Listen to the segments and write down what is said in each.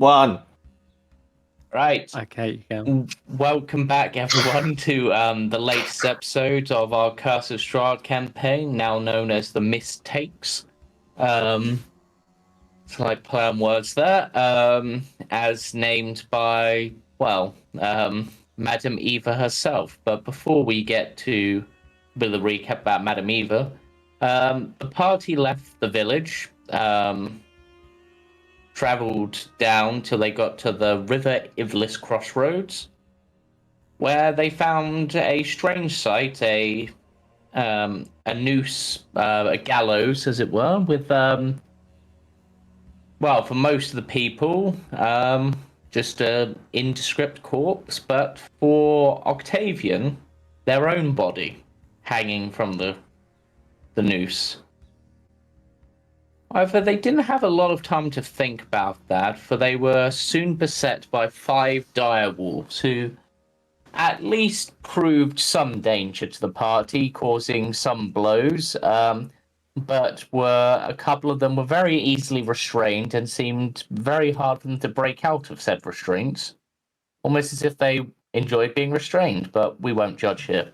1. Right. Okay, you go. Welcome back, everyone, to the latest episode of our Curse of Strahd campaign, now known as the Mistakes. Slight play on words there. As named by, Madam Eva herself. But before we get to a recap about Madam Eva, the party left the village. Travelled down till they got to the River Ivlis crossroads, where they found a strange sight, a noose, a gallows, as it were, with, for most of the people, just a indescript corpse, but for Octavian, their own body hanging from the noose. However, they didn't have a lot of time to think about that, for they were soon beset by 5 direwolves who at least proved some danger to the party, causing some blows, but a couple of them were very easily restrained and seemed very hard for them to break out of said restraints, almost as if they enjoyed being restrained, but we won't judge here.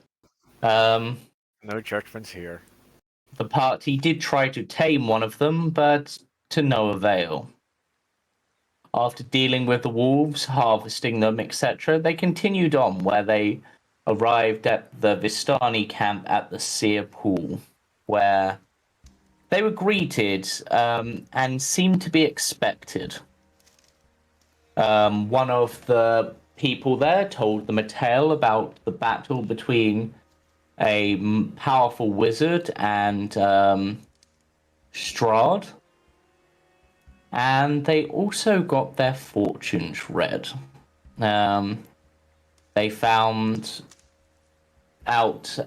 No judgments here. The party did try to tame one of them, but to no avail. After dealing with the wolves, harvesting them, etc., they continued on, where they arrived at the Vistani camp at the Seer Pool, where they were greeted and seemed to be expected. One of the people there told them a tale about the battle between a powerful wizard and Strahd, and they also got their fortunes read. They found out,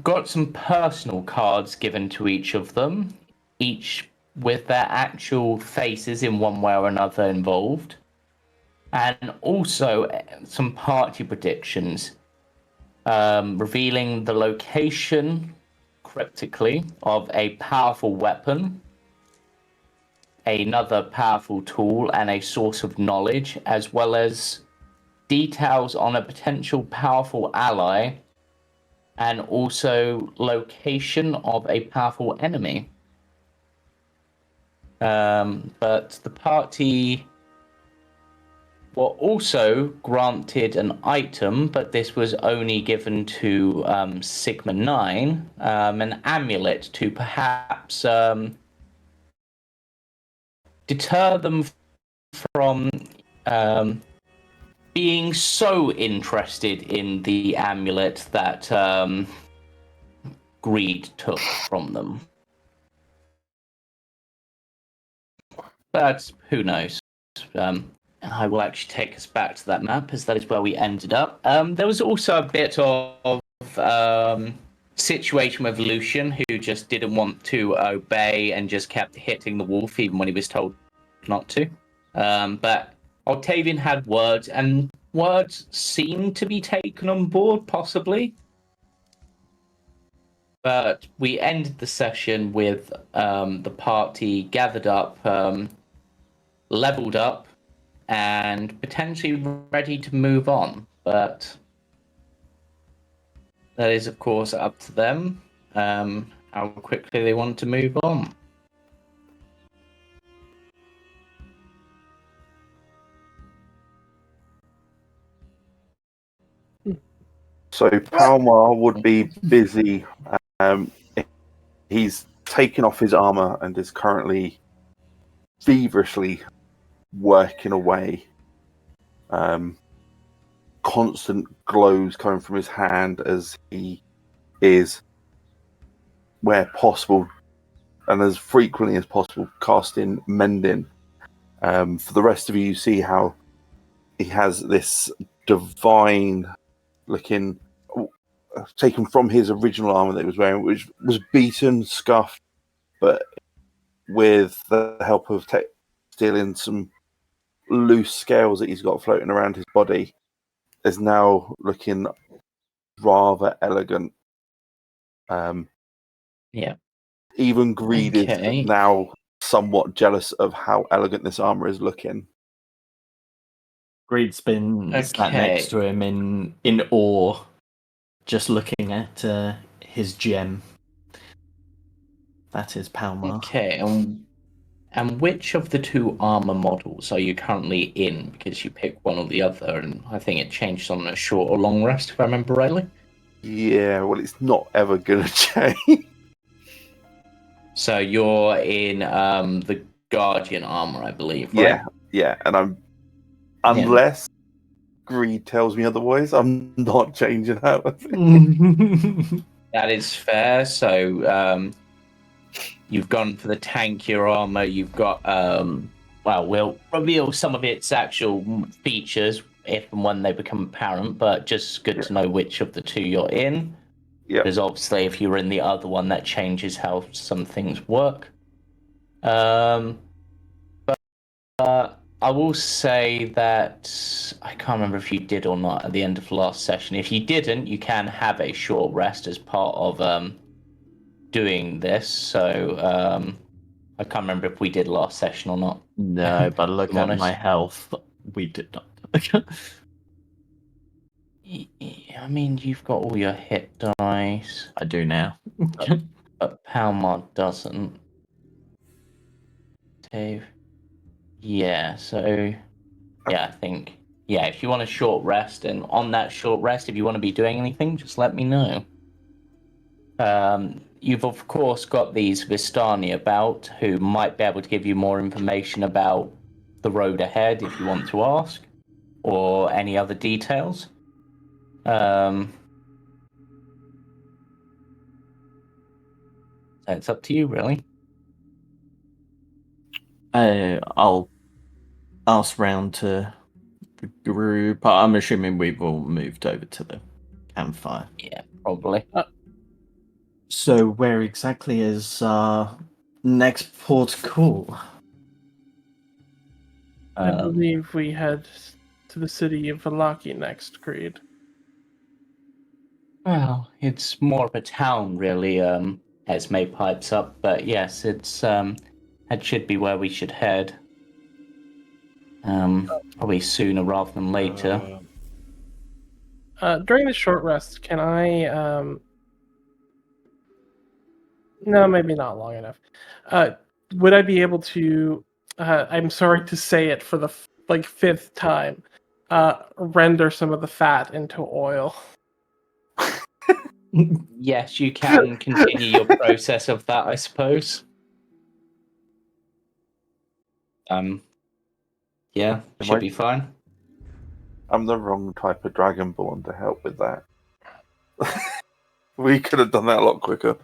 got some personal cards given to each of them, each with their actual faces in one way or another involved, and also some party predictions, revealing the location cryptically of a powerful weapon, another powerful tool, and a source of knowledge, as well as details on a potential powerful ally, and also location of a powerful enemy. But the party were also granted an item, but this was only given to Sigma 9, an amulet to perhaps deter them from being so interested in the amulet that greed took from them. But who knows? I will actually take us back to that map, as that is where we ended up. There was also a bit of situation with Lucian, who just didn't want to obey and just kept hitting the wolf even when he was told not to. But Octavian had words, and words seemed to be taken on board, possibly. But we ended the session with the party gathered up, leveled up, and potentially ready to move on. But that is, of course, up to them, how quickly they want to move on. So Palmar would be busy. He's taken off his armor and is currently feverishly working away. Constant glows coming from his hand as he is, where possible, and as frequently as possible, casting Mending. For the rest of you see how he has this divine looking, taken from his original armor that he was wearing, which was beaten, scuffed, but with the help of stealing some loose scales that he's got floating around his body, is now looking rather elegant. Yeah. Even greed is now somewhat jealous of how elegant this armor is looking. Greed's been sat Okay. next to him in awe, just looking at his gem. That is Palmar. Okay, and which of the two armor models are you currently in? Because you pick one or the other, and I think it changed on a short or long rest, if I remember rightly. Yeah, well, it's not ever gonna change. So you're in the Guardian armor, I believe, right? Yeah, and unless Greed tells me otherwise, I'm not changing out of it. That is fair. So you've gone for the tankier armor. You've got well, we'll reveal some of its actual features if and when they become apparent, but just good to know which of the two you're in. Yeah. Because obviously if you're in the other one, that changes how some things work. But I will say that I can't remember if you did or not at the end of the last session. If you didn't, you can have a short rest as part of doing this. So I can't remember if we did last session or not. No, but look I'm at honest. my health. We did not. I mean, you've got all your hit dice, I do now. but Palmar doesn't. Dave. Yeah, so yeah, I think if you want a short rest, and on that short rest, if you want to be doing anything, just let me know. You've of course got these Vistani about who might be able to give you more information about the road ahead if you want to ask, or any other details. So it's up to you, really. I'll ask round to the group. I'm assuming we've all moved over to the campfire. Yeah, probably. So where exactly is next port call? I believe we head to the city of Vallaki next, Creed. Well, it's more of a town, really. Esme pipes up, but yes, it's that should be where we should head. Probably sooner rather than later. During the short rest, can I? No, maybe not long enough. Would I be able to? I'm sorry to say it for the fifth time. Render some of the fat into oil. Yes, you can continue your process of that, I suppose. Yeah, should be fine. I'm the wrong type of Dragonborn to help with that. We could have done that a lot quicker.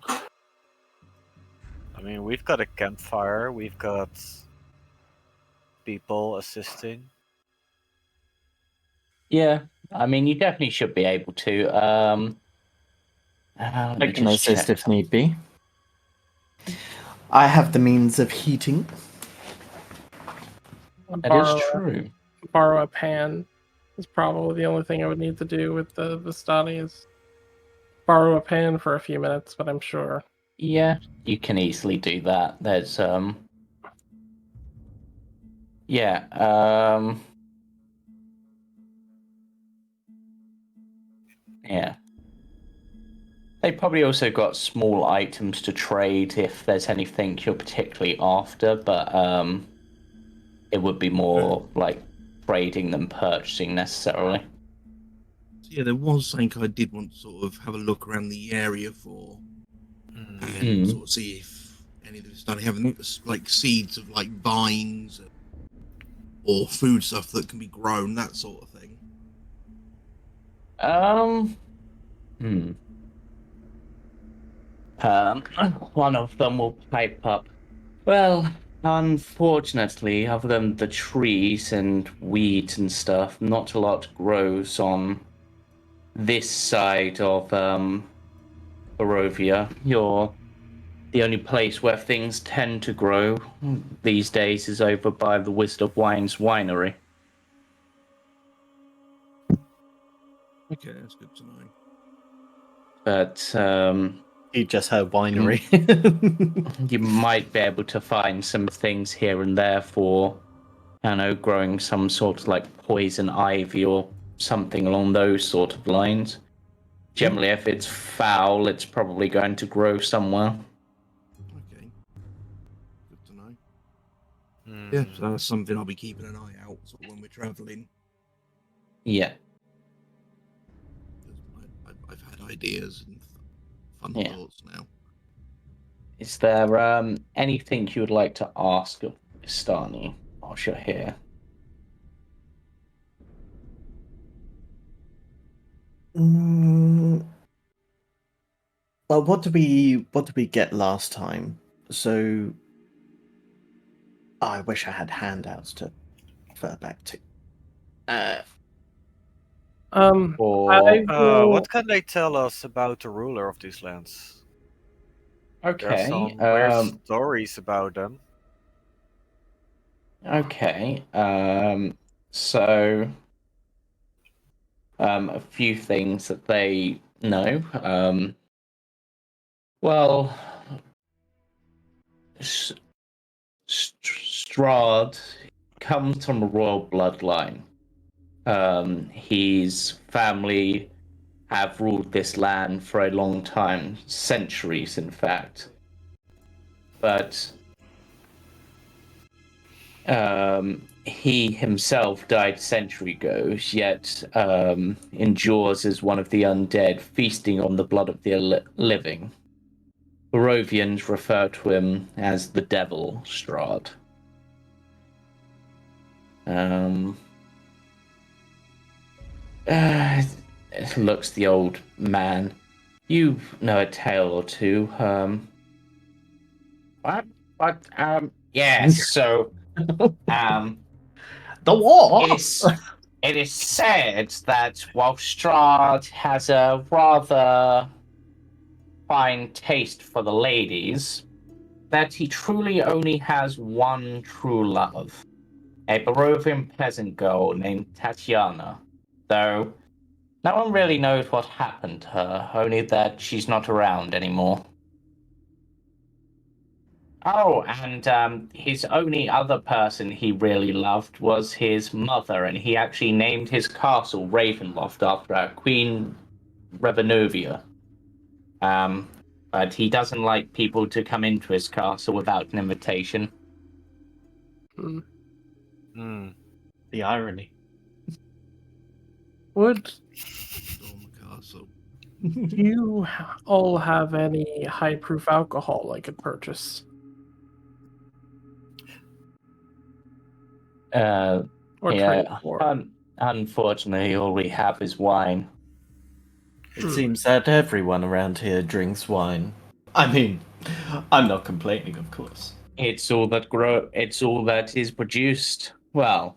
I mean, we've got a campfire. We've got people assisting. Yeah, I mean, you definitely should be able to. Let me I can just assist check. if need be. I have the means of heating. That is true. Borrow a pan is probably the only thing I would need to do with the Vistani is borrow a pan for a few minutes, but I'm sure. Yeah, you can easily do that. There's yeah, yeah. They probably also got small items to trade if there's anything you're particularly after, but it would be more like trading than purchasing necessarily. Yeah, there was something I did want to sort of have a look around the area for, and sort of see if any of them started having like seeds of like vines or food stuff that can be grown, that sort of thing. One of them will pipe up. Well, unfortunately, other than the trees and weeds and stuff, not a lot grows on this side of Barovia. The only place where things tend to grow these days is over by the Wizard of Wine's winery. Okay, that's good to know. But You just heard winery. You might be able to find some things here and there for, I don't know, growing some sort of like poison ivy or something along those sort of lines. Generally, if it's foul, it's probably going to grow somewhere. Okay. Good to know. Hmm. Yeah, so that's something I'll be keeping an eye out sort of when we're travelling. Yeah. I've had ideas and fun Yeah. thoughts now. Is there anything you would like to ask of Istani whilst you're here? Well, what did we get last time? So I wish I had handouts to refer back to. Or I will. What can they tell us about the ruler of these lands? There are okay, some weird stories about them. okay. So a few things that they know. Well, Strahd comes from a royal bloodline. His family have ruled this land for a long time, centuries, in fact. But he himself died a century ago, yet endures as one of the undead, feasting on the blood of the living. Barovians refer to him as the Devil Strahd. Looks the old man. You know a tale or two. Yes. So, The war. it is said that while Strahd has a rather fine taste for the ladies, that he truly only has one true love, a Barovian peasant girl named Tatiana. Though no one really knows what happened to her, only that she's not around anymore. Oh, and his only other person he really loved was his mother, and he actually named his castle Ravenloft after Queen Revenovia. But he doesn't like people to come into his castle without an invitation. Hmm. The irony. Would Storm Castle. you all have any high proof alcohol I could purchase? Or trade for? Unfortunately, all we have is wine. It seems that everyone around here drinks wine. I mean, I'm not complaining, of course. It's all that is produced. Well,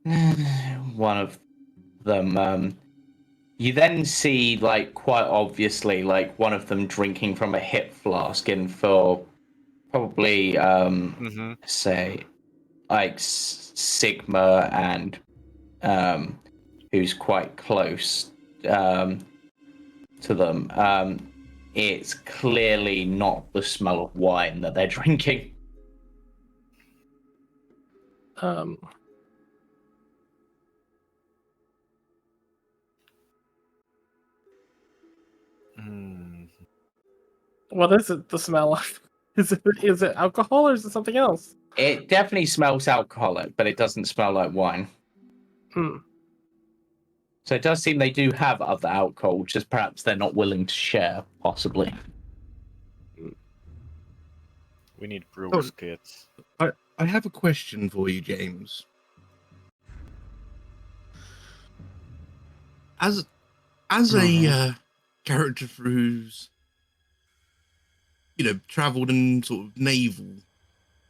one of them. You then see, like, quite obviously, like one of them drinking from a hip flask, and for probably, say, like Sigma and who's quite close to them. It's clearly not the smell of wine that they're drinking. Hmm. What is it? The smell of? Is it alcohol or is it something else? It definitely smells alcoholic, but it doesn't smell like wine. So it does seem they do have other alcohol, just perhaps they're not willing to share, possibly. We need brewer's kits. I have a question for you, James. As a character who's travelled and sort of naval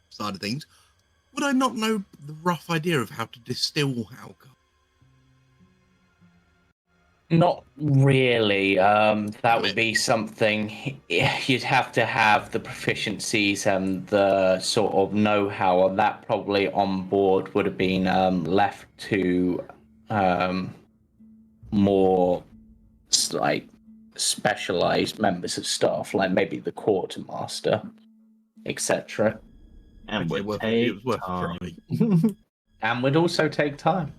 side of things, would I not know the rough idea of how to distill alcohol? Not really. That would be something you'd have to have the proficiencies and the sort of know-how, and that probably on board would have been left to more like specialized members of staff, like maybe the quartermaster, etc. And Okay, would it was take worth a time. try. And would also take time.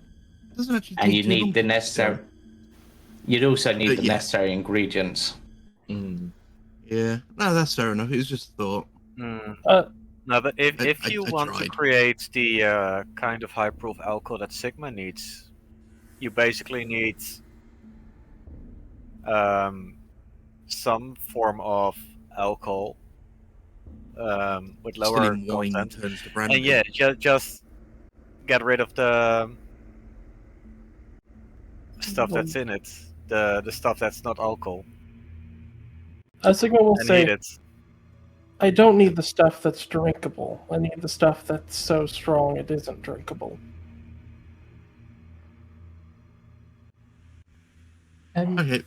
It doesn't actually And take you too long need to the distill. necessary. You'd also need the Yeah. necessary ingredients. Mm. Yeah, no, that's fair enough. It was just a thought. No, but if I you want to tried. create the kind of high proof alcohol that Sigma needs, you basically need some form of alcohol with lower Distilling wine content. turns to brandy. And yeah, just get rid of the stuff that's in it, the stuff that's not alcohol. Sigma will And say, heat it. I don't need the stuff that's drinkable. I need the stuff that's so strong it isn't drinkable. Okay,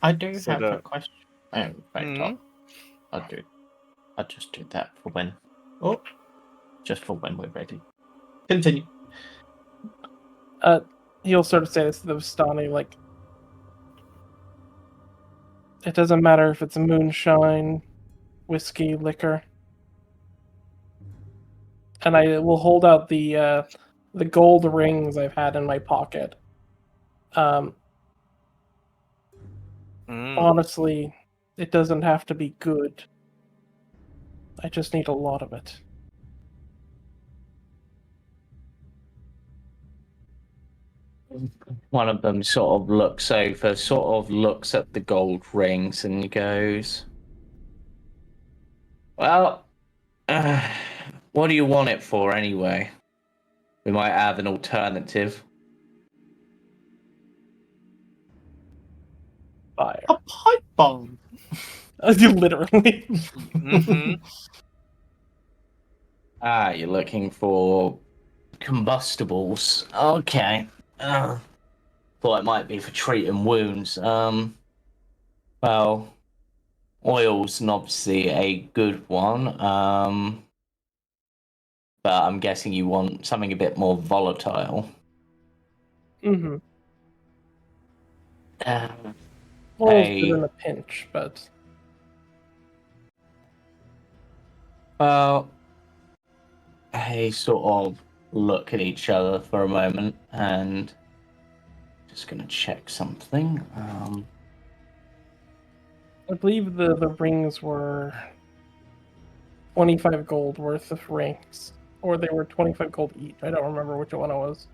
I do So have the- a question. Oh, right, Mhm. I'll just do that for when. Oh, just for when we're ready. Continue. He'll sort of say this to the Vistani, like, it doesn't matter if it's moonshine, whiskey, liquor. And I will hold out the gold rings I've had in my pocket. Honestly, it doesn't have to be good. I just need a lot of it. One of them sort of looks over, sort of looks at the gold rings and goes, well, what do you want it for anyway? We might have an alternative. Fire. A pipe bomb. Literally. You're looking for combustibles. Okay. Thought it might be for treating wounds. Well, oil's obviously a good one. But I'm guessing you want something a bit more volatile. Mm-hmm. Uh, Oil's Hey. good in a pinch, but Well, they sort of look at each other for a moment and just gonna check something. I believe the rings were 25 gold worth of rings. Or they were 25 gold each. I don't remember which one it was.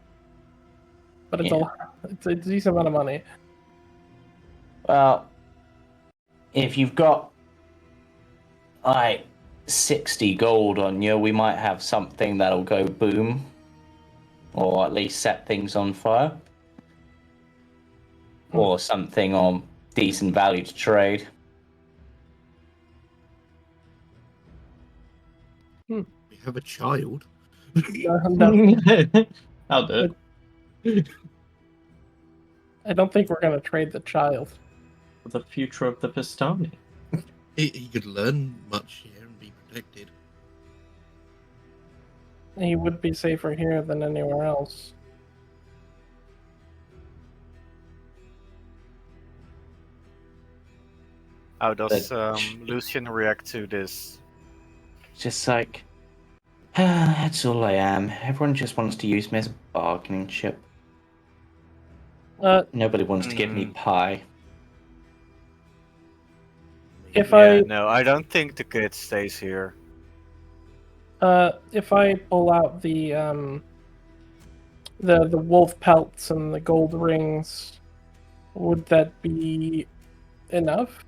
But it's Yeah. it's a decent amount of money. Well, if you've got like 60 gold on you, we might have something that'll go boom. Or at least set things on fire. Or something on decent value to trade. we have a child. No, I'll do it. I don't think we're going to trade the child. For the future of the Pistoni. He could learn much here and be protected. He would be safer here than anywhere else. How does Lucian react to this? Just like, that's all I am. Everyone just wants to use me as a bargaining chip. Nobody wants to give me pie. If No, I don't think the kid stays here. if I pull out the wolf pelts and the gold rings, would that be enough?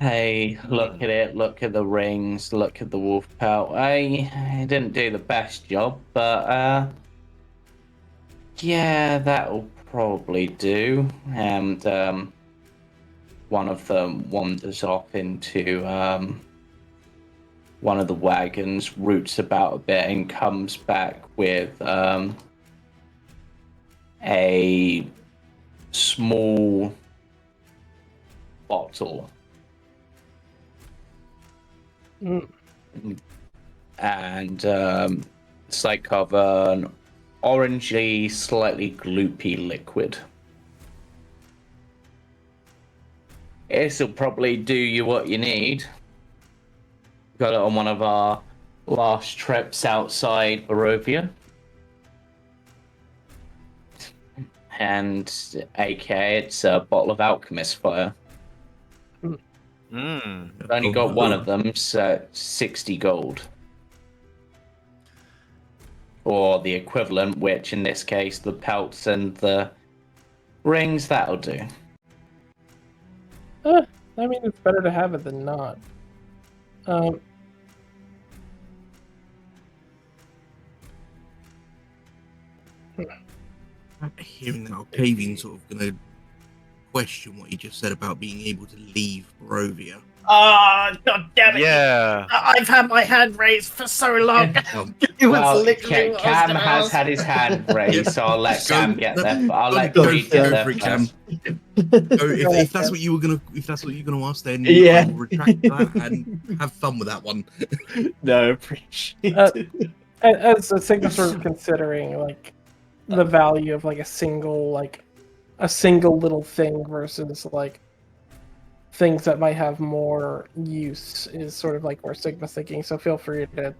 Hey, look at it, look at the rings, look at the wolf pelt. I didn't do the best job, but yeah, that'll probably do. And one of them wanders off into one of the wagons, roots about a bit, and comes back with a small bottle. And it's like of an orangey, slightly gloopy liquid. This'll probably do you what you need. Got it on one of our last trips outside Barovia. And AK, it's a bottle of alchemist fire. Mm. I've only got one of them, so 60 gold. Or the equivalent, which in this case, the pelts and the rings, that'll do. I mean, it's better to have it than not. Hearing that Octavian sort of going to question what he just said about being able to leave Barovia. Ah, god damn it! Yeah. I've had my hand raised for so long. Oh, It was Well, literally what I was Cam gonna has ask. had his hand raised, so I'll let Cam get there. I'll let go Creed get there for it, Cam. first. If that's what you were gonna ask, then Yeah. I will retract that and have fun with that one. No, appreciate it. As Sigma's sort of considering like the value of like a single little thing versus like things that might have more use is sort of like where Sigma's thinking. So feel free to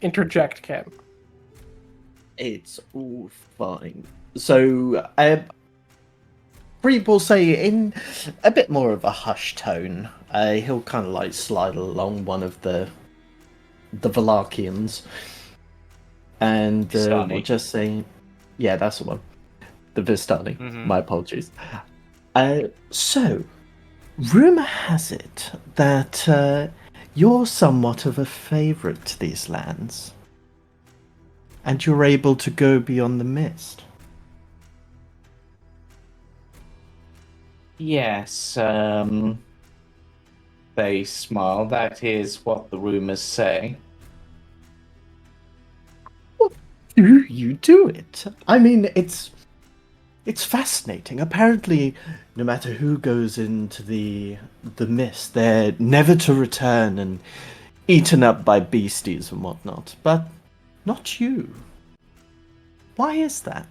interject, Cam. It's all fine. So, Creed will say in a bit more of a hushed tone, he'll kind of like slide along one of the Vallakians, and Vistani. we'll just say, yeah, that's the one. The Vistani. Mhm. My apologies. So, rumor has it that you're somewhat of a favorite to these lands, and you're able to go beyond the mist. Yes, they smile. That is what the rumors say. Do you do it? I mean, it's fascinating. Apparently, no matter who goes into the mist, they're never to return and eaten up by beasties and whatnot. But not you. Why is that?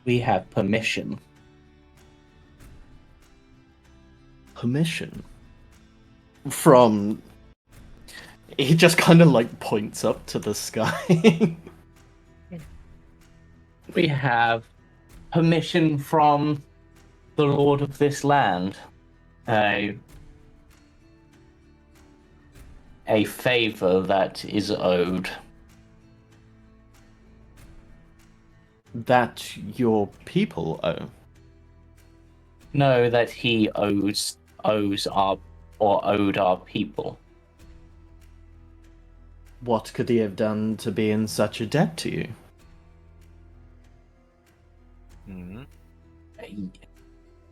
We have permission. Permission from. He just kind of like points up to the sky. We have permission from the lord of this land. A favor that is owed. That your people owe. No, that he owed our people. What could he have done to be in such a debt to you? Mhm.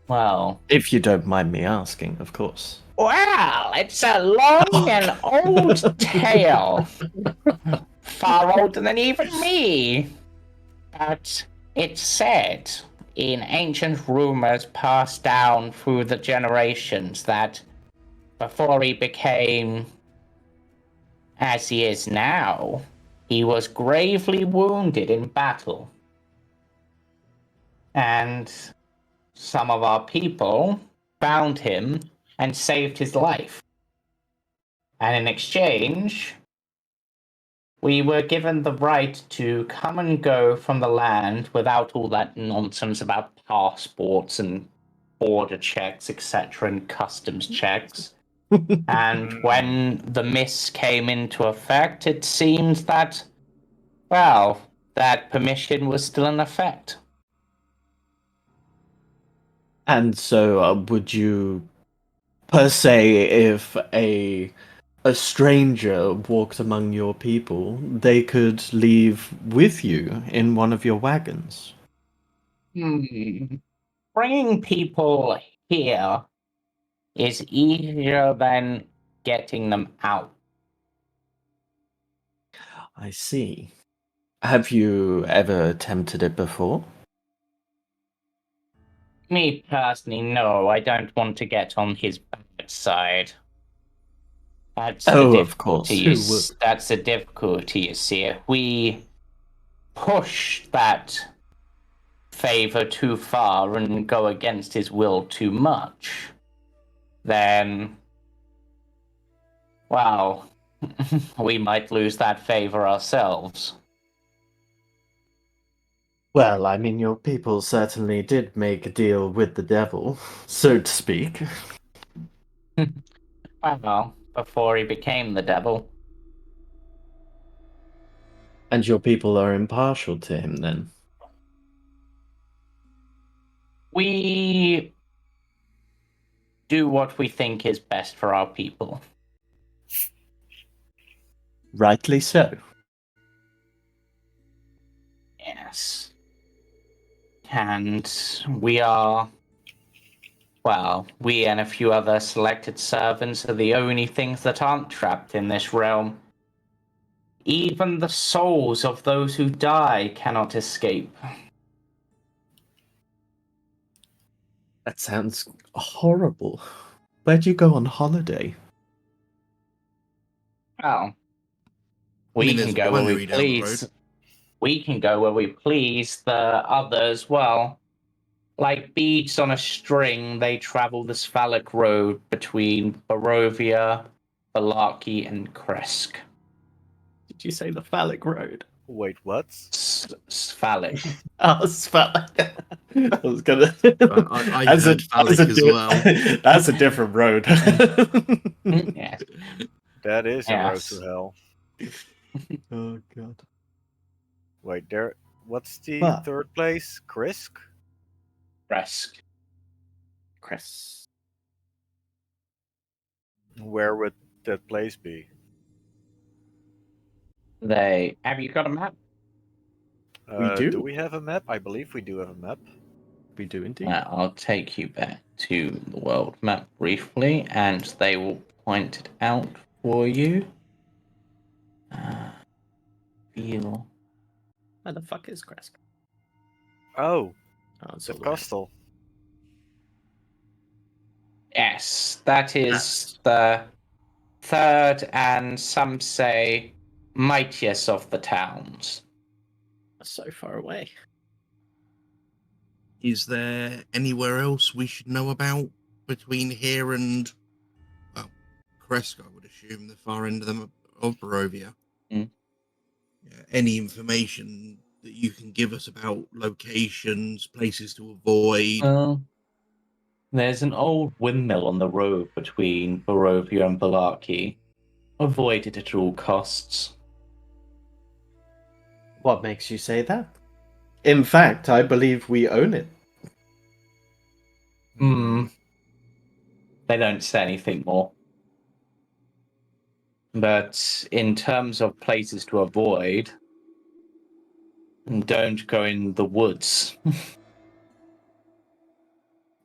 Well, If you don't mind me asking, of course. well, it's a long and old tale. Far older than even me. But it's said in ancient rumors passed down through the generations that before he became as he is now, he was gravely wounded in battle. And some of our people found him and saved his life. And in exchange, we were given the right to come and go from the land without all that nonsense about passports and border checks, etc., and customs checks. And when the mist came into effect, it seemed that, well, that permission was still in effect. And so, would you, per se, if a stranger walked among your people, they could leave with you in one of your wagons? Bringing people here is easier than getting them out. I see. Have you ever attempted it before? Me personally, no, I don't want to get on his bad side. That's Oh, the of course, difficulty. who would? That's the difficulty, you see. If we push that favor too far and go against his will too much, then, well, we might lose that favor ourselves. Well, I mean, your people certainly did make a deal with the devil, so to speak. Well, before he became the devil. And your people are impartial to him, then? We do what we think is best for our people. Rightly so. Yes. And we are, well, we and a few other selected servants are the only things that aren't trapped in this realm. Even the souls of those who die cannot escape. That sounds horrible. Where'd you go on holiday? Well, I we mean, can there's a go where we winery down the please. road. We can go where we please. The others, well, like beads on a string, they travel the Sphalic road between Barovia, Vallaki, and Kresk. Did you say the phallic road? Wait, what? Sphalic. Oh, phallic. I was gonna. I heard phallic as well. That's a different road. Yes. That is a road Yes. to hell. Oh god. Wait, there. What's the What? third place? Krisk? Kresk. Chris. Where would that place be? Have you got a map? We do. Do we have a map? I believe we do have a map. We do indeed. I'll take you back to the world map briefly, and they will point it out for you. Feel. Where the fuck is Kresk? Oh, Oh, it's the all the way. castle. Yes, that is the third and some say mightiest of the towns. So far away. Is there anywhere else we should know about between here and, well, Kresk, I would assume, the far end of Barovia? Mm. Yeah, any information that you can give us about locations, places to avoid? Well, there's an old windmill on the road between Barovia and Vallaki. Avoid it at all costs. What makes you say that? In fact, I believe we own it. They don't say anything more. But in terms of places to avoid, don't go in the woods.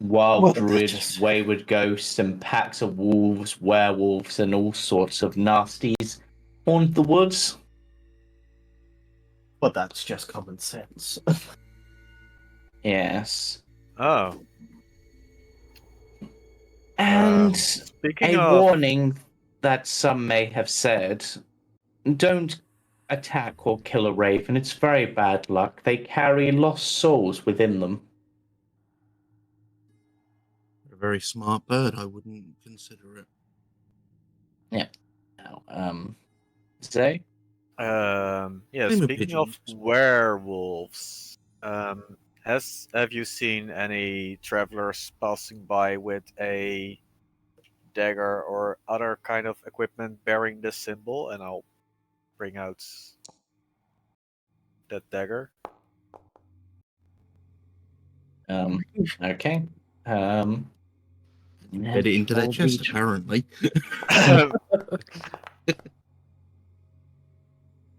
Wild Well, that druids, just- wayward ghosts, and packs of wolves, werewolves, and all sorts of nasties haunt the woods. Well, that's just common sense. Yes. Oh, And speaking a of, warning that some may have said, don't attack or kill a raven. It's very bad luck. They carry lost souls within them. A very smart bird, I wouldn't consider it. Now, Zay? yeah, Same speaking of opinions. werewolves, have you seen any travelers passing by with a dagger or other kind of equipment bearing this symbol? And I'll bring out that dagger. Okay. Get it into their I'll chest, read- apparently.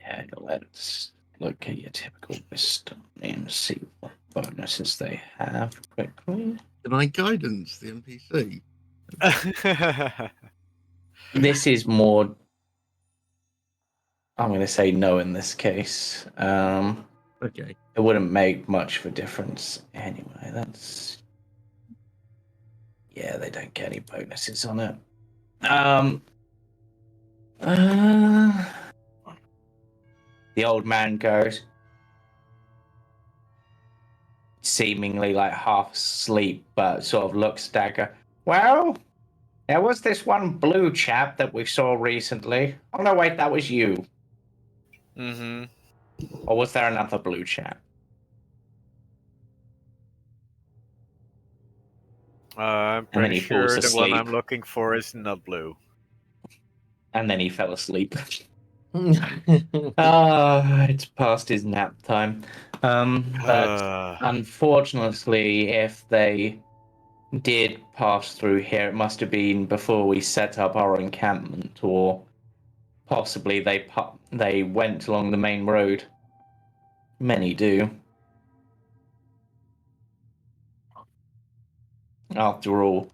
Yeah, let's look at your typical wisdom and see what bonuses they have quickly. Can I guidance the NPC? This is more. I'm going to say no in this case. Okay. It wouldn't make much of a difference anyway. That's. Yeah, they don't get any bonuses on it. The old man goes, seemingly like half asleep, but sort of looks at Dagger. Well, there was this one blue chap that we saw recently. Oh no, wait, that was you. Mm-hmm. Or was there another blue chap? I'm And then pretty he falls sure the one asleep. I'm looking for is not blue. And then he fell asleep. It's past his nap time. But unfortunately, if they did pass through here, it must have been before we set up our encampment, or possibly they went along the main road. Many do. After all,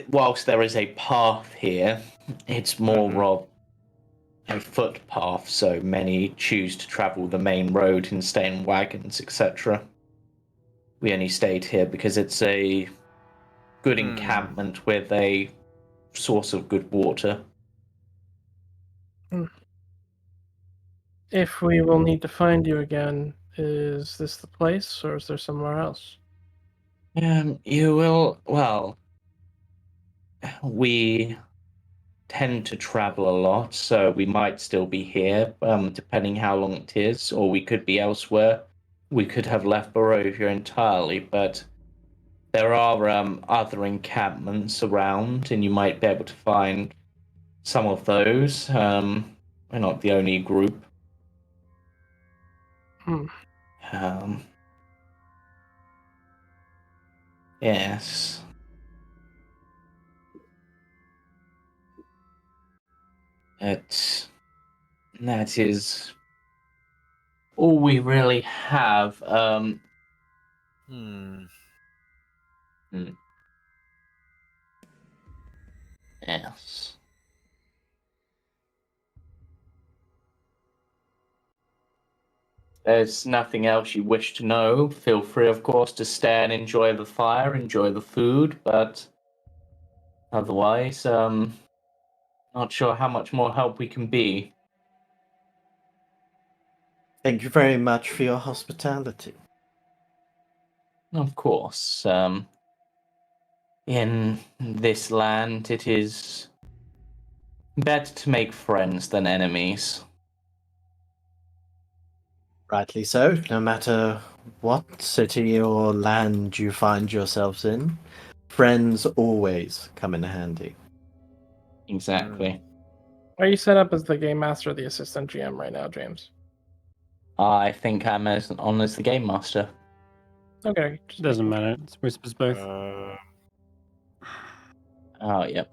whilst there is a path here, it's more of a footpath, so many choose to travel the main road and stay in wagons, etc. We only stayed here because it's a good encampment with a source of good water. If we will need to find you again, is this the place, or is there somewhere else? You will, well, we tend to travel a lot, so we might still be here, depending how long it is, or we could be elsewhere. We could have left Barovia entirely, but there are other encampments around, and you might be able to find some of those. We're not the only group. Yes. That is all we really have. Yes. There's nothing else you wish to know. Feel free, of course, to stay and enjoy the fire, enjoy the food, but otherwise, not sure how much more help we can be. Thank you very much for your hospitality. Of course. In this land, it is better to make friends than enemies. Rightly so. No matter what city or land you find yourselves in, friends always come in handy. Exactly. Are you set up as the game master or the assistant GM right now, James? I think I'm as on as the game master. Okay. Doesn't matter. It's whispers both. Oh, yep.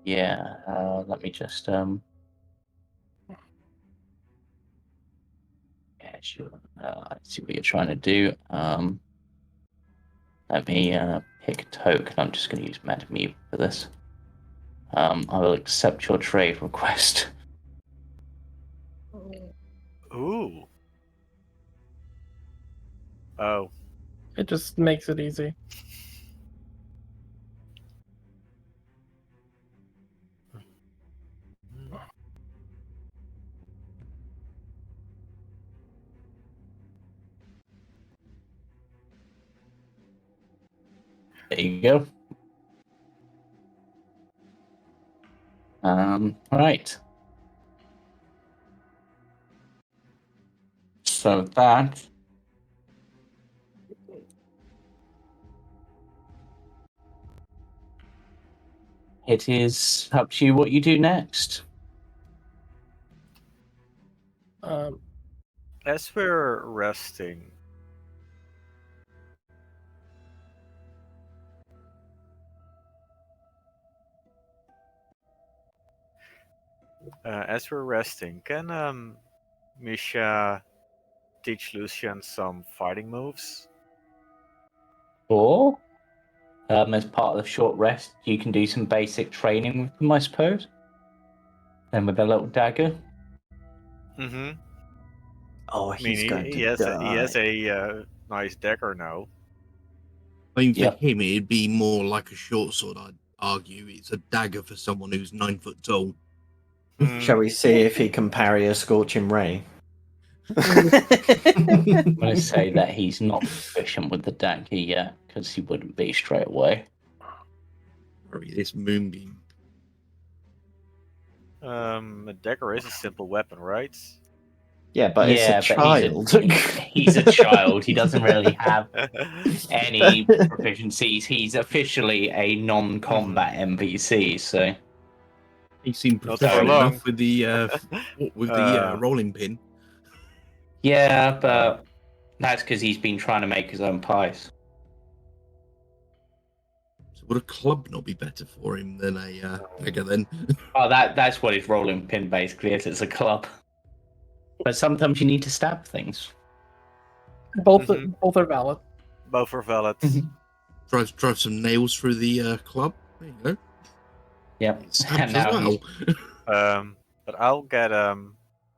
Yeah. Let me just Yeah, sure. I see what you're trying to do. Let me pick a token. I'm just going to use MetaMe for this. I will accept your trade request. Ooh. Oh. It just makes it easy. There you go. Right. So that it is up to you what you do next. As we're resting, can Misha teach Lucian some fighting moves? Or, as part of the short rest, you can do some basic training with them, I suppose. And with a little dagger. Mm-hmm. Oh, I mean, he's going he to has die. a nice dagger now. I mean, for Yep. him, it'd be more like a short sword, I'd argue. It's a dagger for someone who's 9 foot tall. Shall we see if he can parry a scorching ray? I'm going to say that he's not proficient with the dagger yet, because he wouldn't be straight away. Hurry, this moonbeam. A dagger is a simple weapon, right? Yeah, but it's a child. He's a child. He doesn't really have any proficiencies. He's officially a non-combat NPC, so He seemed Not proficient for long. enough with the rolling pin. yeah, but that's because he's been trying to make his own pies. So would a club not be better for him than a dagger then? Oh, that's what his rolling pin basically is. It's a club. But sometimes you need to stab things. Both are valid. Both are valid. Drive some nails through the club. There you go. Yep. Stabs And as now well. But I'll get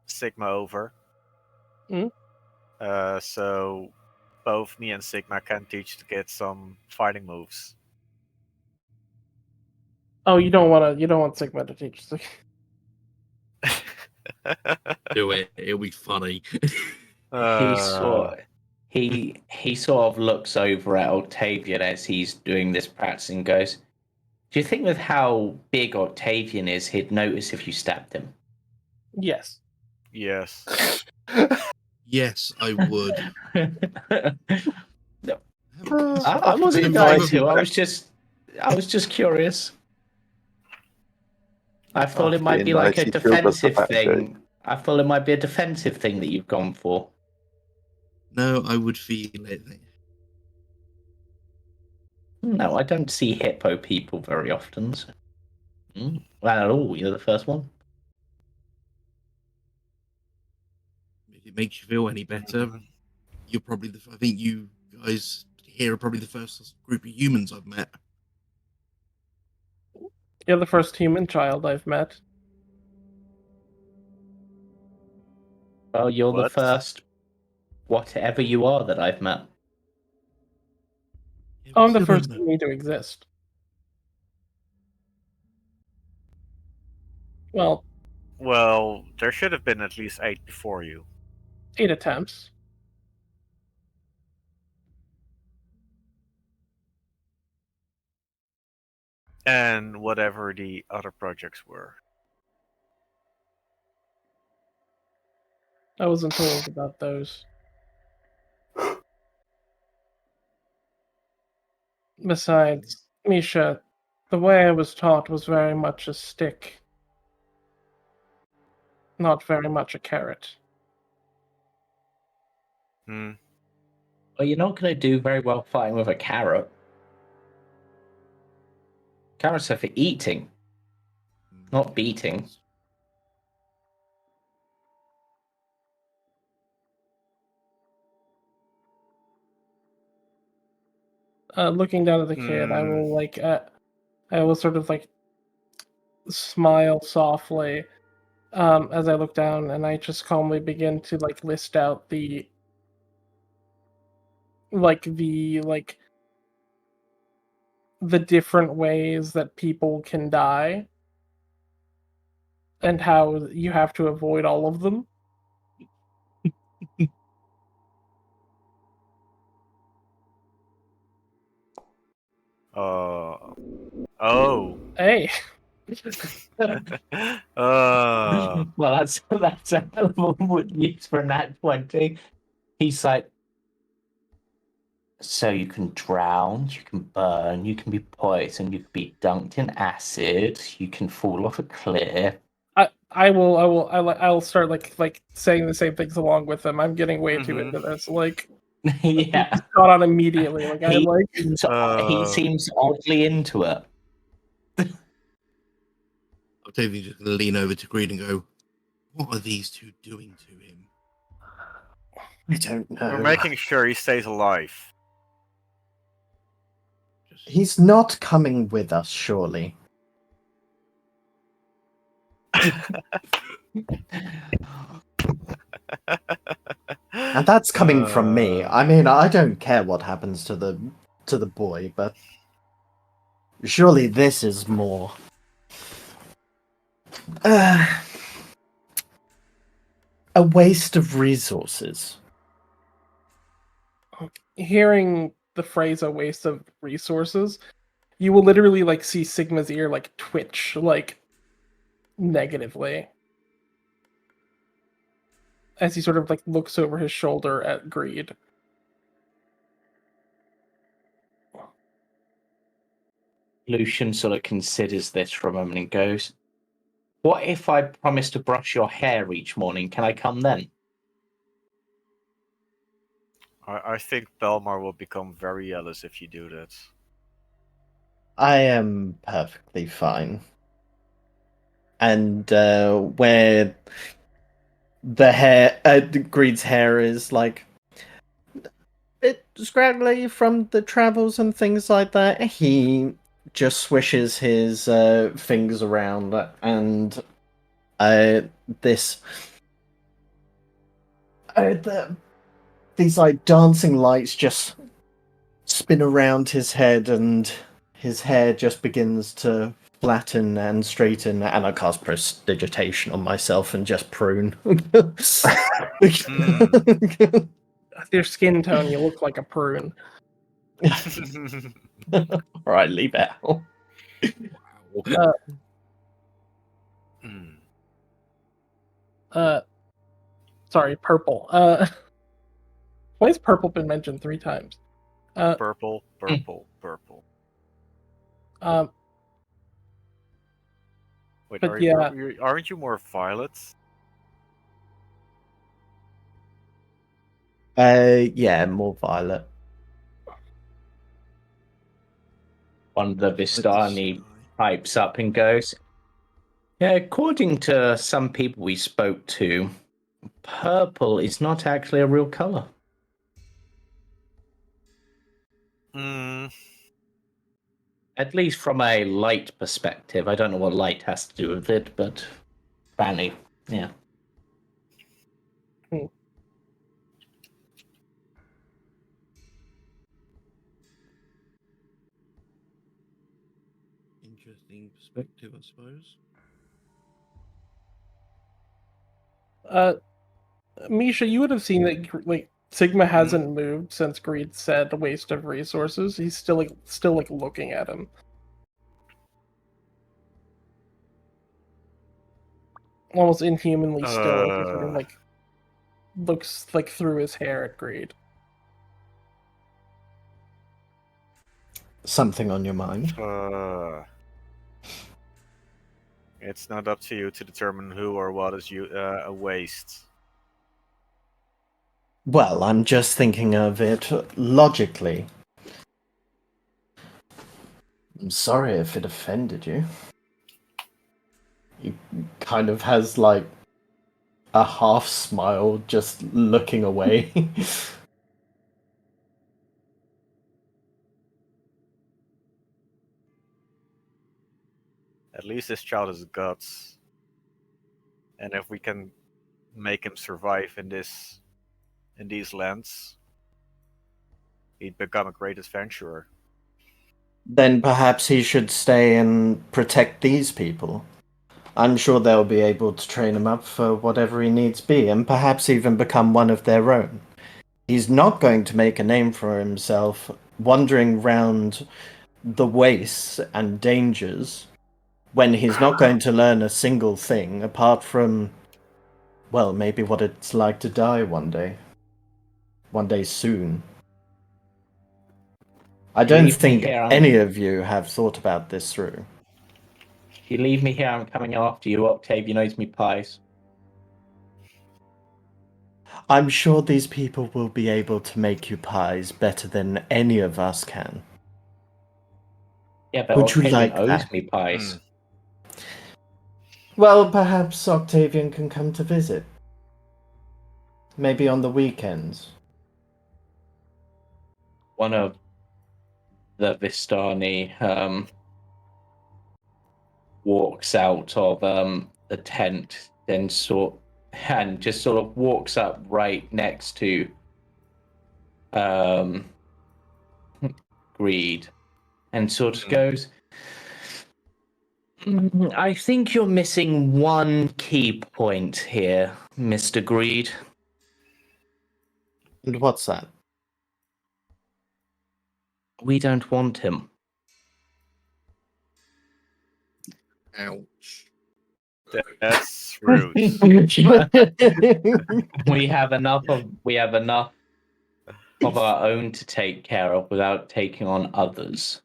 Sigma over. Mhm. So both me and Sigma can teach the kids some fighting moves. Oh, you don't want Sigma to teach. Do it. It'll be funny. he sort of looks over at Octavian as he's doing this practice and goes, "Do you think with how big Octavian is, he'd notice if you stabbed him?" Yes. Yes. Yes, I would. I wasn't going to. I was just curious. I thought it might be like a defensive thing. I thought it might be a defensive thing that you've gone for. No, I would feel it. No, I don't see hippo people very often. So. Well, at all. You're the first one. If it makes you feel any better, you're probably I think you guys here are probably the first group of humans I've met. You're the first human child I've met. Well, you're the What? first whatever you are that I've met. Yeah, Oh, we I'm the still first don't to me to exist. Well, Well, there should have been at least 8 before you. 8 attempts. And whatever the other projects were. I wasn't told about those. Besides, Misha, the way I was taught was very much a stick, not very much a carrot. Hmm. Well, you're not going to do very well fighting with a carrot. Carrots are for eating, not beating. Looking down at the kid, I will sort of like smile softly as I look down, and I just calmly begin to like list out the different ways that people can die and how you have to avoid all of them. Oh. Hey, Uh, Well, that's a hell of a wood use for nat 20. He's like, so you can drown, you can burn, you can be poisoned, you can be dunked in acid, you can fall off a cliff. I'll start like saying the same things along with them. I'm getting way too Mhm. into this. Like, Yeah, caught on immediately. Like I like. he seems oddly into it. Octavian's just going to lean over to Greed and go, "What are these two doing to him?" I don't know. we're making sure he stays alive. He's not coming with us, surely. And that's coming from me. I mean, I don't care what happens to the boy, but surely this is more. a waste of resources. Hearing the phrase "a waste of resources," you will literally like see Sigma's ear like twitch like negatively as he sort of like looks over his shoulder at Greed. Lucian sort of considers this for a moment and goes, "What if I promise to brush your hair each morning? Can I come then?" I think Palmar will become very jealous if you do that. I am perfectly fine. And where the hair, Greed's hair is like a bit scraggly from the travels and things like that, he just swishes his fingers around and this these like dancing lights just spin around his head and his hair just begins to flatten and straighten, and I cast prestidigitation on myself and just prune. Your skin tone, you look like a prune. Alright, leave it out. Sorry, purple. Why has purple been mentioned 3 times? Purple, purple, purple. Wait, but aren't you more violet? Yeah, more violet. One of the Vistani pipes up and goes, "Yeah, according to some people we spoke to, purple is not actually a real color." At least from a light perspective. I don't know what light has to do with it, but apparently, yeah. Interesting perspective, I suppose. Misha, you would have seen that like Sigma hasn't moved since Greed said waste of resources. He's still looking at him. Almost inhumanly still as he sort of like looks like through his hair at Greed. Something on your mind? It's not up to you to determine who or what is a waste. Well, I'm just thinking of it logically. I'm sorry if it offended you. He kind of has like a half smile, just looking away. At least this child has guts. And if we can make him survive in these lands, he'd become a great adventurer. Then perhaps he should stay and protect these people. I'm sure they'll be able to train him up for whatever he needs be, and perhaps even become one of their own. He's not going to make a name for himself wandering round the wastes and dangers when he's not going to learn a single thing apart from, well, maybe what it's like to die one day. One day soon. I don't think any of you have thought about this through. If you leave me here, I'm coming after you. Octavian owes me pies. I'm sure these people will be able to make you pies better than any of us can. Yeah, but Would you Octavian like owes that? me pies. Well, perhaps Octavian can come to visit. Maybe on the weekends. One of the Vistani walks out of the tent, then just sort of walks up right next to Greed, and sort of goes, I think you're missing one key point here, Mr. Greed. And what's that? We don't want him. Ouch. That's rude. We have enough of our own to take care of without taking on others.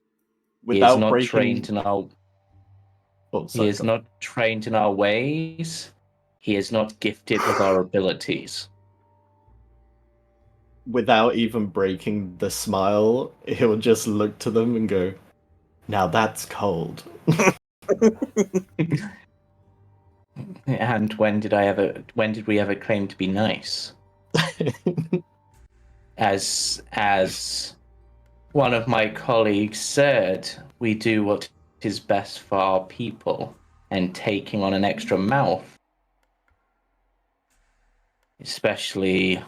He is Without not breaking. trained in our Oh, he sorry, is go. not trained in our ways. He is not gifted with our abilities. Without even breaking the smile, he'll just look to them and go, "Now that's cold." And when did we ever claim to be nice? As one of my colleagues said, we do what is best for our people, and taking on an extra mouth, especially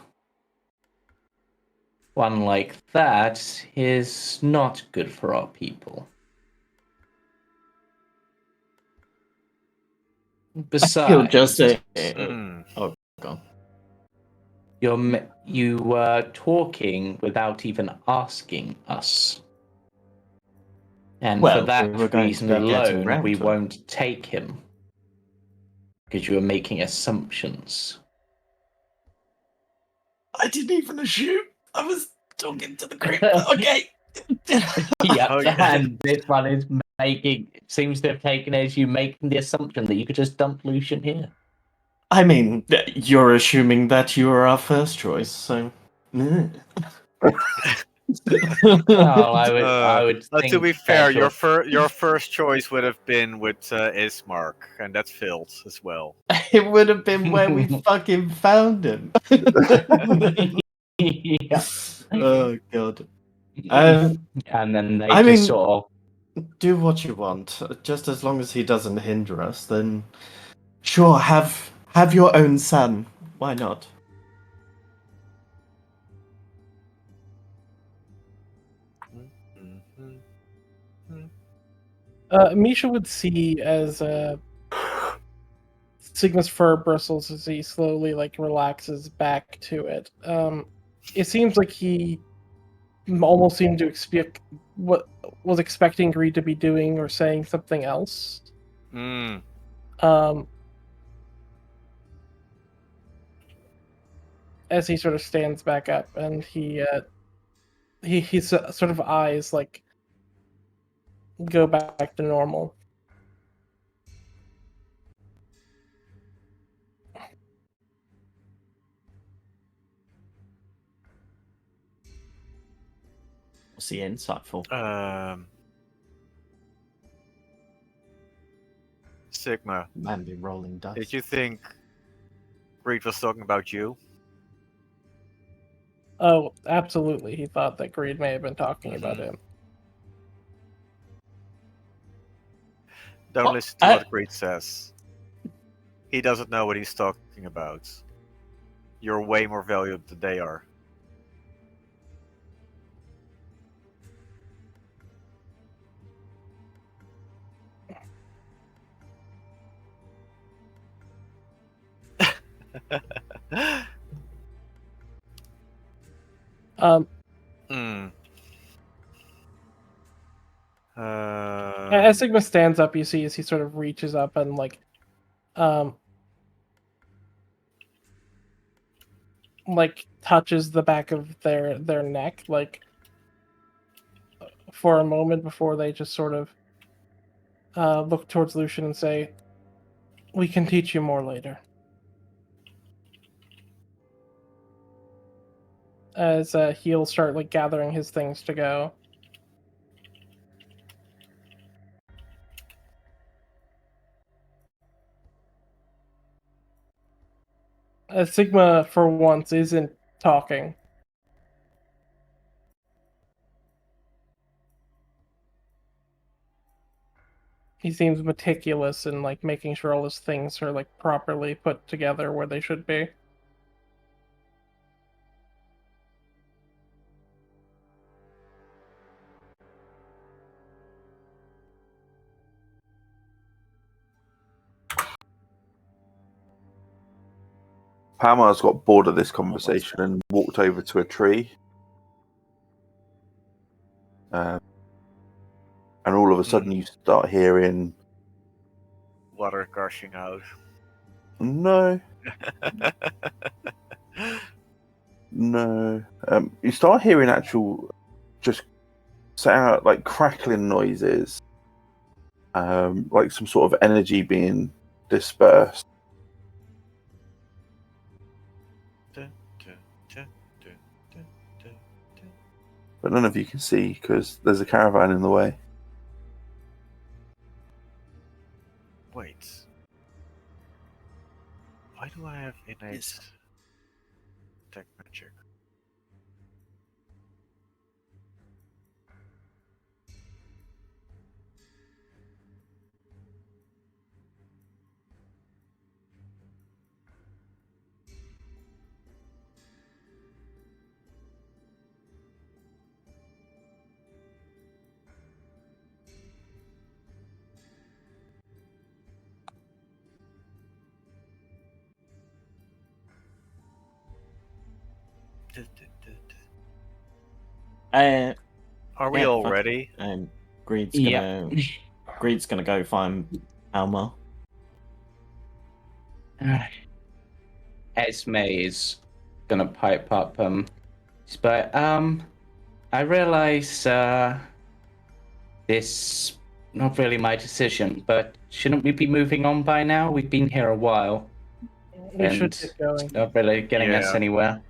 one like that, is not good for our people. He'll just Besides, say, Hmm. "Oh, God." you were talking without even asking us. And Well, for we that were going to reason be getting alone, round we to it. won't take him. Because you were making assumptions. I didn't even assume. I was talking to the group. Okay. Yeah, Oh, yeah. and this one is seems to have taken as you making the assumption that you could just dump Lucian here. I mean, you're assuming that you are our first choice, so. Well, I would think To be fair, that your first choice would have been with Ismark, and that's filled as well. It would have been where we fucking found him. yeah. Oh, God. And then they I just mean- sort of Do what you want. Just as long as he doesn't hinder us, then sure, have your own son. Why not? Misha would see as Sigma's fur bristles as he slowly relaxes back to it. It seems like he almost seemed to expect what was expecting Greed to be doing or saying something else. Mm. As he sort of stands back up and his sort of eyes go back to normal. What's the insightful? Sigma, Man be rolling dice. did you think Greed was talking about you? Oh, absolutely. He thought that Greed may have been talking about Mhm. him. Don't What? listen to what Greed says. He doesn't know what he's talking about. You're way more valuable than they are. Hmm. As Sigma stands up, you see as he sort of reaches up and touches the back of their neck for a moment before they just sort of look towards Lucian and say, "We can teach you more later." As he'll start gathering his things to go. Sigma, for once, isn't talking. He seems meticulous in making sure all his things are properly put together where they should be. Palmar's got bored of this conversation and walked over to a tree. And all of a sudden you start hearing... Water gushing out. No. No. You start hearing actual just sound like crackling noises. Like some sort of energy being dispersed. But none of you can see because there's a caravan in the way. Wait. Why do I have innate tech magic? Are we all ready? Greed's gonna go find Palmar. Esme is gonna pipe up. But I realize this not really my decision. But shouldn't we be moving on by now? We've been here a while. We should get going. It's not really getting us anywhere.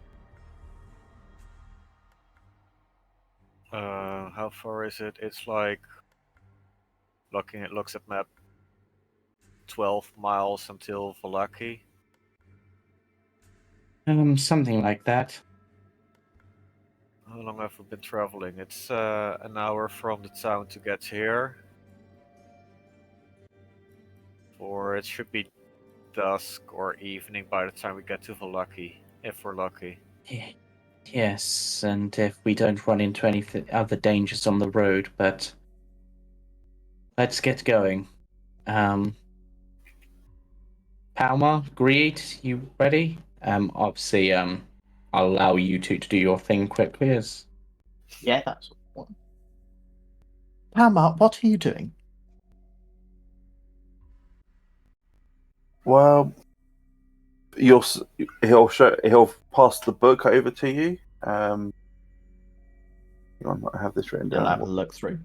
How far is it? It's like looks at map 12 miles until Vallaki. Something like that. How long have we been traveling? It's an hour from the town to get here. Or it should be dusk or evening by the time we get to Vallaki, if we're lucky. Yes, and if we don't run into any other dangers on the road, but let's get going. Palmar, Greed, you ready? Obviously, I'll allow you two to do your thing quickly as... Yeah, that's one. Palmar, what are you doing? Well, he'll pass the book over to you. Hang on, I have this written down. I'll have a look through.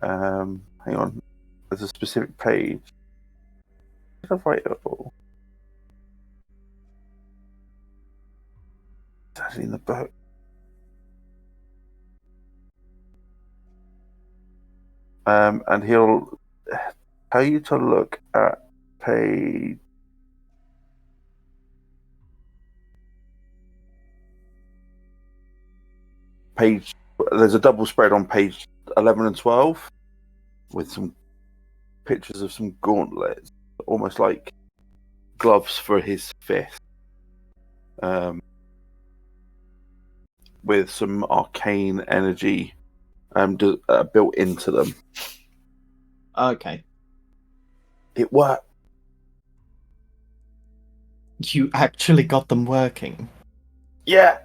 Hang on, there's a specific page. Did I write it all? It's actually in the book. And he'll tell you to look at page. There's a double spread on page 11 and 12 with some pictures of some gauntlets, almost like gloves for his fist, with some arcane energy built into them. Okay. It worked. You actually got them working? Yeah.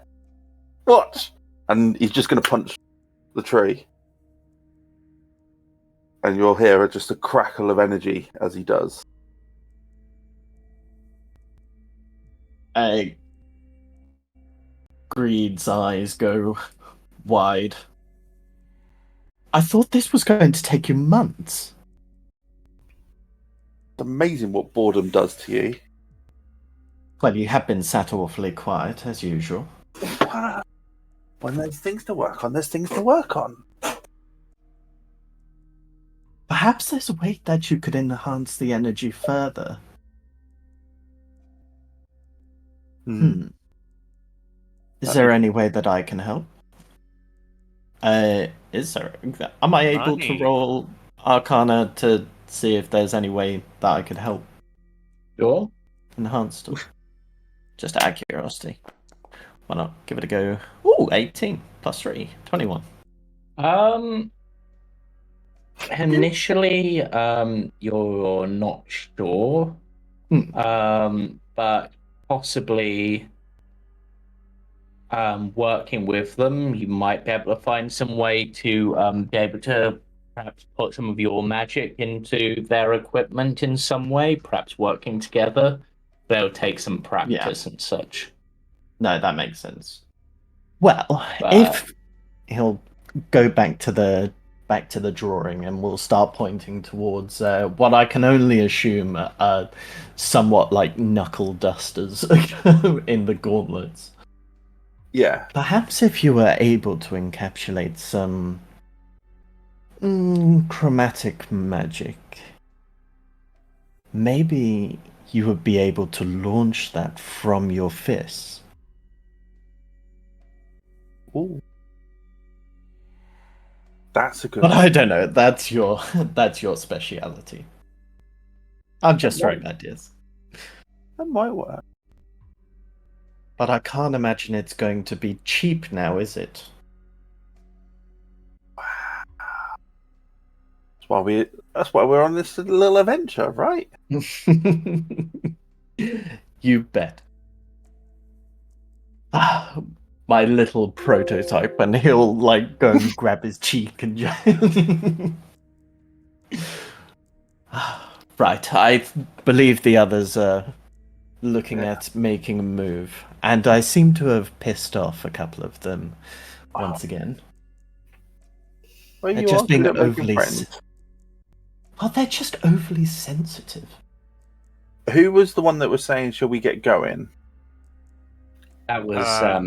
What? And he's just going to punch the tree. And you'll hear just a crackle of energy as he does. Greed's eyes go wide. I thought this was going to take you months. It's amazing what boredom does to you. Well, you have been sat awfully quiet, as usual. When there's things to work on, there's things to work on. Perhaps there's a way that you could enhance the energy further. Is there any way that I can help? Is there? Am I able to roll Arcana to see if there's any way that I could help? Sure. Enhance them. Just out of curiosity. Why not give it a go? Ooh, 18 plus 3, 21. Initially, you're not sure. But possibly working with them, you might be able to find some way to be able to perhaps put some of your magic into their equipment in some way, perhaps working together. They'll take some practice and such. No, that makes sense. Well, But if he'll go back to the drawing and we'll start pointing towards what I can only assume are somewhat like knuckle dusters in the gauntlets. Yeah. Perhaps if you were able to encapsulate some chromatic magic, maybe you would be able to launch that from your fists. Ooh. That's a good But I don't know. That's your speciality. I'm just throwing ideas. That might work. But I can't imagine it's going to be cheap now, is it? That's why we're on this little adventure, right? You bet. Ah, my little prototype, and he'll like go and grab his cheek and right, I believe the others are looking at making a move, and I seem to have pissed off a couple of them once again. Well, They're you just are being good at making overly friends. Well, they're just overly sensitive. Who was the one that was saying, "Shall we get going"? that was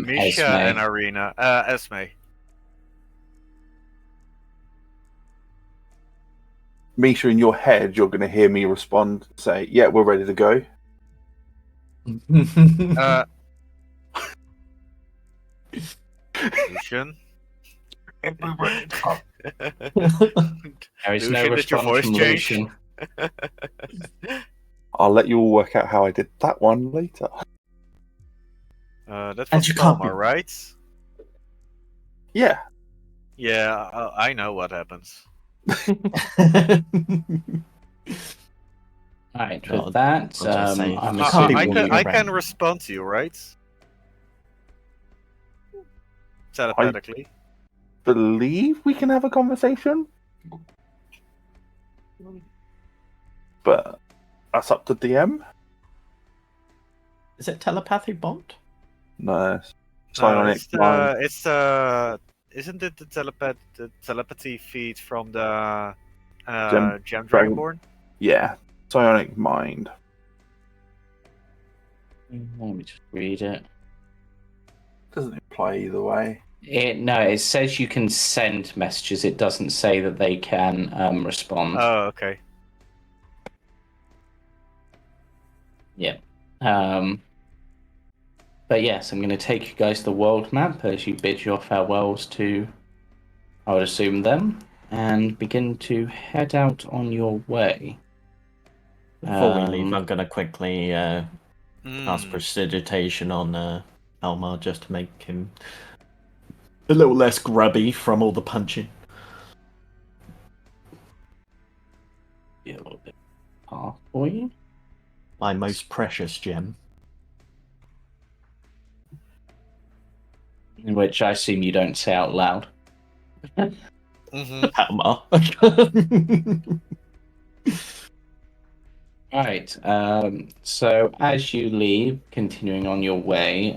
Misha Esme. and Arena. Esme. Misha, in your head, you're going to hear me respond, say, "Yeah, we're ready to go." Lucian. There is no Lucian, did your response voice from change? Lucian. I'll let you all work out how I did that one later. That And was you can't Palmar, be- right? Yeah. Yeah, I know what happens. Right, No, with that, I'll just say, I'm you can't be assuming walking I around. can respond to you, right? Telepathically. Believe we can have a conversation, but that's up to DM. Is it telepathy bond? No, No, psionic mind. isn't it the telepathy feed from the Gem Gem Dragon- Dragonborn? Yeah, psionic mind. Let me just read it. Doesn't imply either way. No, it says you can send messages. It doesn't say that they can respond. Oh, okay. Yeah. But yes, I'm going to take you guys to the world map as you bid your farewells to, I would assume, them, and begin to head out on your way. Before we leave, I'm gonna quickly Hmm. cast prestidigitation on Palmar just to make him a little less grubby from all the punching. Be a little bit far for you. My most precious gem. In which I assume you don't say out loud. Mm-hmm. Palmar. Right. So as you leave, continuing on your way,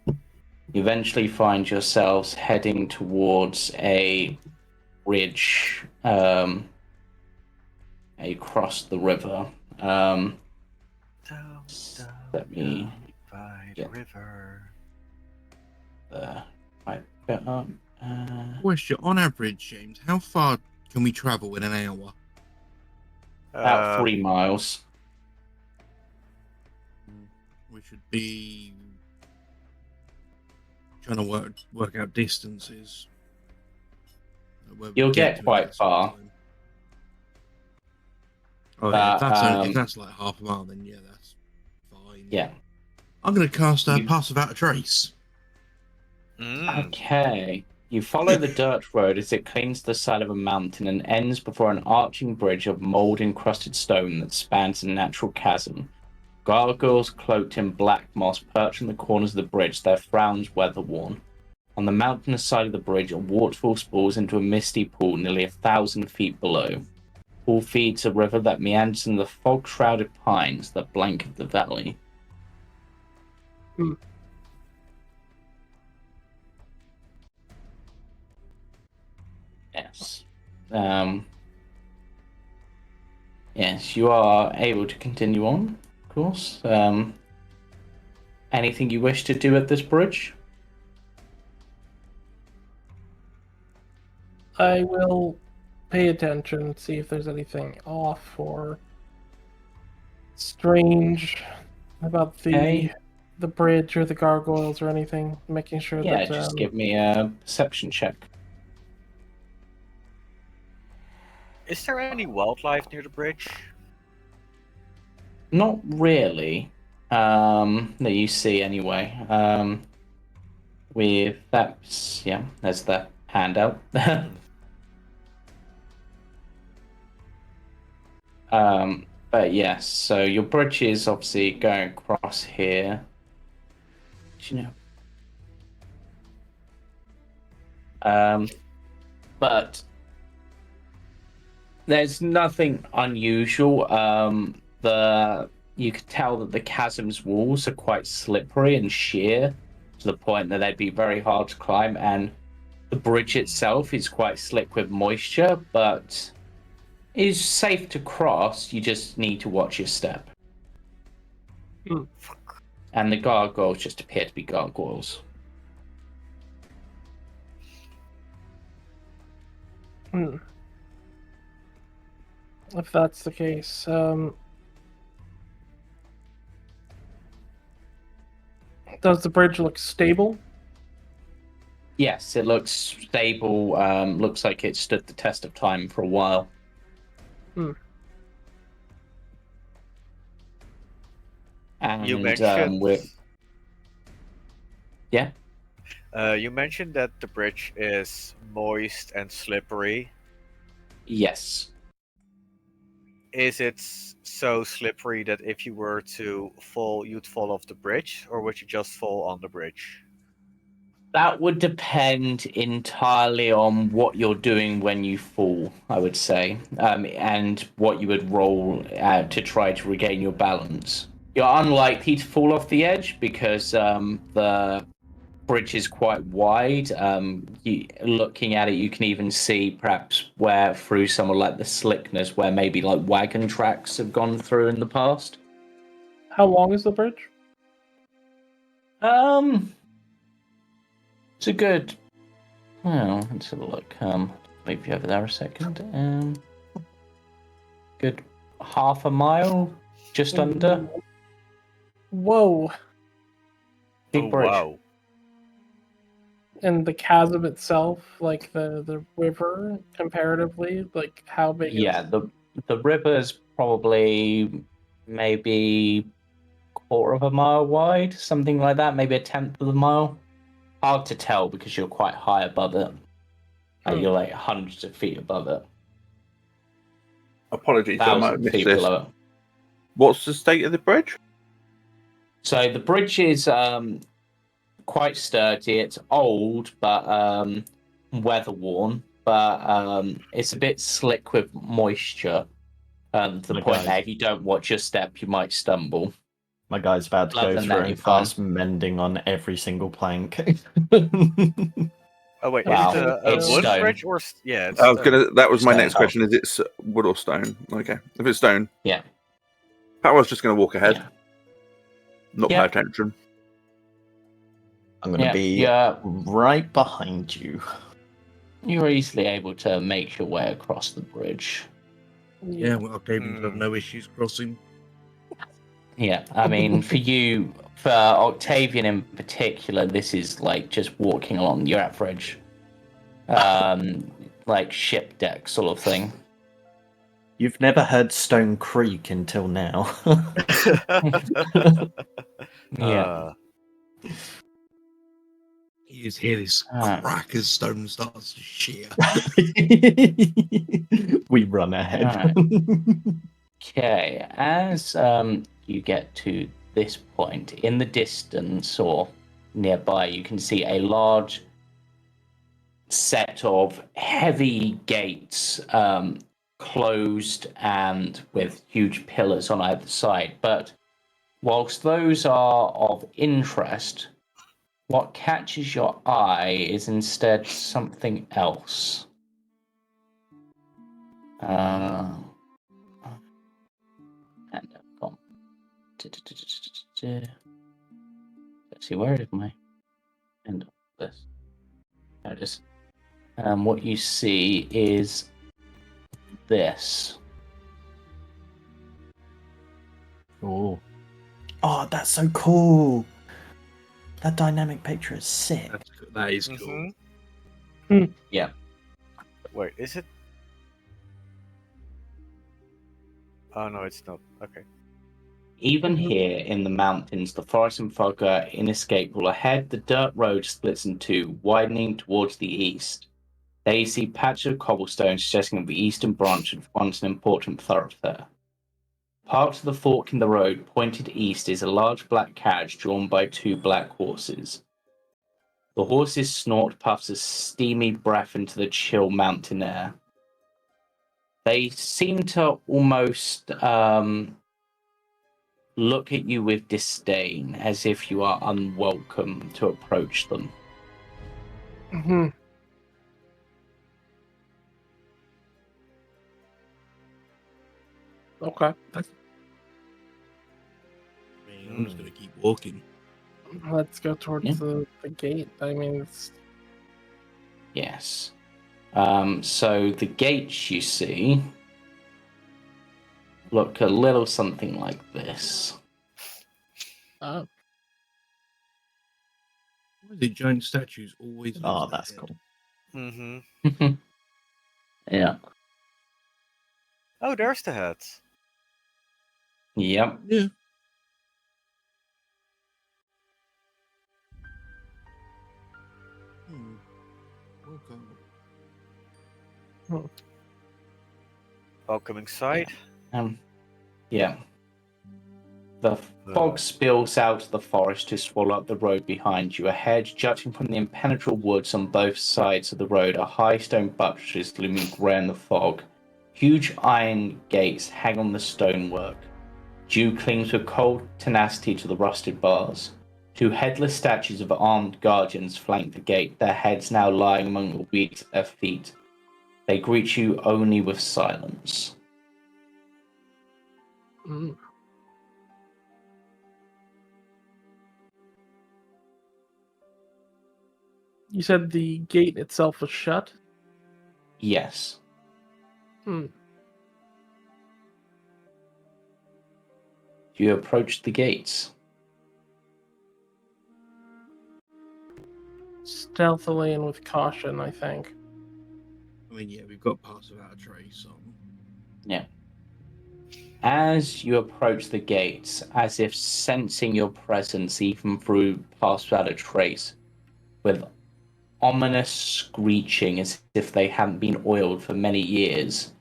you eventually find yourselves heading towards a ridge across the river. Let me get River. right bit up. Question: on average, James, how far can we travel in an hour? About 3 miles. We should be trying to work out distances. Where we You'll get to quite at that sort of far. time. Oh, yeah, But, if that's like half a mile, then yeah, that's fine. Yeah. I'm going to cast You- Pass Without a Trace. Okay. You follow the dirt road as it clings to the side of a mountain and ends before an arching bridge of mold-encrusted stone that spans a natural chasm. Gargoyles cloaked in black moss perch on the corners of the bridge, their frowns weather-worn. On the mountainous side of the bridge, a waterfall sprawls into a misty pool nearly 1,000 feet below. Pool feeds a river that meanders in the fog-shrouded pines that blanket the valley. Yes. Yes, you are able to continue on, of course. Anything you wish to do at this bridge? I will pay attention, see if there's anything off or strange about Okay. the bridge or the gargoyles or anything. Making sure Yeah, that just give me a perception check. Is there any wildlife near the bridge? Not really. That you see anyway. With that, yeah, there's the handout. But yes, so your bridge is obviously going across here. Do you know? But there's nothing unusual. You could tell that the chasm's walls are quite slippery and sheer to the point that they'd be very hard to climb, and the bridge itself is quite slick with moisture, but is safe to cross. You just need to watch your step. And the gargoyles just appear to be gargoyles. If that's the case, does the bridge look stable? Yes, it looks stable. Looks like it stood the test of time for a while. And You mentioned. Yeah. You mentioned that the bridge is moist and slippery. Yes. Is it so slippery that if you were to fall, you'd fall off the bridge, or would you just fall on the bridge? That would depend entirely on what you're doing when you fall, I would say, and what you would roll to try to regain your balance. You're unlikely to fall off the edge because the bridge is quite wide. Looking at it, you can even see perhaps where through somewhere like the slickness where maybe like wagon tracks have gone through in the past. How long is the bridge? It's a good. Well, let's have a look. Maybe over there a second. Good half a mile, just under. Whoa! Big bridge. Wow. And the chasm itself, like the river, comparatively, like how big? Yeah, is... the river is probably maybe quarter of a mile wide, something like that. Maybe a tenth of a mile. Hard to tell because you're quite high above it. You're like hundreds of feet above it. Apologies, I might have 1,000 missed feet this. below it. What's the state of the bridge? So the bridge is quite sturdy. It's old, but weather worn. But it's a bit slick with moisture. To the point that if you don't watch your step, you might stumble. My guy's about to Other go than that, through you're and cast mending on every single plank. Oh wait, Wow. is it a It's wood stone. bridge or yeah? It's I was gonna. That was my Stone. next question. Is it wood or stone? Okay, if it's stone, Yeah. I was just gonna walk ahead, Yeah. not pay Yeah. attention. I'm going to be right behind you. You're easily able to make your way across the bridge. Yeah, well, Octavian have no issues crossing. Yeah, I mean, for Octavian in particular, this is like just walking along your average, like ship deck sort of thing. You've never heard Stone Creek until now. Yeah. You just hear this crack as stone starts to shear. We run ahead. Okay, as you get to this point, in the distance or nearby, you can see a large set of heavy gates, closed and with huge pillars on either side. But whilst those are of interest, what catches your eye is instead something else. And let's see, where is my end of this? There it is. What you see is this. Oh. Oh, that's so cool. That dynamic picture is sick. That is cool. Yeah. Wait, is it? Oh no, it's not. Okay. Even here in the mountains, the forest and fog are inescapable. Ahead, the dirt road splits in two, widening towards the east. There you see patches of cobblestone suggesting that the eastern branch was once an important thoroughfare. Parked to the fork in the road, pointed east, is a large black carriage drawn by two black horses. The horses snort puffs of steamy breath into the chill mountain air. They seem to almost look at you with disdain, as if you are unwelcome to approach them. Mm-hmm. Okay. I'm just going to keep walking. Let's go towards Yeah. the gate. I mean, it's... Yes. So the gates you see look a little something like this. Oh. Why do giant statues always lose Oh, their that's head? cool. Mm-hmm. Yeah. Oh, there's the head. Yep. Yeah. Welcome. Welcome inside. Yeah. The fog spills out of the forest to swallow up the road behind you. Ahead, jutting from the impenetrable woods on both sides of the road, are high stone buttresses looming grey in the fog. Huge iron gates hang on the stonework. Dew clings with cold tenacity to the rusted bars. Two headless statues of armed guardians flank the gate, their heads now lying among the weeds at their feet. They greet you only with silence. Mm. You said the gate itself was shut? Yes. Hmm. You approach the gates. Stealthily and with caution, I think. I mean, yeah, we've got Pass Without a Trace on. Yeah. As you approach the gates, as if sensing your presence even through Pass Without a Trace, with ominous screeching as if they hadn't been oiled for many years,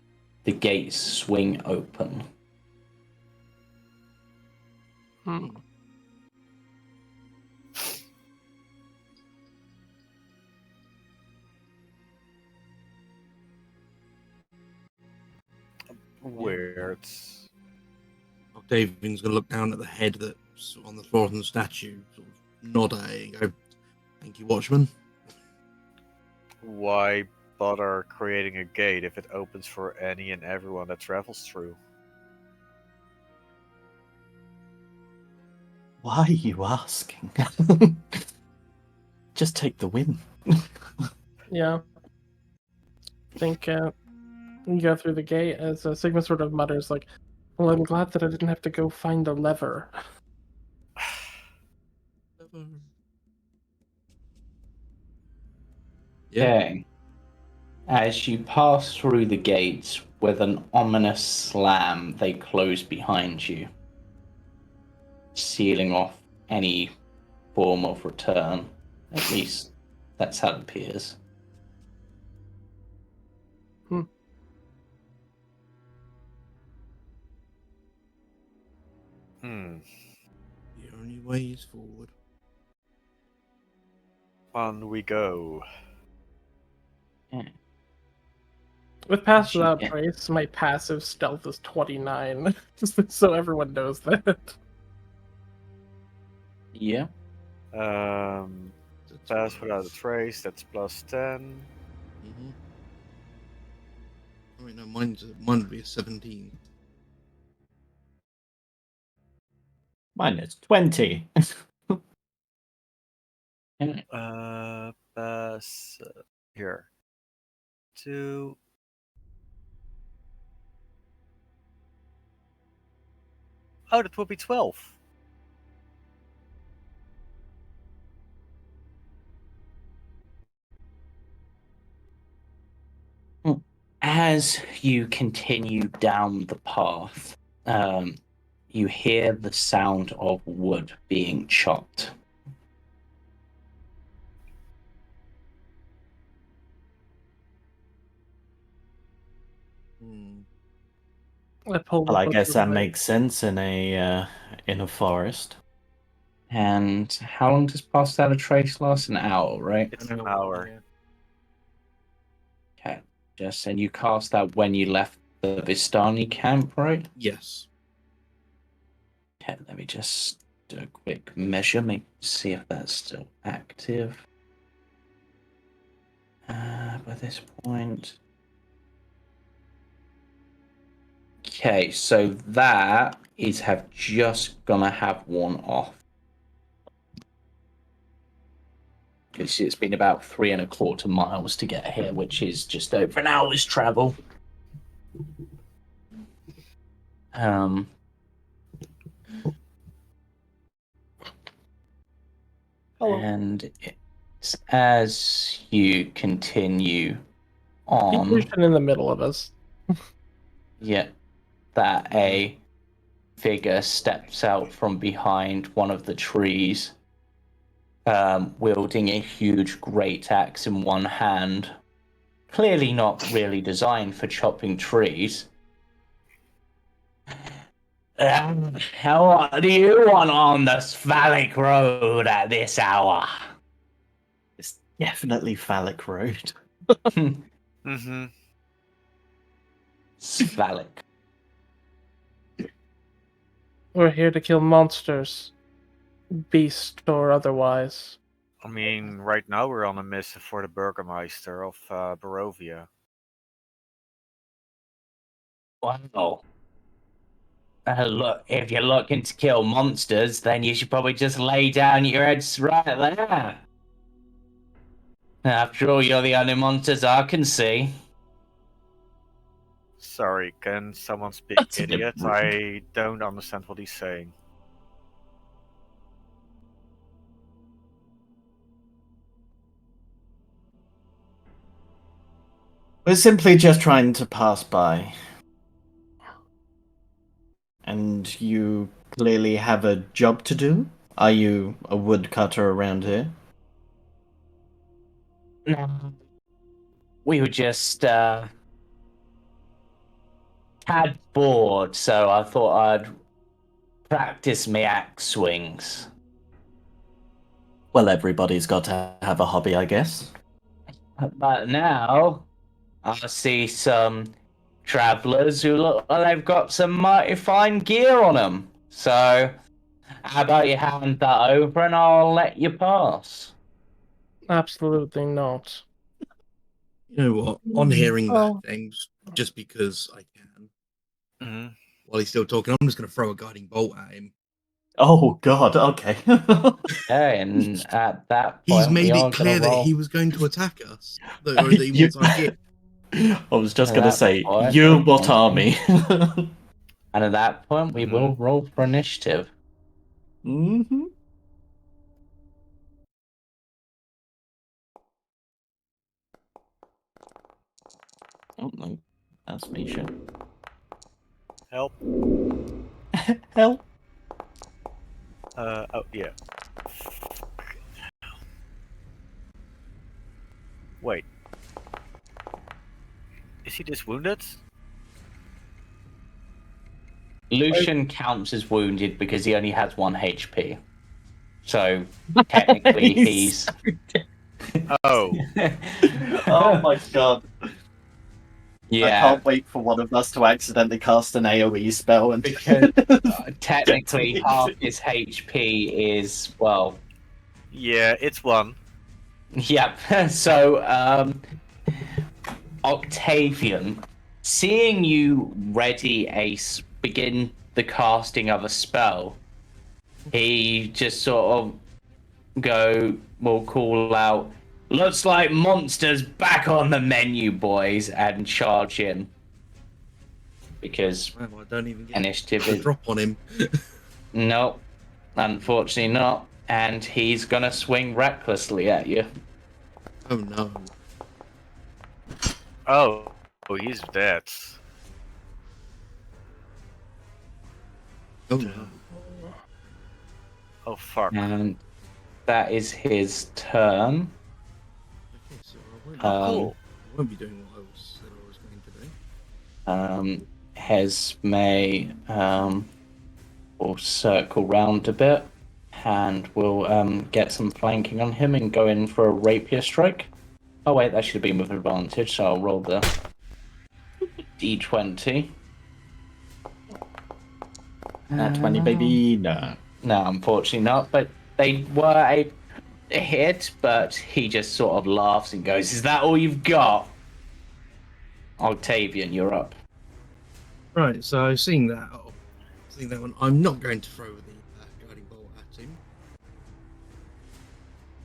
the gates swing open. Hmm. Weird. Octavian's going to look down at the head that's on the floor of the statue, sort of nod at it and go, "Thank you, Watchman." Why bother creating a gate if it opens for any and everyone that travels through? Why are you asking? Just take the win. Yeah. I think you go through the gate as Sigma sort of mutters, like, well, I'm glad that I didn't have to go find a lever. Yeah. Okay. As you pass through the gates, with an ominous slam, they close behind you, sealing off any form of return. At least that's how it appears. Hmm. Hmm. The only way is forward. On we go. With Pass She Without can- Trace, my passive stealth is 29, so everyone knows that. Yeah. That's Pass right. without a trace. That's +10. Mm-hmm. I mean, no, mine would be a 17. Mine is 20. Pass here. 2. Oh, that will be 12. As you continue down the path, you hear the sound of wood being chopped. Hmm. I pull the Well, I book guess that away. makes sense in a forest. And how long does Pass Without a Trace last? An hour, right? It's an hour. Yeah. Okay. Just and you cast that when you left the Vistani camp, right? Yes. Okay, let me just do a quick measure, see if that's still active. By this point. Okay, so that is have just gonna have one off. Because it's been about 3.25 miles to get here, which is just over an hour's travel. Um, and it's as you continue on, Confusion in the middle of us. yeah, that a figure steps out from behind one of the trees, wielding a huge great axe in one hand. Clearly not really designed for chopping trees. What do you want on the Vallaki Road at this hour? It's definitely phallic road. Mm-hmm. Vallaki. We're here to kill monsters, beast or otherwise. I mean, right now we're on a mission for the Burgermeister of Barovia. Wow. Look, if you're looking to kill monsters, then you should probably just lay down your heads right there. After all, you're the only monsters I can see. Sorry, can someone speak That's a bit idiot? rude. I don't understand what he's saying. We're simply just trying to pass by. And you clearly have a job to do? Are you a woodcutter around here? No. We were just, tad bored, so I thought I'd practice my axe swings. Well, everybody's got to have a hobby, I guess. But now, I see some travelers who look like they've got some mighty fine gear on them. So, how about you hand that over and I'll let you pass? Absolutely not. You know what? On hearing Oh. that, James, just because I can, Mm-hmm. while he's still talking, I'm just going to throw a guiding bolt at him. Oh, God, okay. Okay, and at that He's point, we made are it going clear to that roll. he was going to attack us, or that he wants our gear. I was just At going to that say, point, you what once army? And at that point, we will roll for initiative. Mm-hmm. Oh, no. That's Misha. Help. Help. Oh, yeah. Wait. Is he just wounded? Lucian counts as wounded because he only has 1 HP. So technically he's. Oh, Oh my god. I Yeah, can't wait for one of us to accidentally cast an AoE spell and because technically half his HP is, well, yeah, it's 1. yep. So, Octavian, seeing you ready begin the casting of a spell, he just sort of will call out, "Looks like monsters back on the menu, boys," and charge in. Because Wow, I don't even get initiative a is... drop on him. No, unfortunately not. And he's gonna swing recklessly at you. Oh no. Oh, he's dead. Oh no. Oh fuck. And that is his turn. Okay, so I won't, Oh, cool. I won't be doing what I said I was going to do. Hez may will circle round a bit and we'll get some flanking on him and go in for a rapier strike. Oh wait, that should have been with advantage, so I'll roll the d20. Nat 20, baby. No. No, unfortunately not, but they were a hit, but he just sort of laughs and goes, "Is that all you've got?" Octavian, you're up. Right, so seeing that one, I'm not going to throw the guiding bolt at him.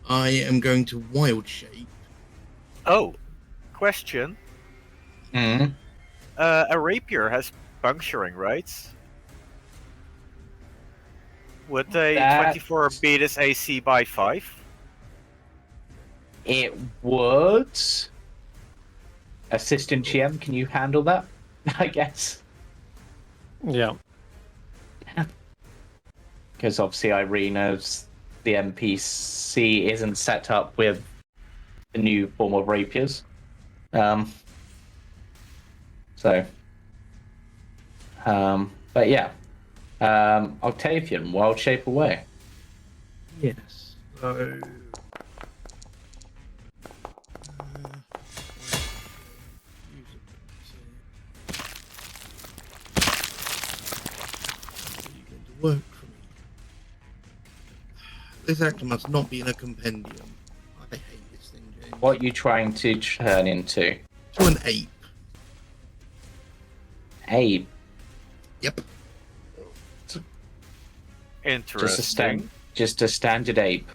I am going to wild shape. Oh, question. Mm. A rapier has puncturing, right? Would a That- 24 beat his AC by 5? It would. Assistant GM, can you handle that? I guess. Yeah. Because obviously Irina's the NPC isn't set up with the new form of rapiers. But yeah. Octavian, wild shape away. Yes. So. Work for me. This action must not be in a compendium. I hate this thing, James. What are you trying to turn into? To an ape. Ape. Yep. Interesting. Just a standard ape.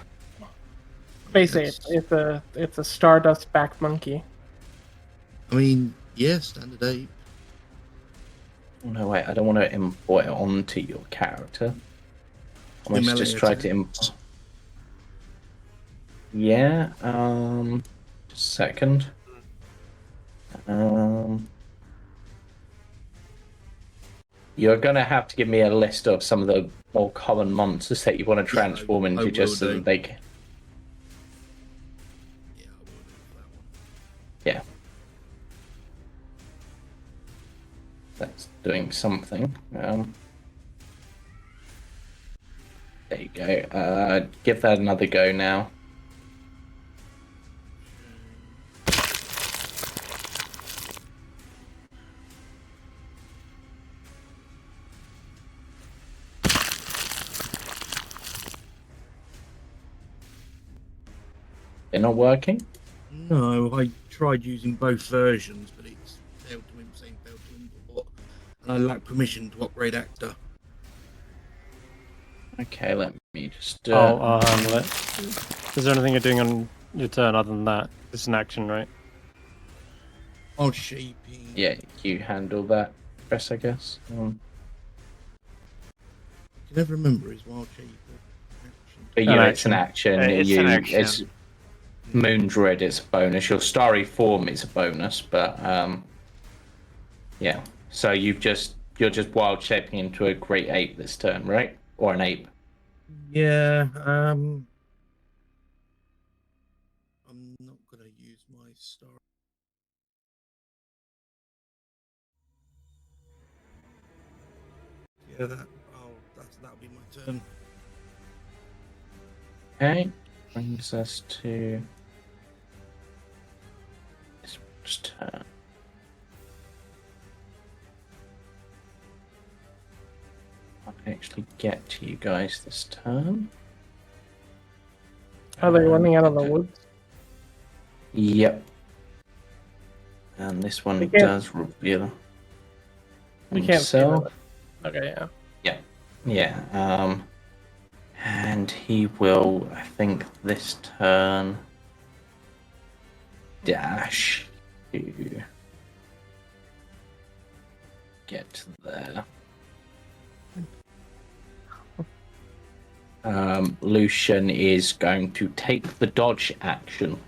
Space ape. It's a stardust back monkey. I mean, yeah, standard ape. Oh, no, wait, I don't want to import it onto your character. I The must just try to import. Yeah, just a second. You're gonna have to give me a list of some of the more common monsters that you want to transform I into, will just so do. that they can. Yeah, I will do that one. Yeah. That's doing something. There you go. Give that another go now. They're not working? No, I tried using both versions, but it's failed to import. And I lack permission to upgrade actor. Okay, let me just. I'll handle it. Is there anything you're doing on your turn other than that? It's an action, right? Odd shaping. Yeah, you handle that, Chris, I guess. I can never remember his wild shape or action. But you, it's an action. It's an action. It's Moon Dread. It's a bonus. Your Starry Form is a bonus, but yeah. So you're just wild shaping into a great ape this turn, right? Or an ape. Yeah, I'm not gonna use my star. Yeah, that'll be my turn. Okay, brings us to this one's turn. I'll actually get to you guys this turn. Are they running out of the woods? Yep. And this one We can't- does reveal We can't see himself. them. Okay, yeah. Yeah. And he will, I think, this turn dash to get to there. Lucian is going to take the dodge action.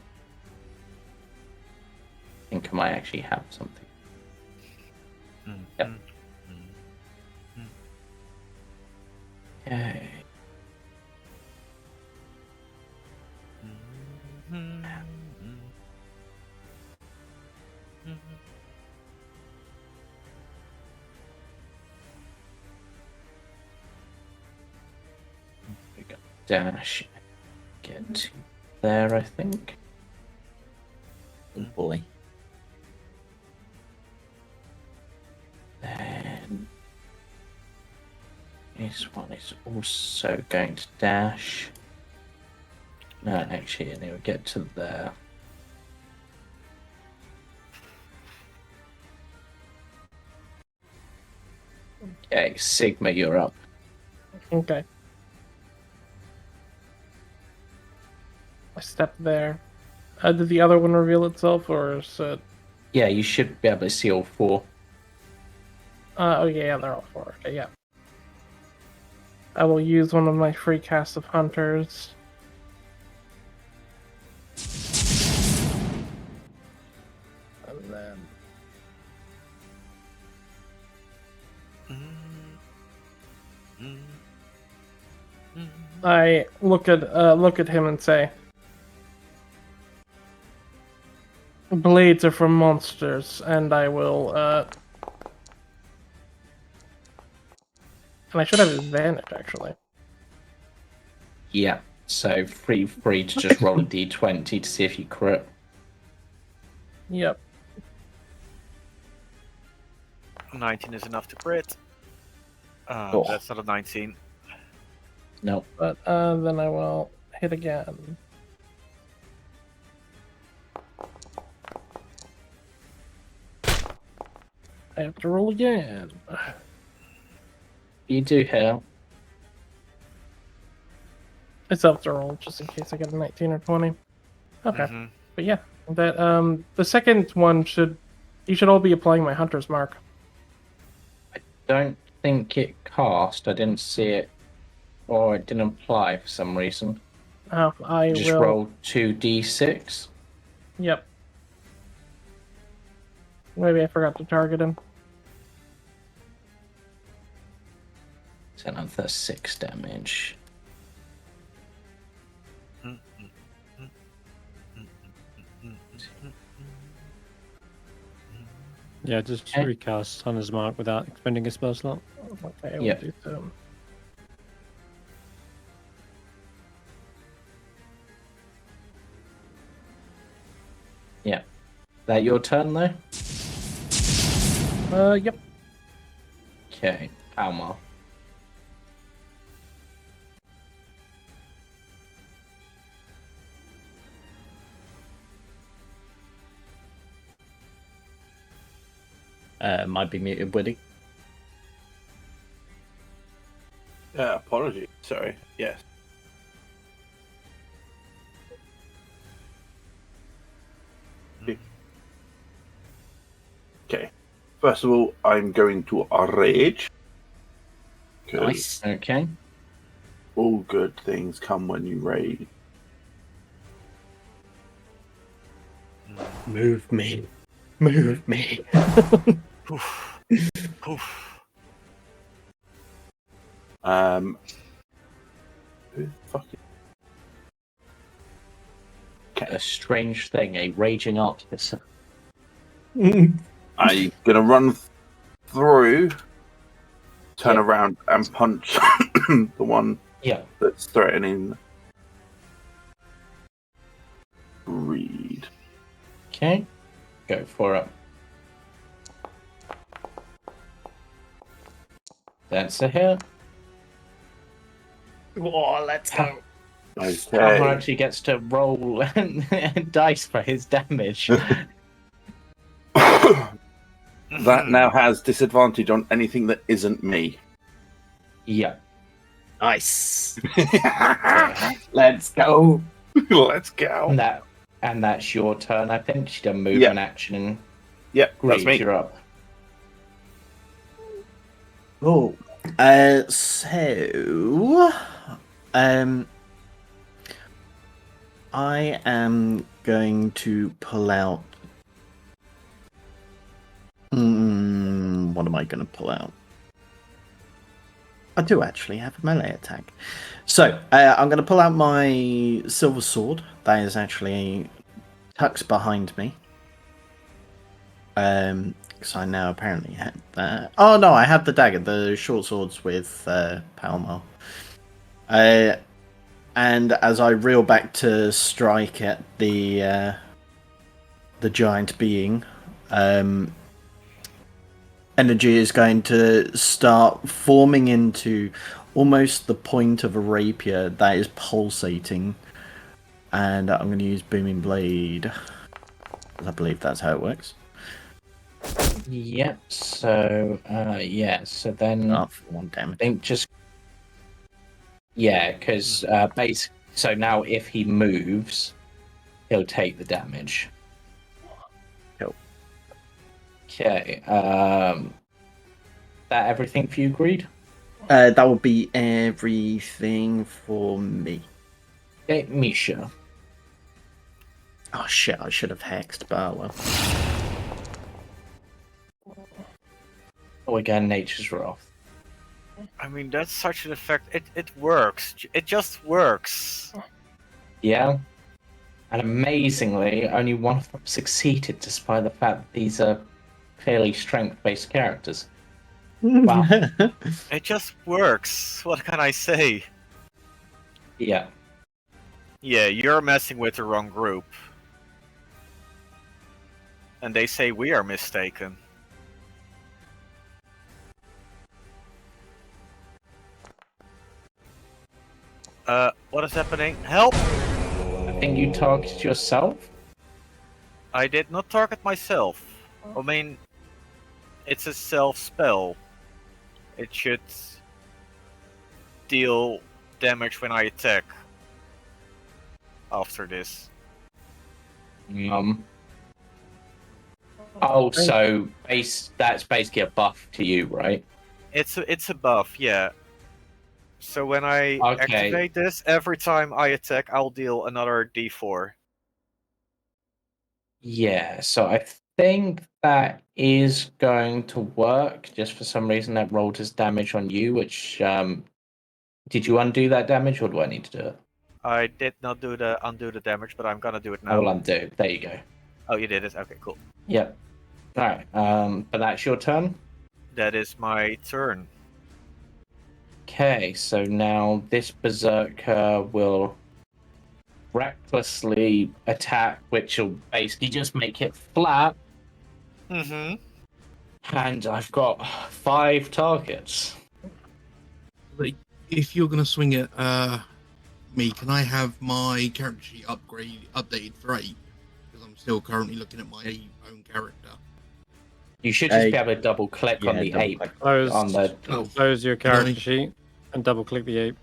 I think I might actually have something. Yep. Okay. We got dash. Get to there, I think. Oh boy. Then this one is also going to dash. No, actually, and it will get to there. Okay, Sigma, you're up. Okay. I step there. Did the other one reveal itself, or is it... Yeah, you should be able to see all four. oh yeah, they're all four. Okay, yeah. I will use one of my free casts of Hunters. And then... I look at him and say, "Blades are for monsters," and I will. And I should have advantage actually. Yeah, so free to just roll a d20 to see if you crit. Yep. 19 is enough to crit. Oh. That's not a 19. No. But then I will hit again. I have to roll again. You do hit. It's up to roll just in case I get a 19 or 20. Okay. Mm-hmm. But yeah, that the second one you should all be applying my hunter's mark. Don't think it cast. I didn't see it, or it didn't apply for some reason. I Just will roll 2d6. Yep. Maybe I forgot to target him. It's another 6 damage. Yeah, just Okay. recast on his mark without expending a spell slot. Okay, I will Yep. do so. Yeah. That your turn though? Yep. Okay, Palmar. Might be muted, Woody. Apology. Sorry. Yes. Okay. First of all, I'm going to rage. 'Cause Nice. Okay. all good things come when you rage. Move me. Move me. Poof. Poof. Who the fuck is... A strange thing, a raging artificer. I'm gonna run through turn Yeah. around and punch the one Yeah. that's threatening Greed. Okay. Go for it. That's a hit. Oh, let's go. Palmar Okay. actually gets to roll dice for his damage. That now has disadvantage on anything that isn't me. Yeah. Nice. Let's go. Let's go. And that's your turn, I think. She done move Yeah. an action. Yep, that's Great, me. you're up. Oh. So I am going to pull out. What am I going to pull out? I do actually have a melee attack. So I'm going to pull out my silver sword. That is actually tucked behind me. Because I now apparently have that. Oh no, I have the dagger, the short swords with Palmar. And as I reel back to strike at the giant being, energy is going to start forming into almost the point of a rapier that is pulsating. And I'm going to use Booming Blade. I believe that's how it works. Yep, so, so then For 1 I damage. think just... Yeah, because so now if he moves, he'll take the damage. Cool. Okay, that everything for you, Greed? That will be everything for me. Okay, Misha. Oh shit, I should have hexed, but oh well. Oh, again, Nature's Wrath. I mean, that's such an effect. It works. It just works. Yeah. And amazingly, only one of them succeeded, despite the fact that these are fairly strength-based characters. Wow. It just works. What can I say? Yeah. Yeah, you're messing with the wrong group. And they say we are mistaken. What is happening? Help! I think you targeted yourself. I did not target myself. I mean, it's a self-spell. It should deal damage when I attack. After this. Oh, so that's basically a buff to you, right? It's a buff, yeah. So when I activate this, every time I attack, I'll deal another d4. Yeah, so I think that is going to work. Just for some reason, that rolled as damage on you, which, did you undo that damage, or do I need to do it? I did not undo the damage, but I'm gonna do it I now. will undo. There you go. Oh, you did it? Okay, cool. Yep. Alright, but that's your turn? That is my turn. Okay, so now this berserker will recklessly attack, which will basically just make it flat. Mm-hmm. And I've got 5 targets. Like, if you're going to swing at me, can I have my character sheet updated for 8? Because I'm still currently looking at my own character. You should just be able to double click on the ape. Close your character sheet and double click the ape.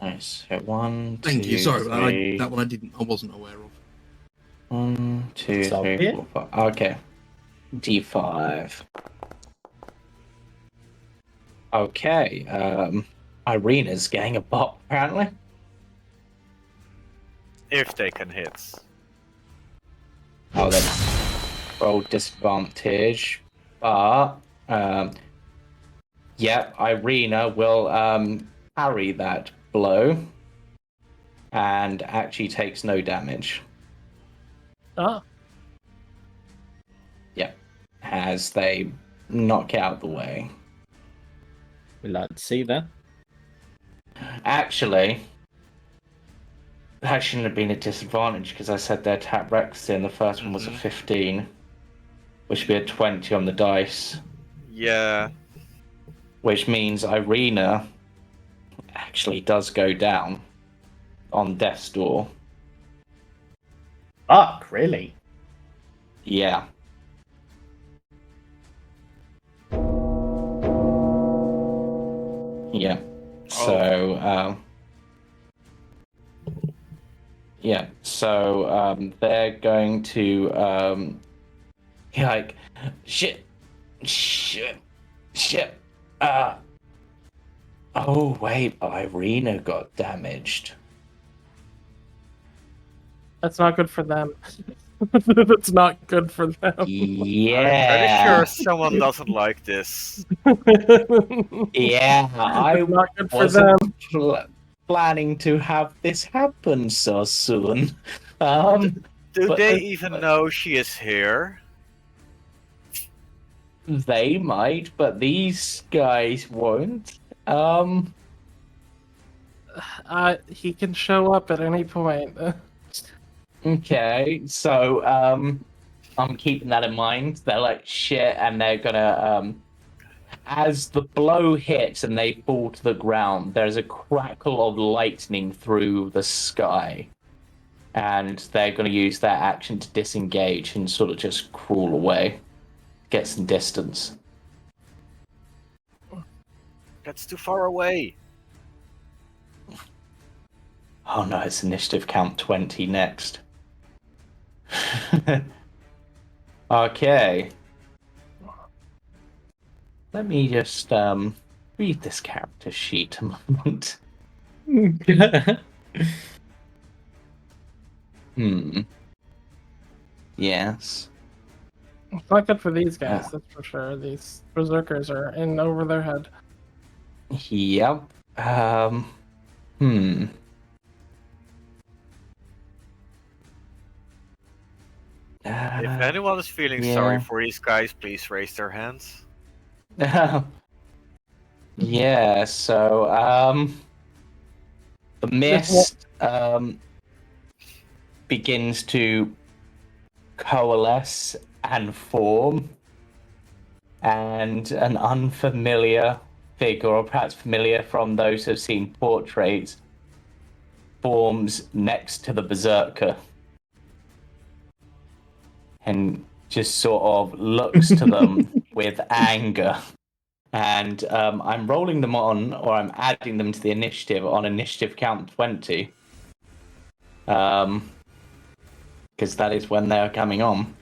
Nice. So 1, 2, Thank you. Sorry, 3. that one I wasn't aware of. 1, 2, 3, 4, 5. Okay. D5. Okay. Irina's getting a bot, apparently. If they can hit. Oh, then roll disadvantage. But, yeah, Irina will parry that blow and actually takes no damage. Yep. As they knock out the way. We'd like to see that. Actually, that shouldn't have been a disadvantage because I said their attack rex and the first one was a 15, which would be a 20 on the dice. Yeah. Which means Irina actually does go down on death's door. Fuck, really? Yeah. Yeah. So, yeah. So, they're going to, like, shit. Oh, wait, Irina got damaged. That's not good for them. That's not good for them. Yeah. I'm pretty sure someone doesn't like this. Yeah, I It's not good for wasn't them. planning to have this happen so soon. Do but they even know she is here? They might, but these guys won't. He can show up at any point. Okay, so I'm keeping that in mind. They're like shit, and they're gonna as the blow hits and they fall to the ground, there's a crackle of lightning through the sky. And they're going to use their action to disengage and sort of just crawl away. Get some distance. That's too far away. Oh no, it's initiative count 20 next. Okay. Let me just read this character sheet a moment. Yes. It's not good for these guys, that's for sure. These berserkers are in over their head. Yep. If anyone is feeling sorry for these guys, please raise their hands. Yeah, so the mist begins to coalesce and form, and an unfamiliar figure, or perhaps familiar from those who've seen portraits, forms next to the berserker and just sort of looks to them with anger. And I'm rolling them on, or I'm adding them to the initiative on initiative count 20. Because that is when they're coming on.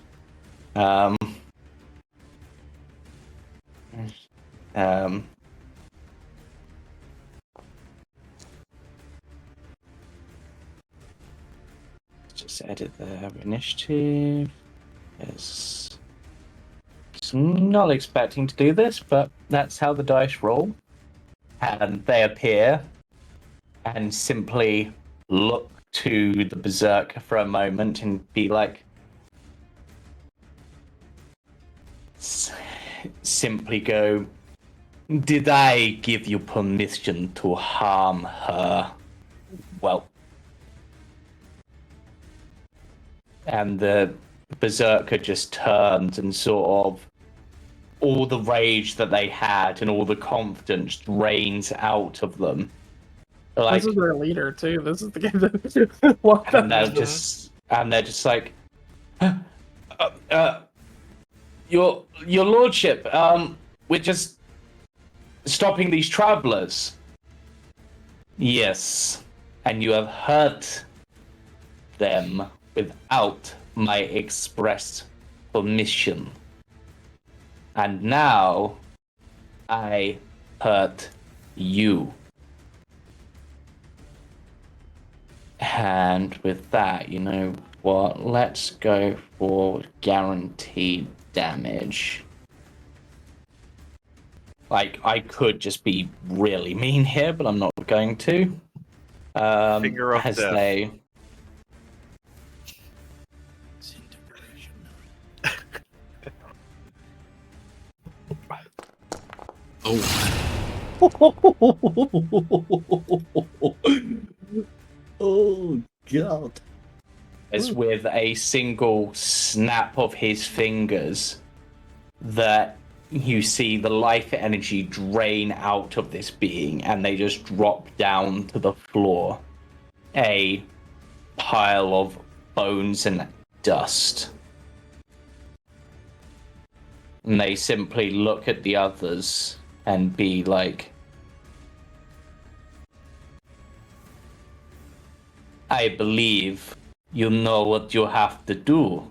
Just edit the initiative. Yes. I'm not expecting to do this, but that's how the dice roll. And they appear and simply look to the berserker for a moment and be like, simply go, "Did I give you permission to harm her?" Well, and the berserker just turns and sort of all the rage that they had and all the confidence drains out of them. Like, This is their leader too. This is the game that walked and up. they're just like, your lordship, we're just stopping these travelers. Yes, and you have hurt them without my express permission. And now I hurt you. And with that, you know what? Let's go for guaranteed damage. Like, I could just be really mean here, but I'm not going to. Finger of as death. they Oh, Oh god. As with a single snap of his fingers, that you see the life energy drain out of this being, and they just drop down to the floor. A pile of bones and dust. And they simply look at the others and be like, I believe you know what you have to do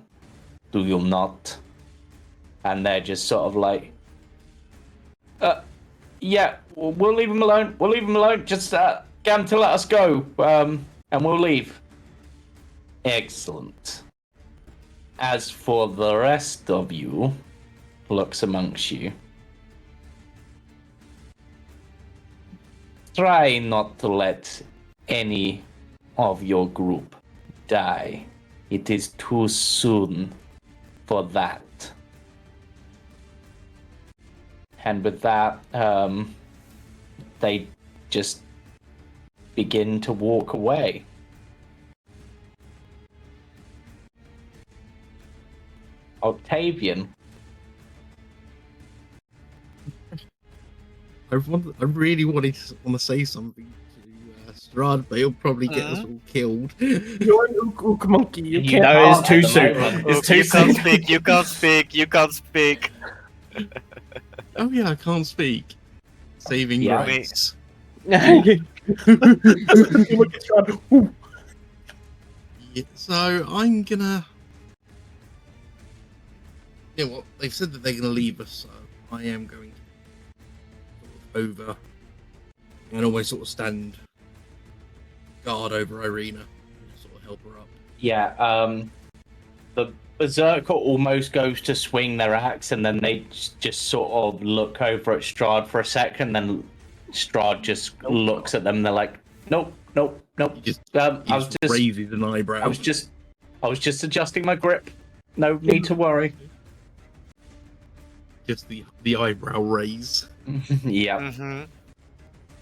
you not? And they're just sort of like, yeah, we'll leave him alone. We'll leave him alone. Just get him to let us go, and we'll leave. Excellent. As for the rest of you, looks amongst you. Try not to let any of your group die. It is too soon for that. And with that, they just begin to walk away. Octavian. I really want to say something to Strahd, but he'll probably get us all killed. You're an ook monkey. You You can't. No, it's At too the soon. moment. It's too You can't soon. speak. You can't speak. You can't speak. Oh yeah, I can't speak. Saving Yeah. grace. Yeah, so I'm gonna. Yeah, well, they've said that they're gonna leave us, so I am going to over and always sort of stand guard over Irina, sort of help her up. Yeah, the Berserker almost goes to swing their axe, and then they just sort of look over at Strahd for a second, then Strahd just looks at them, and they're like, nope, nope, nope. He just, I was just raises an eyebrow. I was just adjusting my grip. No need to worry. Just the eyebrow raise. Yeah. Mm-hmm.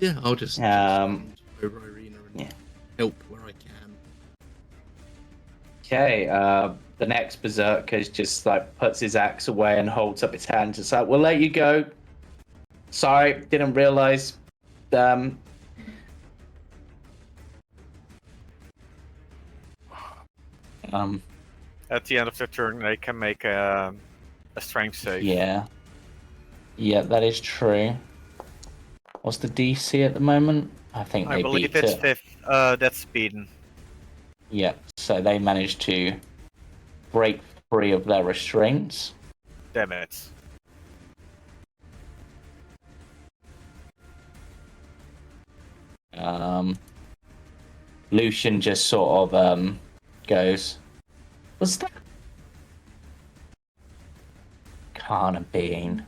Yeah, I'll just Um, over Irina and yeah. help where I can. Okay, the next Berserker just like puts his axe away and holds up his hand, just like, we'll let you go. Sorry, didn't realize. At the end of their turn, they can make a strength save. Yeah. Yeah, that is true. What's the DC at the moment? I think I they believe beat it's it. fifth. That's speeding. Yeah, so they managed to break free of their restraints. Damn it. Lucian just sort of goes, was that? Can't have been.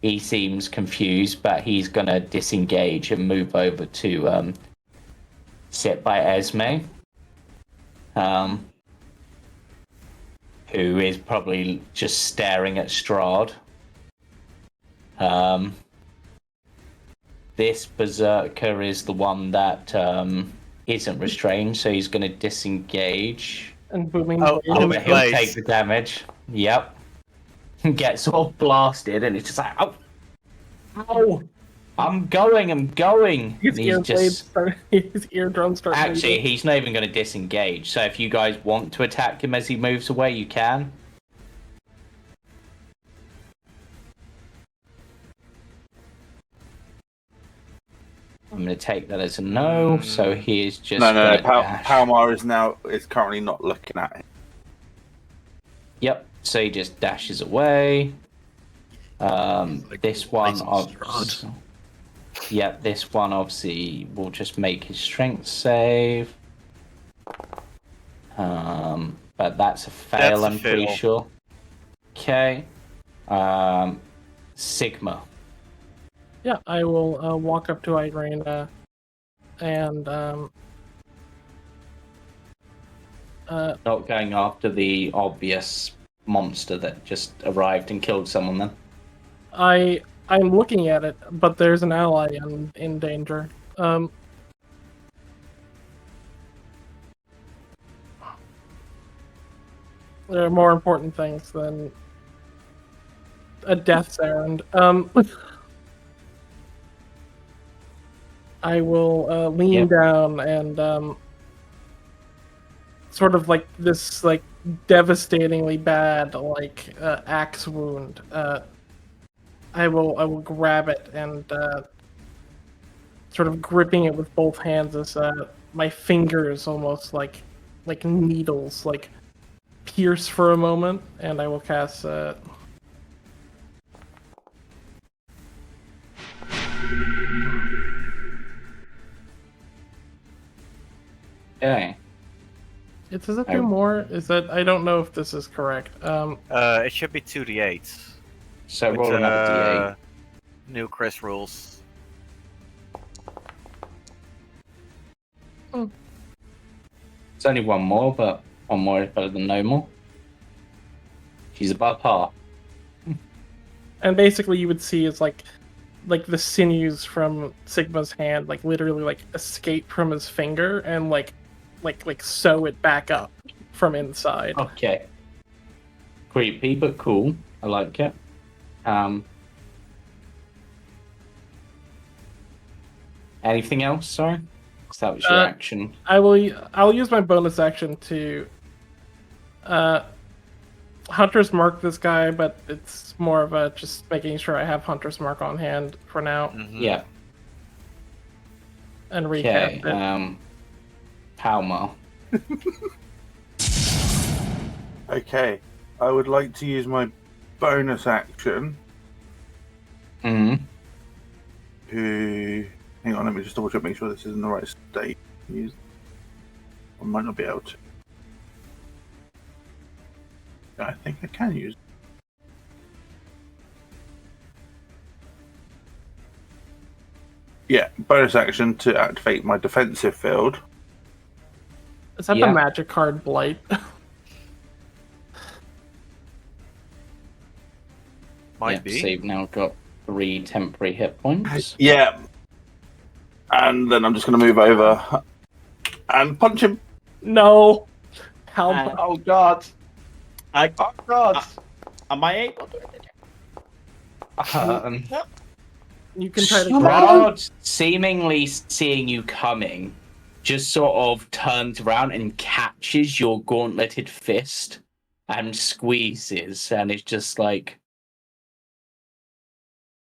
He seems confused, but he's gonna disengage and move over to sit by Esme, who is probably just staring at Strahd. This Berserker is the one that isn't restrained, so he's going to disengage. And booming. Oh, Oh, Booming but he'll blades. take the damage. Yep. Gets all blasted, and it's just like, oh, ow, I'm going. His And he's just his eardrums start. actually, bleeding. he's not even going to disengage. So if you guys want to attack him as he moves away, you can. I'm going to take that as a no. So he is just No. gonna dash. Palmar is currently not looking at him. Yep. So he just dashes away. This one, Strahd. yep. This one obviously will just make his strength save. But that's a fail. That's a I'm pretty fail. sure. Okay. Sigma. Yeah, I will walk up to Irina and Not going after the obvious monster that just arrived and killed someone then. I'm looking at it, but there's an ally in danger. There are more important things than a death's errand. I will lean down and sort of like this like devastatingly bad like axe wound. I will grab it and sort of gripping it with both hands as my fingers almost like needles like pierce for a moment, and I will cast Okay. it says it do more. Is that I don't know if this is correct. It should be 2d8. So with, roll another d8. New Chris rules. It's only one more, but one more is better than no more. She's above par. And basically, you would see is like the sinews from Sigma's hand, like literally like escape from his finger and like sew it back up from inside. Okay. Creepy, but cool. I like it. Anything else? Sorry, 'cause that was your action. I'll use my bonus action to Hunter's Mark this guy, but it's more of a just making sure I have Hunter's Mark on hand for now. Mm-hmm. Yeah. And recap it. Palmar. Okay, I would like to use my bonus action Mm-hmm. to... Hang on, let me just double check, make sure this is in the right state. I might not be able to. I think I can use. Yeah, bonus action to activate my defensive field. Is that the magic card Blight? Might be. So you've now got 3 temporary hit points. Yeah. And then I'm just going to move over and punch him. No. How? Oh god. Oh god. Am I able to? You can try to. Strahd, seemingly seeing you coming, just sort of turns around and catches your gauntleted fist and squeezes, and it's just like,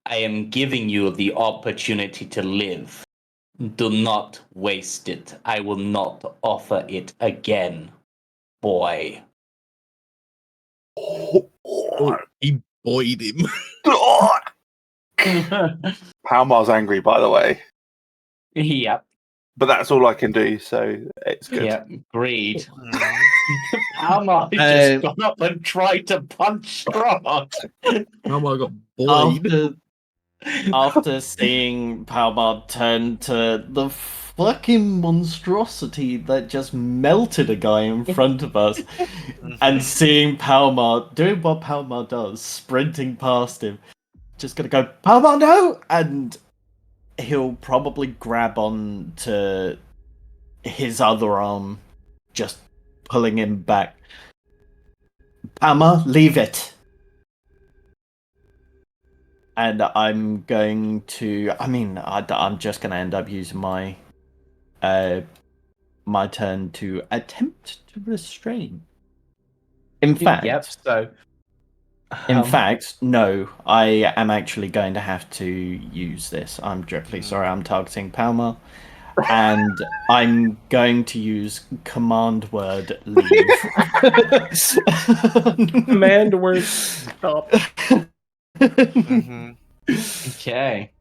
I am giving you the opportunity to live. Do not waste it. I will not offer it again, boy. Oh, he boyed him. Palmar's angry, by the way. Yep. But that's all I can do, so it's good. Yep. Greed. Palmar just got up and tried to punch Strahd. Palmar got boyed. After seeing Palmar turn to the fucking monstrosity that just melted a guy in front of us, and seeing Palmar doing what Palmar does, sprinting past him, just gonna go, Palmar, no! And he'll probably grab on to his other arm, just pulling him back. Palmar, leave it! And I'm going to... I mean, I'm just going to end up using my my turn to attempt to restrain. In fact... In fact, no. I am actually going to have to use this. I'm dreadfully sorry. I'm targeting Palmar. And I'm going to use command word leave. Command word stop. Okay.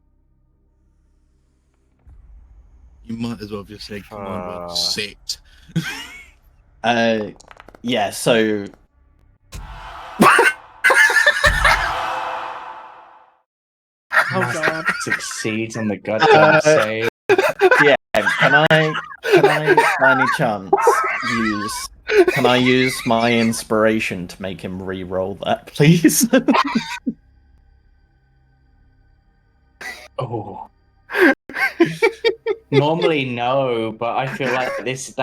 You might as well just say command word sit. Yeah, so... Oh god. Succeeds on the goddamn save. Yeah, can I by any chance use my inspiration to make him re-roll that, please? Oh. Normally no, but I feel like that's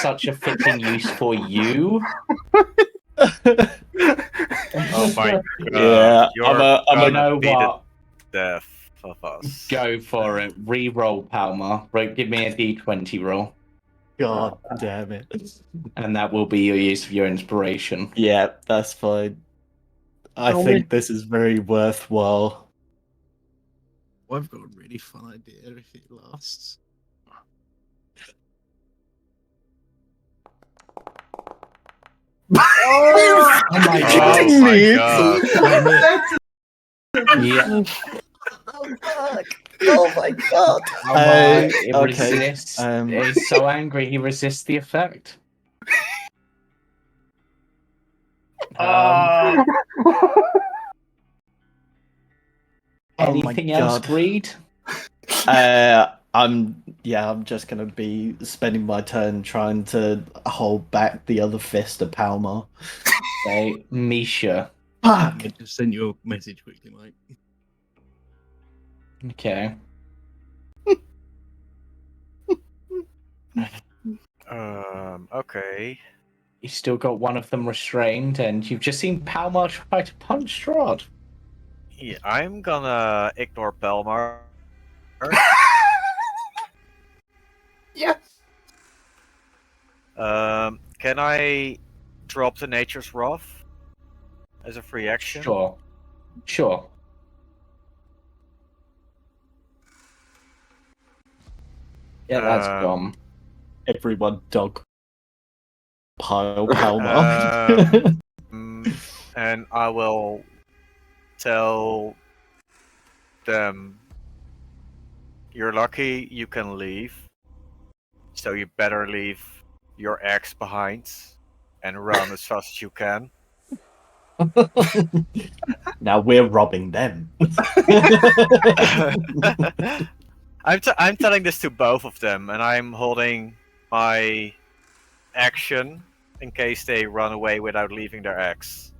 such a fitting use for you. Oh my god. Yeah, You're I'm a You gonna know be the what? death of us. Go for it. Re-roll, Palmar. Right, give me a d20 roll. God damn it. And that will be your use of your inspiration. Yeah, that's fine. I Tell think me. this is very worthwhile. I've got a really fun idea if it lasts. Oh my Oh God. my god. Yeah. Oh fuck! Oh my god! Palmar okay. resists. He's so angry he resists the effect. Oh my Anything else, God. Greed? I'm just gonna be spending my turn trying to hold back the other fist of Palmar. Okay, Misha. Fuck! I just sent you a message quickly, mate. Okay. Okay. You still got one of them restrained, and you've just seen Palmar try to punch Strahd. Yeah, I'm gonna ignore Palmar. Yes. Can I drop the Nature's Wrath as a free action? Sure. Sure. Yeah, that's gone. Everyone dog pile Palmar. And I will tell them, you're lucky you can leave, so you better leave your axe behind and run as fast as you can. Now we're robbing them. I'm telling this to both of them, and I'm holding my action in case they run away without leaving their axe.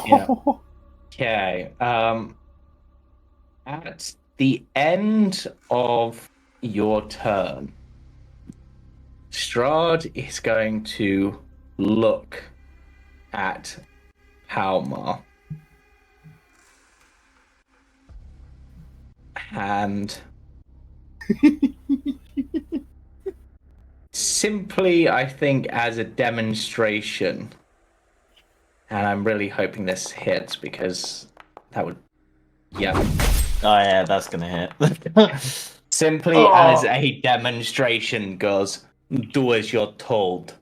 Yeah. Okay. At the end of your turn, Strahd is going to look at Palmar and simply, I think, as a demonstration, and I'm really hoping this hits because that would, yeah. Oh yeah, that's gonna hit. Simply as a demonstration goes, do as you're told,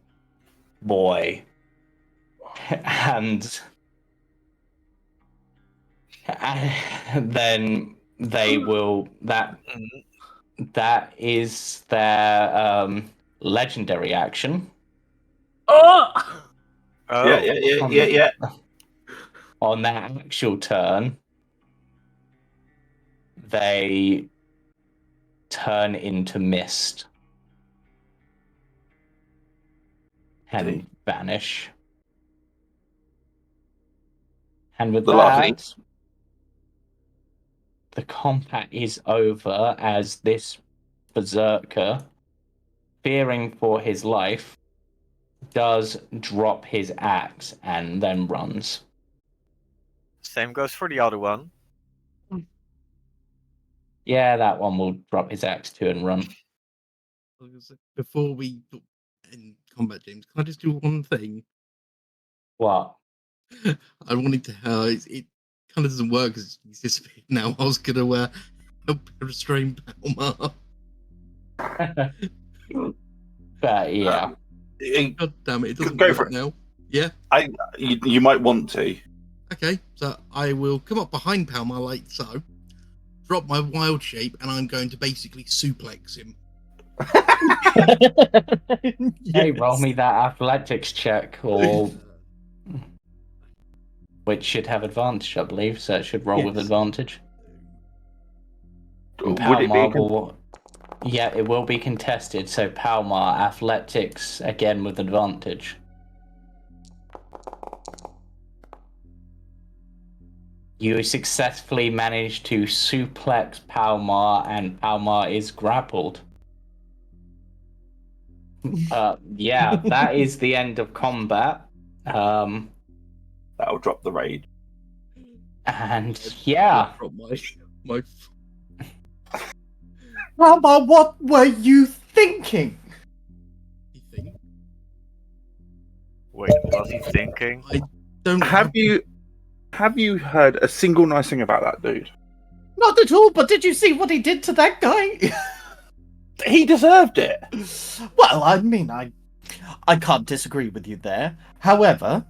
boy. And then they will, that is their legendary action. Oh! Yeah. On their actual turn, they turn into mist and vanish. And with The laughing. that, the combat is over as this berserker, fearing for his life, does drop his axe and then runs. Same goes for the other one. Yeah, that one will drop his axe too and run. Before we end combat, James, can I just do one thing? What? I wanted to it kind of doesn't work because he's disappeared now. I was gonna help restrain Palmar. But yeah. God damn it! It doesn't Go work for it. now. Yeah. You might want to. Okay. So I will come up behind Palmar like so, drop my wild shape, and I'm going to basically suplex him. Hey, roll me that athletics check, or which should have advantage, I believe. So it should roll with Yes. advantage. And Would it be? Palmar will... Yeah, it will be contested. So Palmar athletics again with advantage. You successfully managed to suplex Palmar, and Palmar is grappled. Yeah, that is the end of combat. That'll drop the raid. And yeah, Drop my Palmar, what were you thinking? thing. Wait, was he thinking? I don't Have you heard a single nice thing about that dude? Not at all, but did you see what he did to that guy? He deserved it. Well, I mean, I can't disagree with you there. However,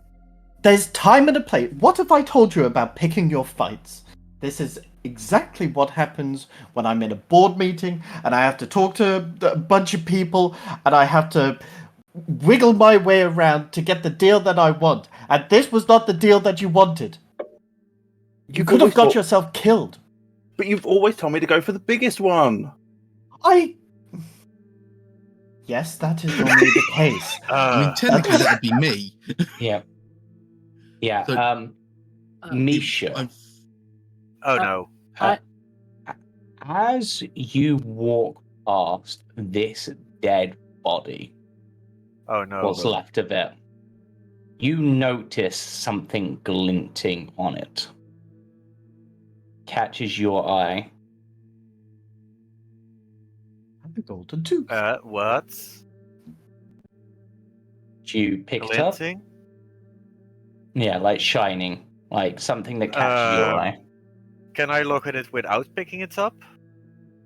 there's time and a place. What have I told you about picking your fights? This is exactly what happens when I'm in a board meeting and I have to talk to a bunch of people and I have to wiggle my way around to get the deal that I want. And this was not the deal that you wanted. You could have got yourself killed. But you've always told me to go for the biggest one. Yes, that is normally the case. I mean, technically that'd be me. yeah. So- Misha, Oh no. as you walk past this dead body, Oh no. what's left of it, you notice something glinting on it. Catches your eye. The golden tooth. What? You pick it up. Glinting? Yeah, like shining, like something that catches your eye. Can I look at it without picking it up?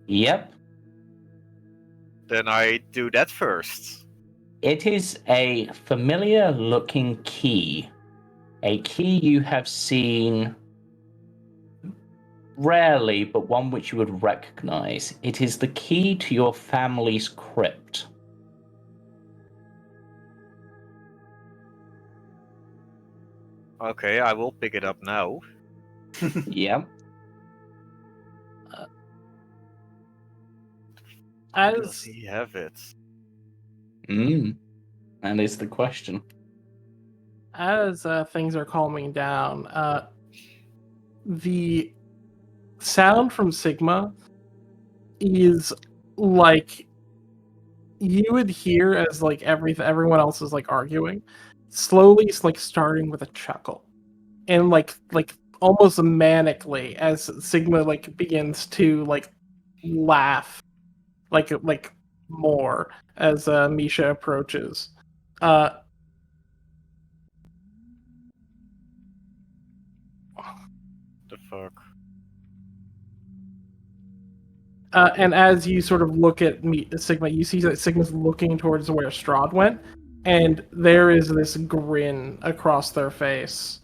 Yep. Then I do that first. It is a familiar looking key. A key you have seen rarely, but one which you would recognize. It is the key to your family's crypt. Okay, I will pick it up now. Yep. Does he have it? That is the question. As things are calming down, the sound from Sigma is like you would hear as like everyone else is like arguing, slowly like starting with a chuckle, and like almost manically as Sigma like begins to like laugh, like more as Misha approaches. The fuck? And as you sort of look at Sigma, you see that Sigma's looking towards where Strahd went, and there is this grin across their face.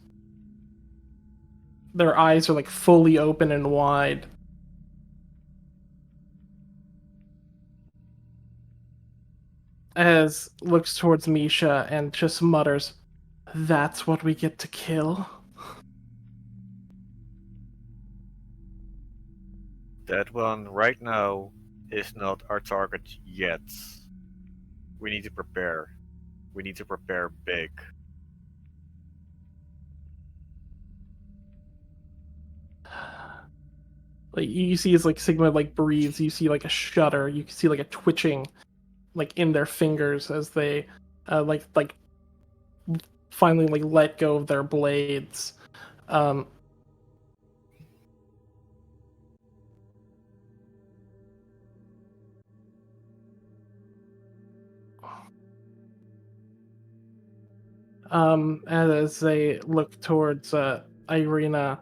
Their eyes are like fully open and wide. As looks towards Misha and just mutters, "That's what we get to kill." That one right now is not our target yet. We need to prepare. We need to prepare big. Like you see as like Sigma like breathes, you see like a shudder, you can see like a twitching like in their fingers as they like finally like let go of their blades. As they look towards Irina.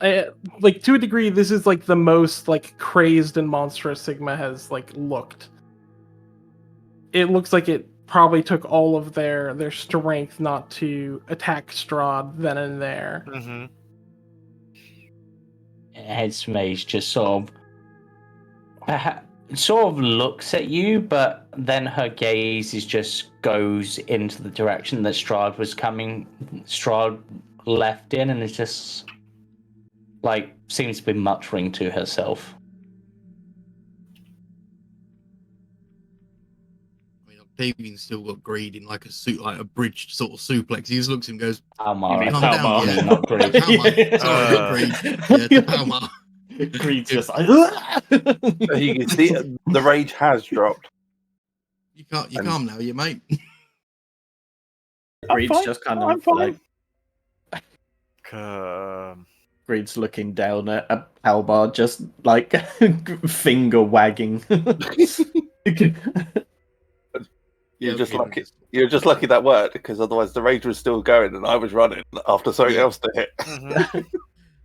Like to a degree, this is like the most like crazed and monstrous Sigma has like looked. It looks like it probably took all of their strength not to attack Strahd then and there. Mm-hmm. Headsmaze just sort of looks at you, but then her gaze just goes into the direction that Strahd was coming. Strahd left in, and it's just like seems to be muttering to herself. I mean, Octavian's still got Greed in like a suit, like a bridged sort of suplex. He just looks at him and goes, Palmar, mean calm Palmar. down, yeah. not great. Palmar. Sorry, not Greed. Yeah, to Palmar. Greed's just like. As you can see, the rage has dropped. You're calm now, you mate. Greed's fine, just kind I'm of fine. like. Um, Greed's looking down at Palmar, just like finger wagging. You're just lucky. You're just lucky that worked, because otherwise the rage was still going and I was running after something else to hit. mhm.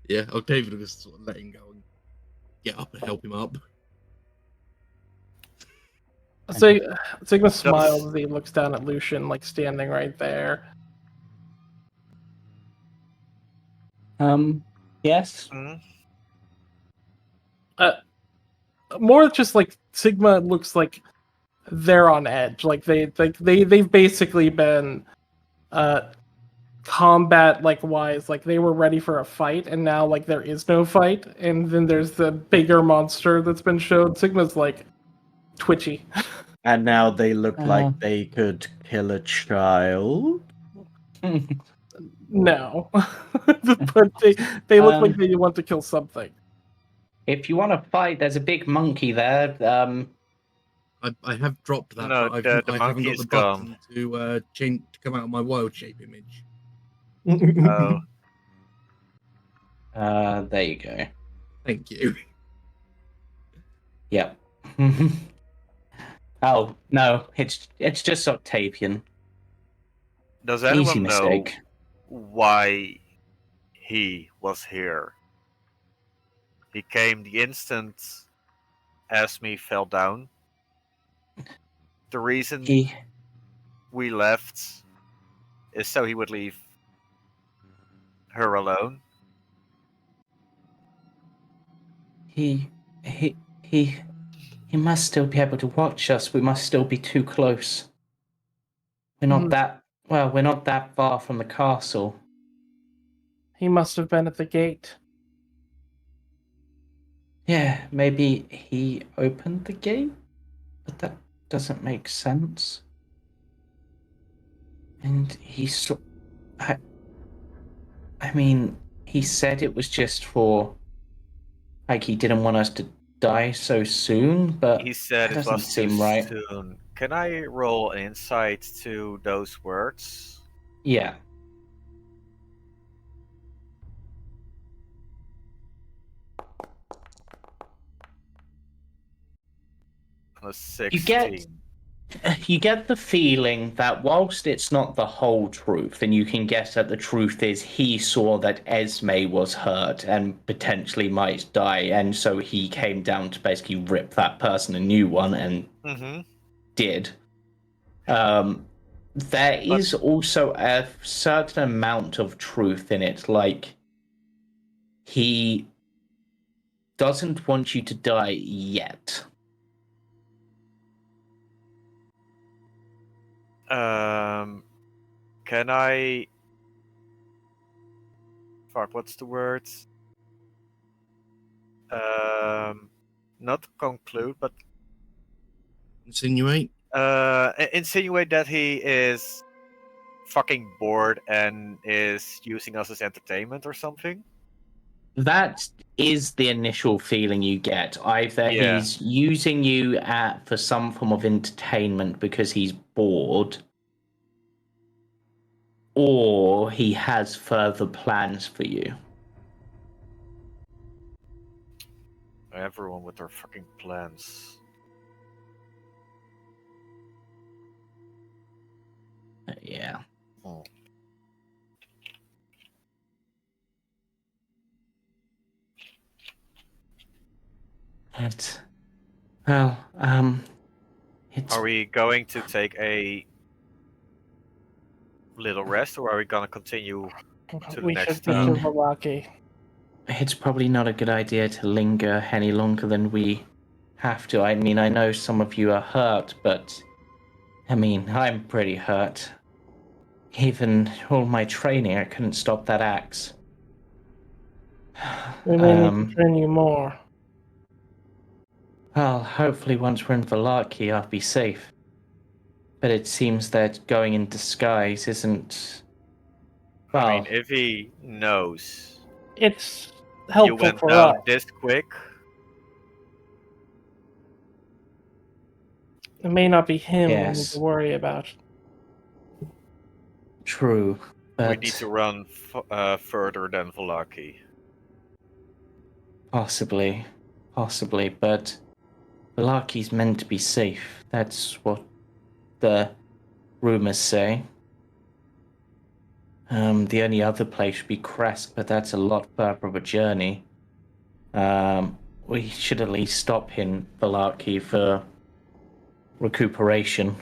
Yeah, Octavian will just sort of let him go and get up and help him up. Sigma smiles as he looks down at Lucian, like standing right there. Yes. Mhm. More just like Sigma looks like they're on edge. Like they've basically been combat like wise, like they were ready for a fight, and now like there is no fight, and then there's the bigger monster that's been showed. Sigma's like twitchy. And now they look like they could kill a child. No. But they look like they want to kill something. If you want to fight, there's a big monkey there. I have dropped that, No, but the I haven't got monkey's the gone. button to come out of my wild shape image. Oh, There you go. Thank you. Yep. Oh no, it's just Octavian. does Easy anyone know mistake. why he was here? He came the instant Esme fell down. The reason He we left is so he would leave her alone. he must still be able to watch us. We must still be too close. We're not we're not that far from the castle. He must have been at the gate. Yeah, maybe he opened the gate, but that doesn't make sense. And he saw. I mean, he said it was just for. Like, he didn't want us to die so soon, but He said that it doesn't was too seem right. soon. Can I roll an insight to those words? Yeah. On a 16. You get the feeling that whilst it's not the whole truth, and you can guess that the truth is he saw that Esme was hurt and potentially might die, and so he came down to basically rip that person a new one and did. There is also a certain amount of truth in it, like he doesn't want you to die yet. Can I... Fuck, what's the word? Not conclude, but... Insinuate? Insinuate that he is fucking bored and is using us as entertainment or something? That is the initial feeling you get. Either he's using you for some form of entertainment because he's bored, or he has further plans for you. Everyone with their fucking plans. Yeah. Oh. It's Are we going to take a little rest, or are we gonna continue to the We next should get to town? Vallaki. It's probably not a good idea to linger any longer than we have to. I mean, I know some of you are hurt, but I mean, I'm pretty hurt. Even all my training, I couldn't stop that axe. We may need to train you more. Well, hopefully once we're in Vallaki, I'll be safe. But it seems that going in disguise isn't. Well, I mean, if he knows It's you helpful went for down us. this quick, It may not be him we need Yes. to worry about. true. we But need to run further than Vallaki. possibly. But Valaki's meant to be safe. That's what the rumors say. The only other place should be Crest, but that's a lot further of a journey. We should at least stop in Vallaki for recuperation.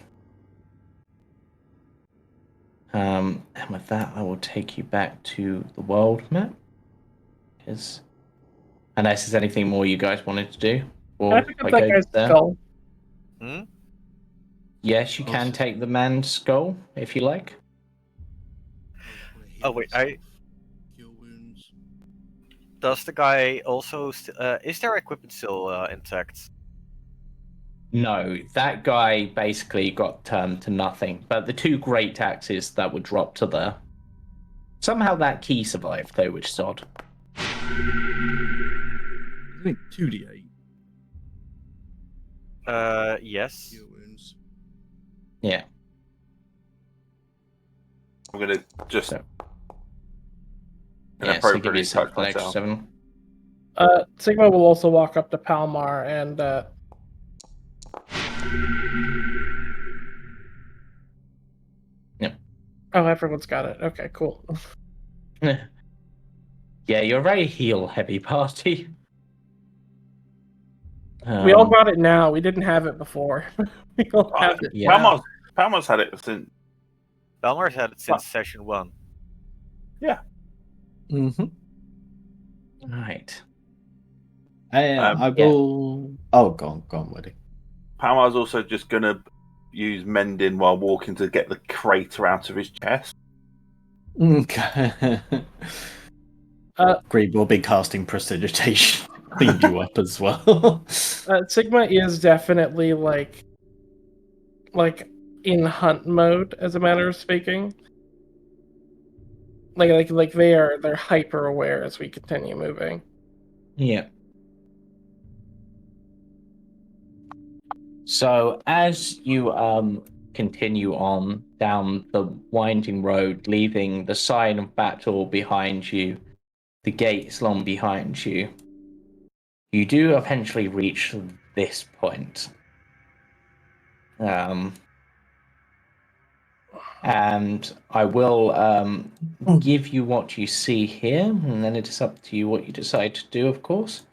And with that, I will take you back to the world map. Unless there's anything more you guys wanted to do. Can I Or pick up that guy's there. skull? Hmm? Yes, you can take the man's skull if you like. Oh wait, Cure wounds. does the guy also? Is their equipment still intact? No, that guy basically got turned to nothing. But the two great axes that were dropped to there. Somehow that key survived, though, which is odd. I think 2d8 Yes. cure wounds. Yeah. I'm gonna just So- Yeah, so give inappropriately yourself touch an extra myself. 7. Sigma will also walk up to Palmar and Yep. Oh, everyone's got it. Okay, cool. Yeah, you're a very heal-heavy party. We all got it now. We didn't have it before. We all have it Yeah. now. Palmar's had it since. Palmar's had it since session 1. Mm-hmm. Right. I will. Oh, go on, Woody. Palmar's also just gonna use mending while walking to get the crater out of his chest. Okay. Great will be casting prestidigitation. Clean you up as well. Sigma is definitely like in hunt mode, as a matter of speaking. Like they're hyper aware as we continue moving. Yeah. So as you continue on down the winding road, leaving the sign of battle behind you, the gates long behind you, you do eventually reach this point. And I will give you what you see here, and then it is up to you what you decide to do, of course.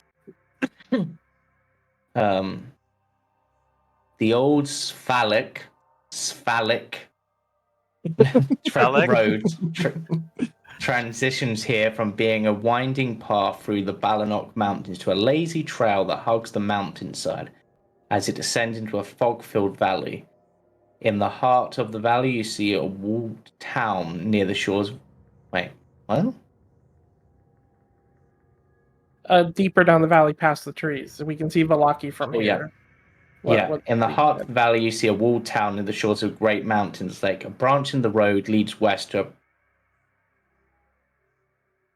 The old Vallaki road transitions here from being a winding path through the Balanock Mountains to a lazy trail that hugs the mountainside as it descends into a fog-filled valley. In the heart of the valley, you see a walled town near the shores. Wait, what? Deeper down the valley past the trees. We can see Vallaki from Oh, here. yeah. In the heart of the valley, you see a walled town near the shores of great mountains lake. A branch in the road leads west to a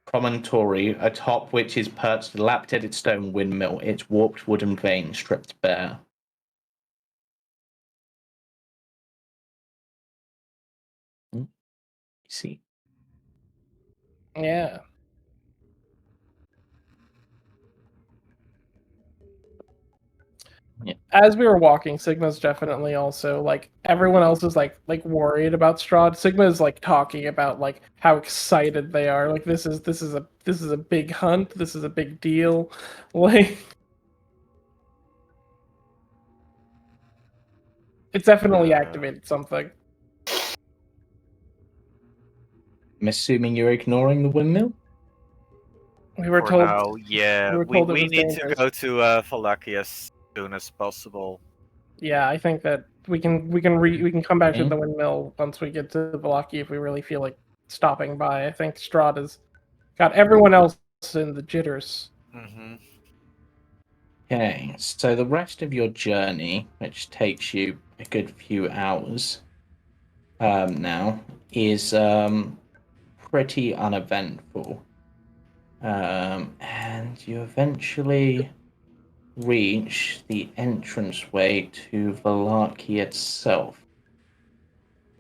promontory, atop which is perched a dilapidated stone windmill, its warped wooden vane stripped bare. You see. Yeah. Yeah. As we were walking, Sigma's definitely also like everyone else is like worried about Strahd. Sigma is like talking about like how excited they are. Like this is a big hunt. This is a big deal. Like it's definitely activated something. I'm assuming you're ignoring the windmill? We were For told. now, yeah. we were told it We was need dangerous. to go to Vallaki as soon as possible. Yeah, I think that we can come back to the windmill once we get to Vallaki if we really feel like stopping by. I think Strahd has got everyone else in the jitters. Mm-hmm. Okay, so the rest of your journey, which takes you a good few hours now, is pretty uneventful. And you eventually reach the entranceway to Vallaki itself.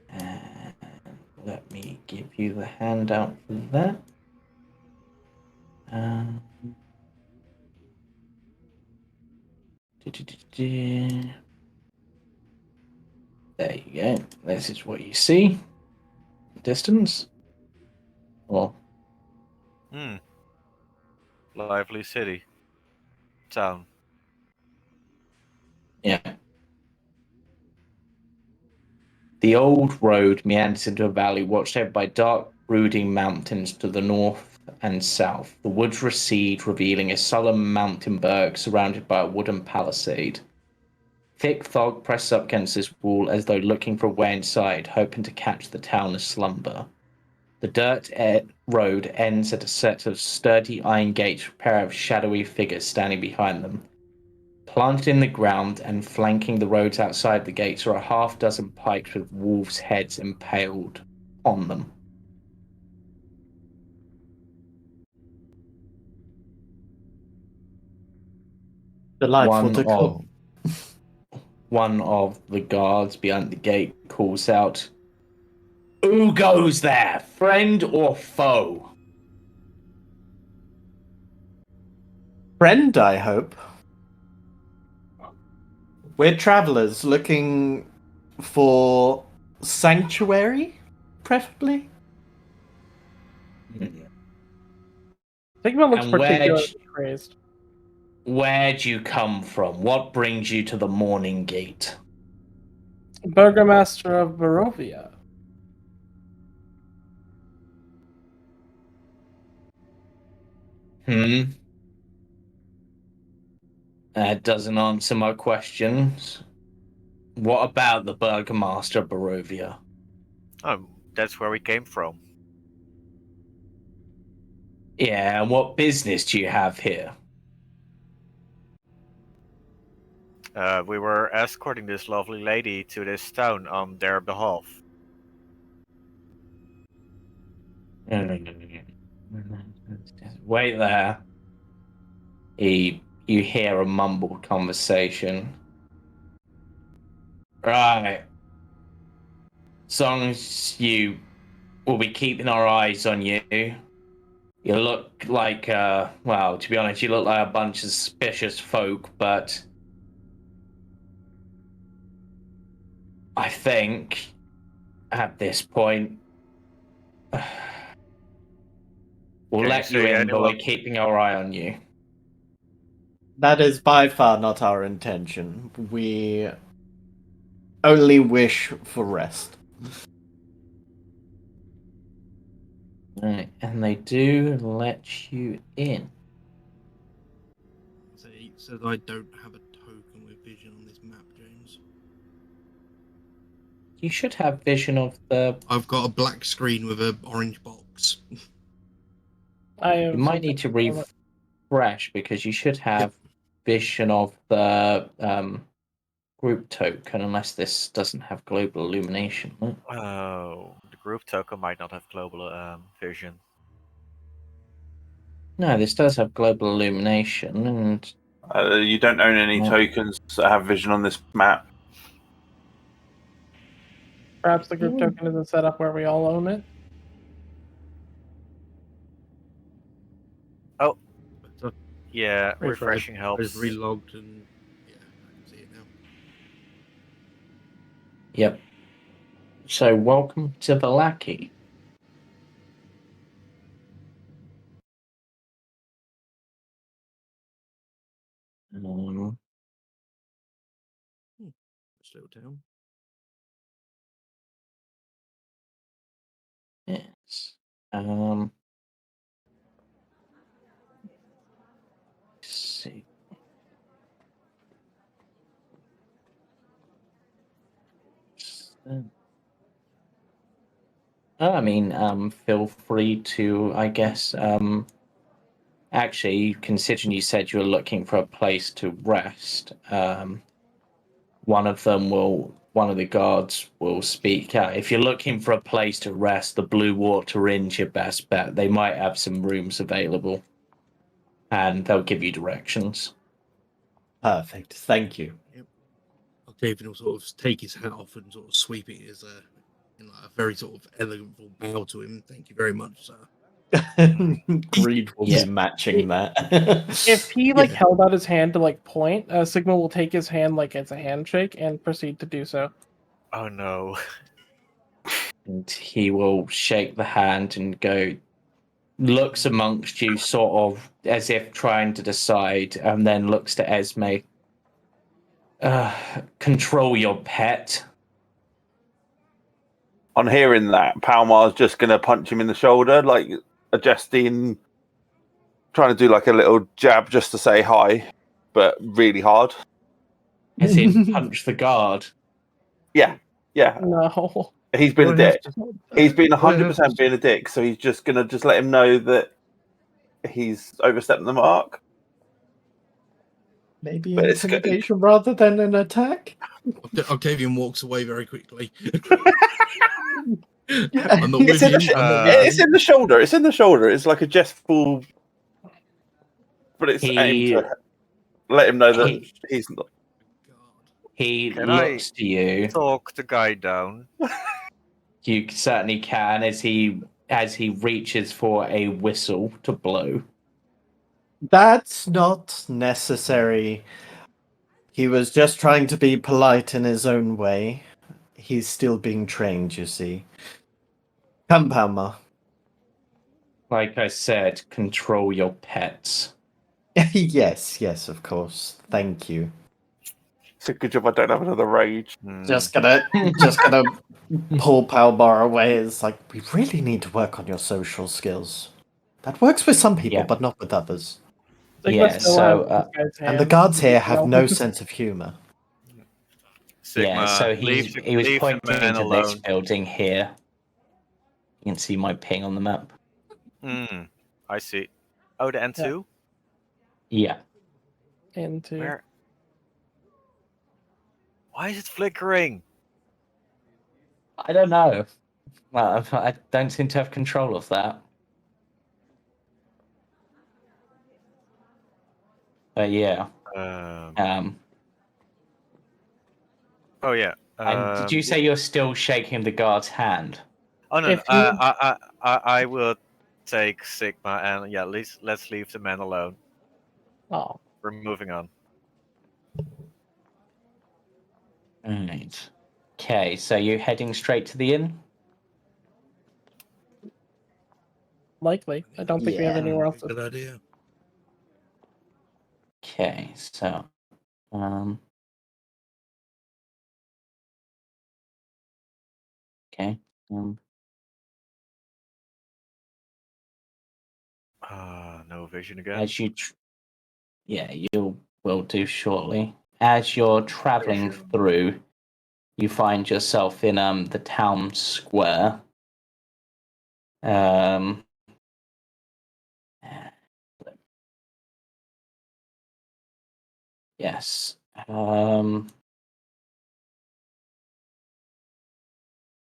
And let me give you the handout for that. There you go. This is what you see. Distance. Well, Lively city. Town. yeah. The old road meanders into a valley watched over by dark, brooding mountains to the north and south. The woods recede, revealing a sullen mountain berg surrounded by a wooden palisade. Thick fog presses up against this wall as though looking for a way inside, hoping to catch the town aslumber. The dirt road ends at a set of sturdy iron gates with a pair of shadowy figures standing behind them. Planted in the ground and flanking the roads outside the gates are a half-dozen pikes with wolves' heads impaled on them. Delightful to come. One of the guards behind the gate calls out, "Who goes there, friend or foe?" Friend, I hope. We're travelers looking for sanctuary, preferably. Sigma looks And particularly crazed. where'd you come from? What brings you to the Morning Gate? Burgomaster of Barovia. That doesn't answer my questions. What about the Burgomaster of Barovia? Oh, that's where we came from. Yeah, and what business do you have here? We were escorting this lovely lady to this town on their behalf. Wait there. You hear a mumbled conversation. Right. As long as we'll be keeping our eyes on you. You look like, well, to be honest, you look like a bunch of suspicious folk, but I think at this point, we'll Can you let you say in, but anyone? we're keeping our eye on you. That is by far not our intention. We only wish for rest. Right, and they do let you in. So it says I don't have a token with vision on this map, James. You should have vision of the. I've got a black screen with an orange box. I have You might need to refresh because you should have vision of the group token, unless this doesn't have global illumination. Oh, the group token might not have global vision. No, this does have global illumination, and You don't own any tokens that have vision on this map. Perhaps the group token isn't set up where we all own it. Oh, So yeah, Refresh. refreshing I've helps. relogged and yeah, I can see it now. yep. So welcome to Vallaki. This little town. Yes. Let's see. I mean, feel free to, I guess, Actually, considering you said you were looking for a place to rest, one of the guards will speak out. If you're looking for a place to rest, the Blue Water Inn's your best bet. They might have some rooms available, and they'll give you directions. Perfect. Thank you. Octavian will sort of take his hat off and sort of sweep it as in like a very sort of elegant full bow to him. Thank you very much, sir. Greed will Yeah. be matching that. If he like Yeah. held out his hand to like point, Sigma will take his hand like it's a handshake and proceed to do so. Oh no. And he will shake the hand and go, looks amongst you sort of as if trying to decide, and then looks to Esme. Control your pet. On hearing that, Palmar's just going to punch him in the shoulder, like adjusting, trying to do like a little jab just to say hi, but really hard. As in punch the guard. Yeah. No. He's been a Do I have dick. to- He's been do I have 100% being a dick, so he's just going to just let him know that he's overstepping the mark. Maybe But it's intimidation rather than an attack? Octavian walks away very quickly. Yeah. I'm not with It's in, you. the I'm not with it's you. in the shoulder. It's in the shoulder. It's like a jestful, but it's aimed He to let him know that he, he's not. he Can I looks to you. talk the guy down? You certainly can as he reaches for a whistle to blow. That's not necessary. He was just trying to be polite in his own way. He's still being trained, you see. Come, Palmar. Like I said, control your pets. Yes, of course. Thank you. It's a good job I don't have another rage. Just gonna pull Palmar away. It's like, we really need to work on your social skills. That works with some people, Yeah. but not with others. Sigma Yeah, still so, has this guy's And the hand. guards here have no No. sense of humor. Sigma, yeah, so leave he was the pointing man into this alone. building here. You can see my ping on the map. I see. Oh, the N2? Yeah. Into Where? Why is it flickering? I don't know. Well, I don't seem to have control of that. But yeah. Oh yeah. And did you say you're still shaking the guard's hand? Oh no, If no. he- I will take Sigma and yeah, let's leave the man alone. Oh, We're moving on. Alright. Okay, so you're heading straight to the inn? likely. I don't think we have Yeah. anywhere else. Good idea. Okay, so okay. No vision again. As you yeah, you will do shortly. As you're traveling Vision. through, you find yourself in the town square. Yes.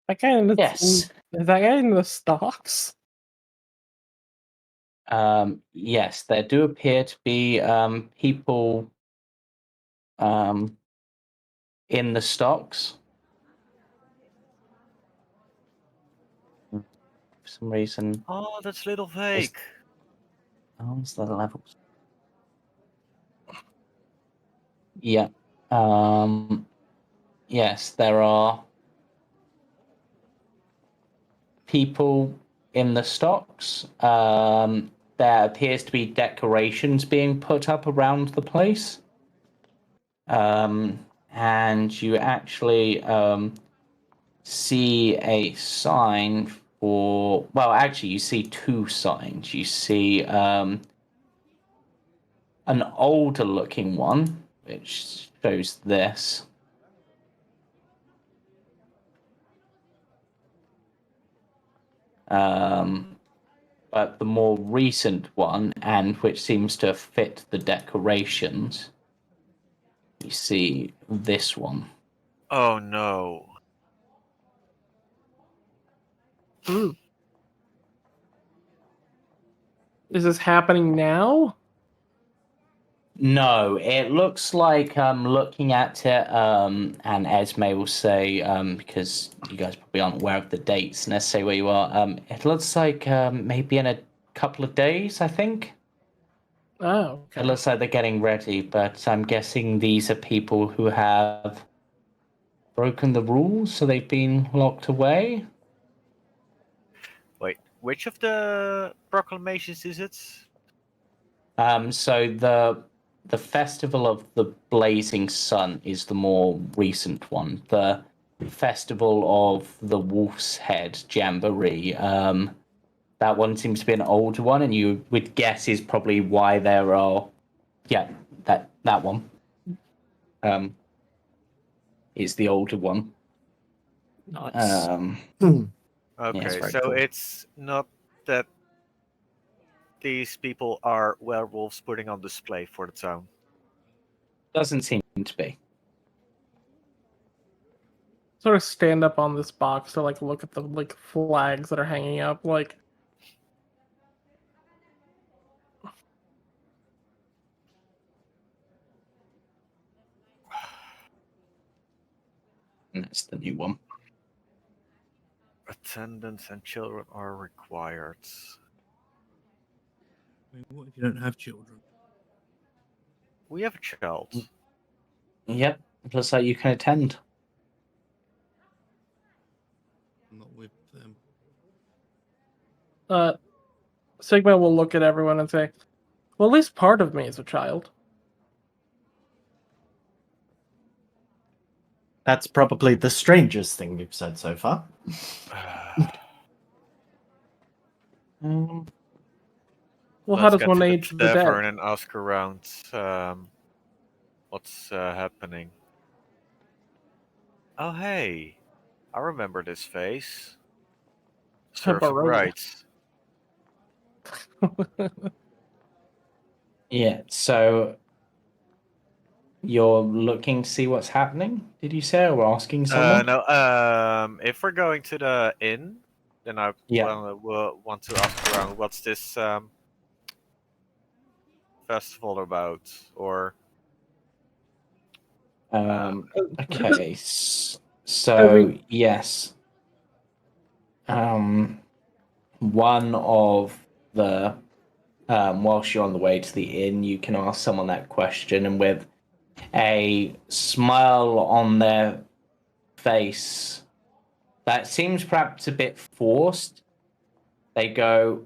That guy in the Yes. is that guy in the stocks? Yes, there do appear to be people in the stocks. For some reason. Oh, that's little fake. Oh, it's the levels. Yeah. Yes, there are people in the stocks. There appears to be decorations being put up around the place. And you actually see a sign for, well, actually, you see two signs. You see an older looking one, which shows this. but the more recent one, and which seems to fit the decorations, you see this one. Oh no. Hmm. Is this happening now? No, it looks like looking at it, and Esme will say, because you guys probably aren't aware of the dates necessarily where you are, it looks like maybe in a couple of days, I think. Oh, It okay. looks like they're getting ready, but I'm guessing these are people who have broken the rules, so they've been locked away. Wait, which of the proclamations is it? So the Festival of the Blazing Sun is the more recent one. The Festival of the Wolf's Head Jamboree. That one seems to be an older one, and you would guess is probably why there are. Yeah, that one. Is the older one. Nice. Okay, very so cool. it's not that these people are werewolves putting on display for the town. Doesn't seem to be. Sort of stand up on this box to like look at the like flags that are hanging up. Like, And that's the new one. Attendants and children are required. I mean, what if you don't have children? We have a child. Yep, it looks like you can attend. I'm not with them. Sigma will look at everyone and say, "Well, at least part of me is a child." That's probably the strangest thing you've said so far. Um, Well, how Let's does get one to the age the tavern dead? and ask around what's happening. Oh hey, I remember this face. Serves him Baroni. right. yeah, so you're looking to see what's happening, did you say, or asking someone? No, if we're going to the inn, then I Yeah. will want to ask around what's this festival about, or Okay, so yes. One of the whilst you're on the way to the inn, you can ask someone that question, and with a smile on their face that seems perhaps a bit forced, they go,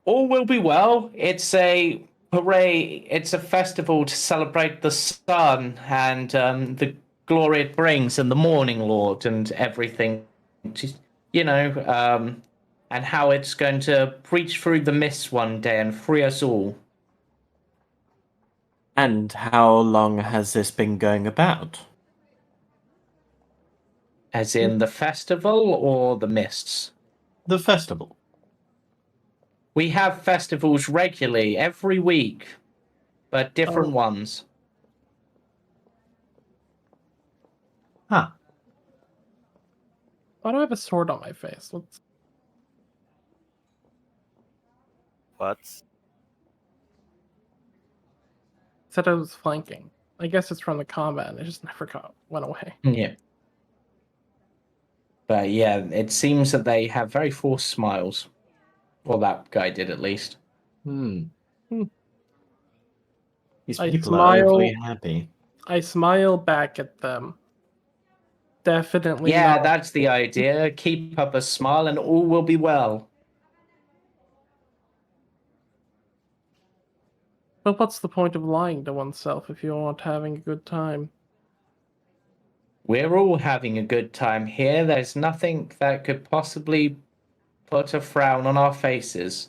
"All will be well. It's a hooray! It's a festival to celebrate the sun and the glory it brings, and the morning lord, and everything. Just, you know, and how it's going to breach through the mist one day and free us all." And how long has this been going about? As in the festival or the mists? The festival. We have festivals regularly every week, but different ones. Huh. Why do I have a sword on my face? Let's... what? Said I was flanking. I guess it's from the combat, and it just never went away. Yeah. But yeah, it seems that they have very forced smiles. Well, that guy did at least. These I people are overly smile. happy. I smile back at them. Definitely Yeah, not. that's the idea. Keep up a smile and all will be well. But what's the point of lying to oneself if you aren't having a good time? We're all having a good time here. There's nothing that could possibly put a frown on our faces.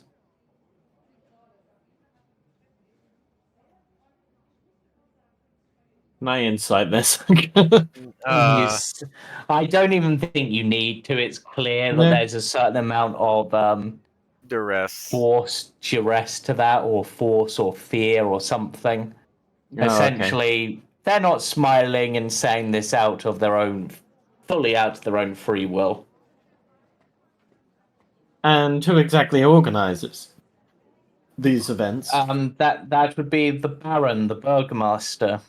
Can I insight this? I don't even think you need to. It's clear that No. there's a certain amount of Duress. force, duress to that, or force, or fear, or something. Oh, okay. Essentially, they're not smiling and saying this fully out of their own free will. And who exactly organises these events? That would be the Baron, the Burgomaster.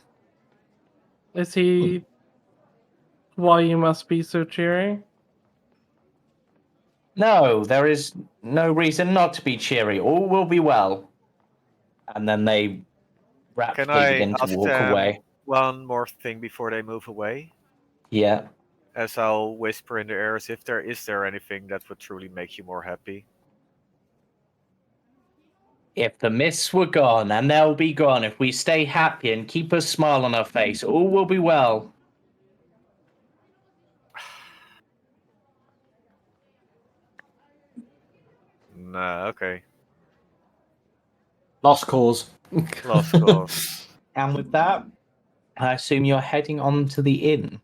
Is he why you must be so cheery? No, there is no reason not to be cheery. All will be well. And then they Can rapidly I begin to ask walk them away. one more thing before they move away? Yeah. As I'll whisper in their ears, if there is anything that would truly make you more happy? If the mists were gone, and they'll be gone, if we stay happy and keep a smile on our face, all will be well. Nah, okay. Lost cause. Lost cause. And with that, I assume you're heading on to the inn.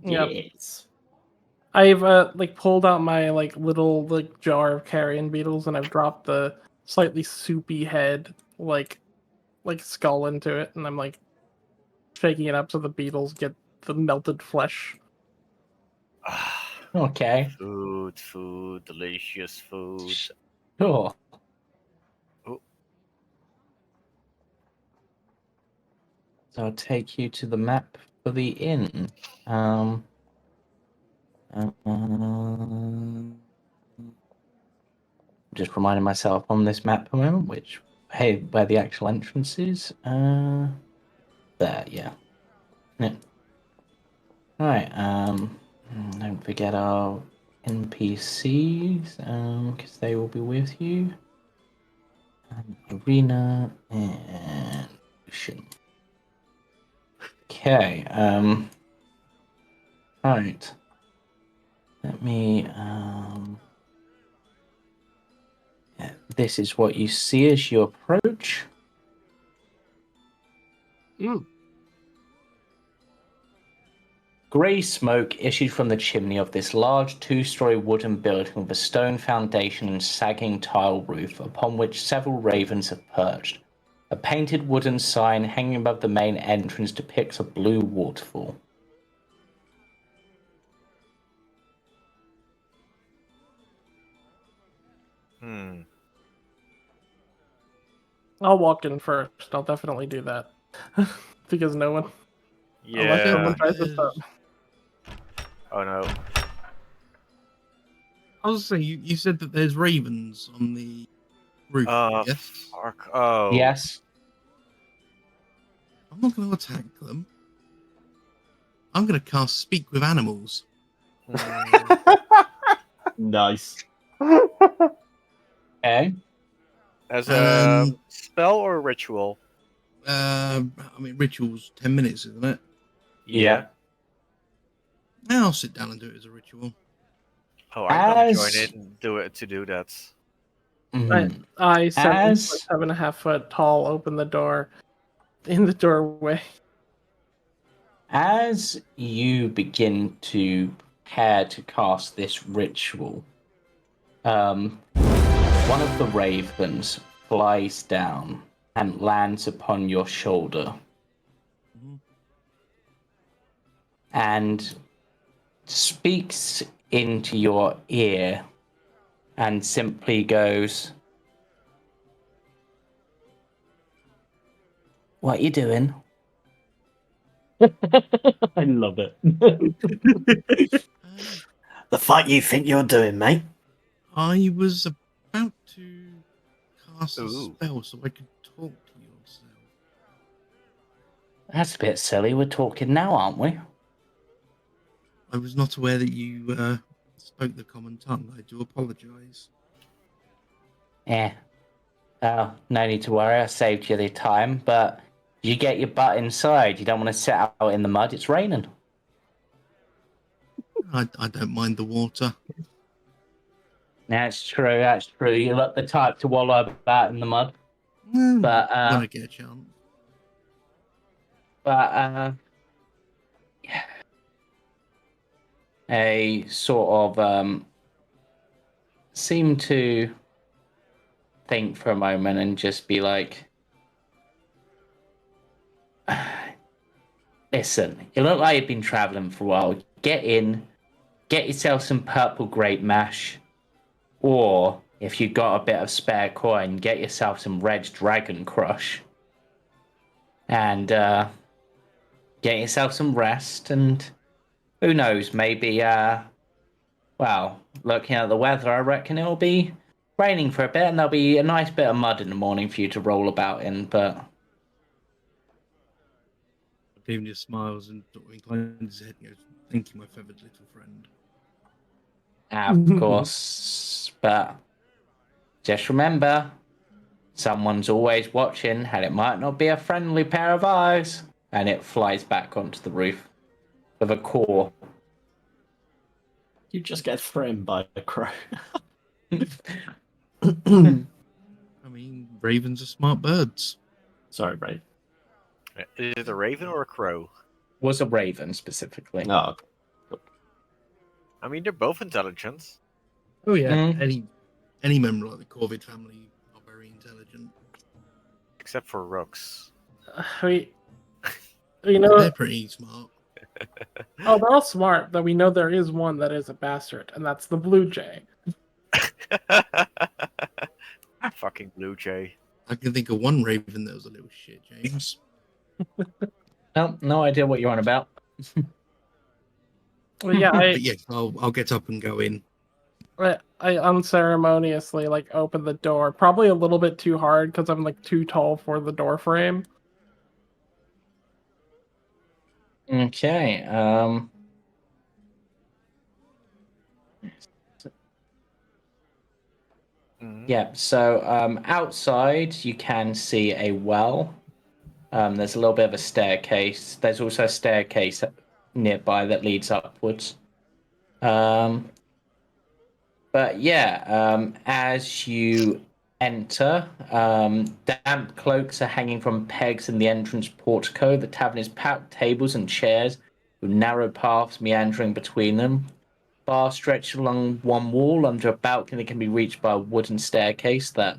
Yep. Yes. I've pulled out my little jar of carrion beetles and I've dropped the slightly soupy head like skull into it, and I'm shaking it up so the beetles get the melted flesh. Okay. Food, delicious food. Sure. Oh. So I'll take you to the map for the inn. Just reminding myself on this map a moment, where the actual entrance is. There, yeah. Alright, don't forget our NPCs, because they will be with you. Arena and Ocean. Okay, right. Let me, this is what you see as you approach. Grey smoke issued from the chimney of this large two-story wooden building with a stone foundation and sagging tile roof, upon which several ravens have perched. A painted wooden sign hanging above the main entrance depicts a blue waterfall. I'll walk in first. I'll definitely do that. Because no one. Unless Yeah. someone tries to stop. Oh no. I was saying, you said that there's ravens on the roof. Yes. Fuck. Oh. Yes. I'm not going to attack them. I'm going to cast Speak with Animals. Nice. Okay. As a spell or ritual? I mean, ritual's 10 minutes, isn't it? Yeah. I'll sit down and do it as a ritual. Oh, I'm gonna join in and do that. Mhm. I 7.5 7.5 foot tall, open the door in the doorway. As you begin to prepare to cast this ritual, one of the ravens flies down and lands upon your shoulder. And speaks into your ear and simply goes, "What you doing?" I love it. The fuck you think you're doing, mate? I was about to cast a Ooh. spell so I could talk to yourself. That's a bit silly. We're talking now, aren't we? I was not aware that you spoke the common tongue. I do apologise. Yeah. Oh, no need to worry. I saved you the time, but you get your butt inside. You don't want to sit out in the mud. It's raining. I don't mind the water. That's true. That's true. You're not the type to wallow about in the mud. But when I get a chance. But yeah, a sort of seem to think for a moment and just be like, listen, you look like you've been traveling for a while. Get in, get yourself some purple grape mash, or if you've got a bit of spare coin, get yourself some red dragon crush, and get yourself some rest. And who knows, maybe, well, looking at the weather, I reckon it'll be raining for a bit, and there'll be a nice bit of mud in the morning for you to roll about in. But Octavian just smiles and sort of inclines his head and goes, "Thank you, my feathered little friend." of course, but just remember, someone's always watching, and it might not be a friendly pair of eyes. And it flies back onto the roof with a caw. You just get framed by a crow. I mean, ravens are smart birds. Sorry, Ray. Is it a raven or a crow? Was a raven specifically. Oh, I mean, they're both intelligent. Oh yeah, Mm. any member of the Corvid family are very intelligent. Except for rooks. We know. They're pretty smart. Oh, they're all smart, but we know there is one that is a bastard, and that's the blue jay. Fucking blue jay. I can think of one raven that was a little shit, James. No idea what you're on about. Well, yeah, But yes, I'll get up and go in. I unceremoniously open the door, probably a little bit too hard because I'm too tall for the door frame. Okay. Yeah. So outside you can see a well. There's a little bit of a staircase. There's also a staircase nearby that leads upwards. But yeah, as you enter, damp cloaks are hanging from pegs in the entrance portico. The tavern is packed, tables and chairs with narrow paths meandering between them. Bar stretched along one wall under a balcony that can be reached by a wooden staircase that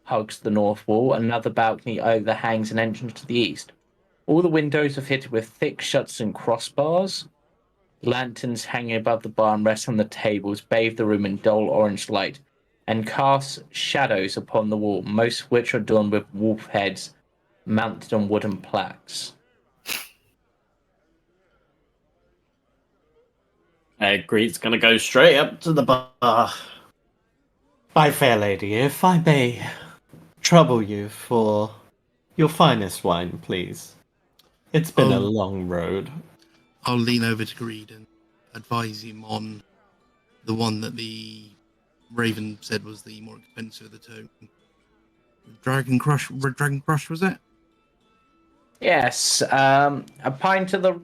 hugs the north wall. Another balcony overhangs an entrance to the east. All the windows are fitted with thick shutters and crossbars. Lanterns hanging above the bar and rest on the tables bathe the room in dull orange light and cast shadows upon the wall, most of which are adorned with wolf heads mounted on wooden plaques. I agree. It's gonna go straight up to the bar. My fair lady, if I may trouble you for your finest wine, please. It's been a long road. I'll lean over to Greed and advise him on the one that the Raven said was the more expensive of the two. Dragon Crush, Red Dragon Crush, was it? Yes, a pint of the...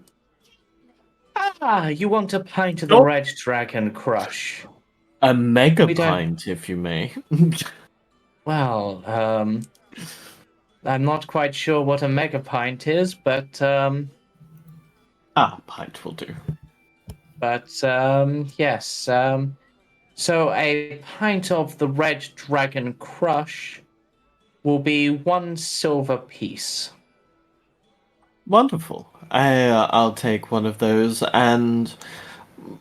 you want a pint of the Red Dragon Crush. A mega pint, if you may. Well, I'm not quite sure what a mega pint is, but pint will do. But yes, so a pint of the Red Dragon Crush will be 1 silver piece. Wonderful. I'll take one of those and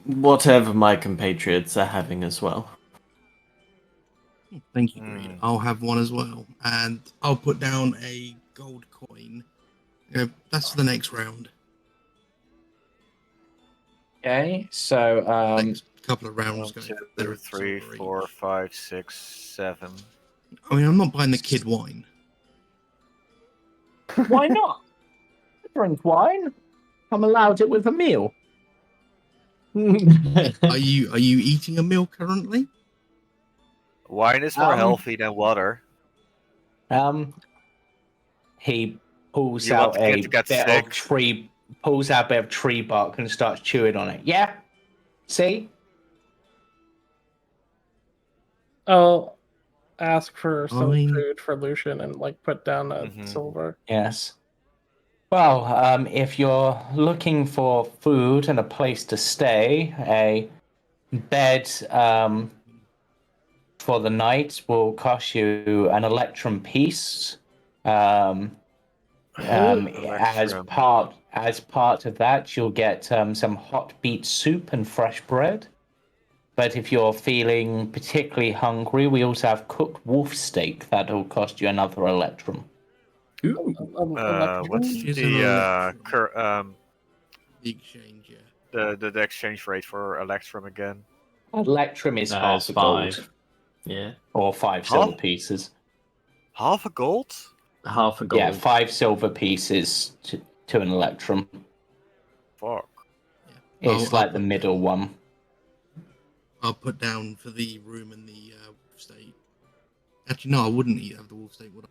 whatever my compatriots are having as well. Thank you, Greed. I'll have one as well. And I'll put down a gold coin. That's for the next round. Okay, so next couple of rounds. 1, 2, 3, 4, 5, 6, 7. I mean, I'm not buying the kid wine. Why not? I drink wine. I'm allowed it with a meal. Are you eating a meal currently? Wine is more healthy than water. He pulls You out want the kid a to get bit sick? of tree, pulls out a bit of tree bark and starts chewing on it. Yeah, see. I'll ask for some food for Lucian and put down a silver. Yes. Well, if you're looking for food and a place to stay, a bed for the night will cost you an electrum piece. Electrum. As part of that, you'll get some hot beet soup and fresh bread. But if you're feeling particularly hungry, we also have cooked wolf steak that'll cost you another electrum. Ooh. What's Here's the The exchange, yeah. the exchange rate for electrum again? Electrum is half It's a gold, 5. Yeah. or 5 silver pieces. Half a gold? Half a gold. Yeah, 5 silver pieces to an electrum. Fuck. It's I'll like the put middle down- one. I'll put down for the room and the wolf steak. Actually, no, I wouldn't have the wolf steak, would I?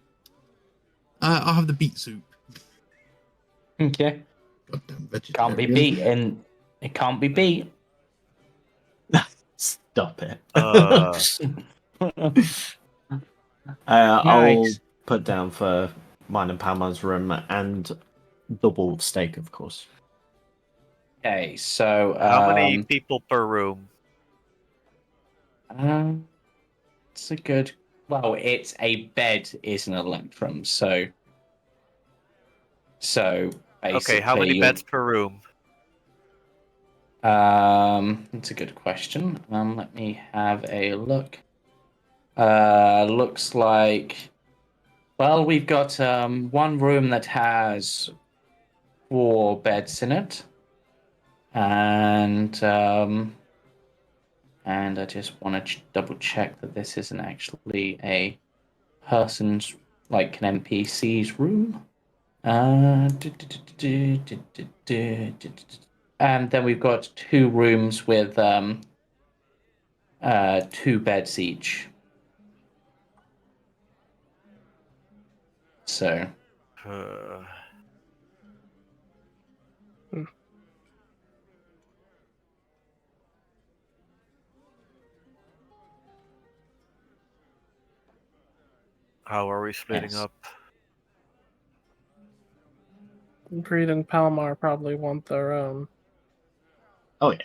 I'll have the beet soup. Okay. Goddamn Can't be vegetarian. beat, and it can't be beat. Stop it. I'll Nice. put down for mine and Palmar's room and the wolf steak, of course. Okay, so How many people per room? it's a good. Well, it's a bed is an electrum, so basically, Okay, how many beds per room? That's a good question. Let me have a look. Looks like. Well, we've got one room that has 4 beds in it, and I just want to double check that this isn't actually a person's, like an NPC's room. And then we've got 2 rooms with 2 beds each. So how are we splitting Yes. up? Greed and Palmar probably want their own. Oh yeah.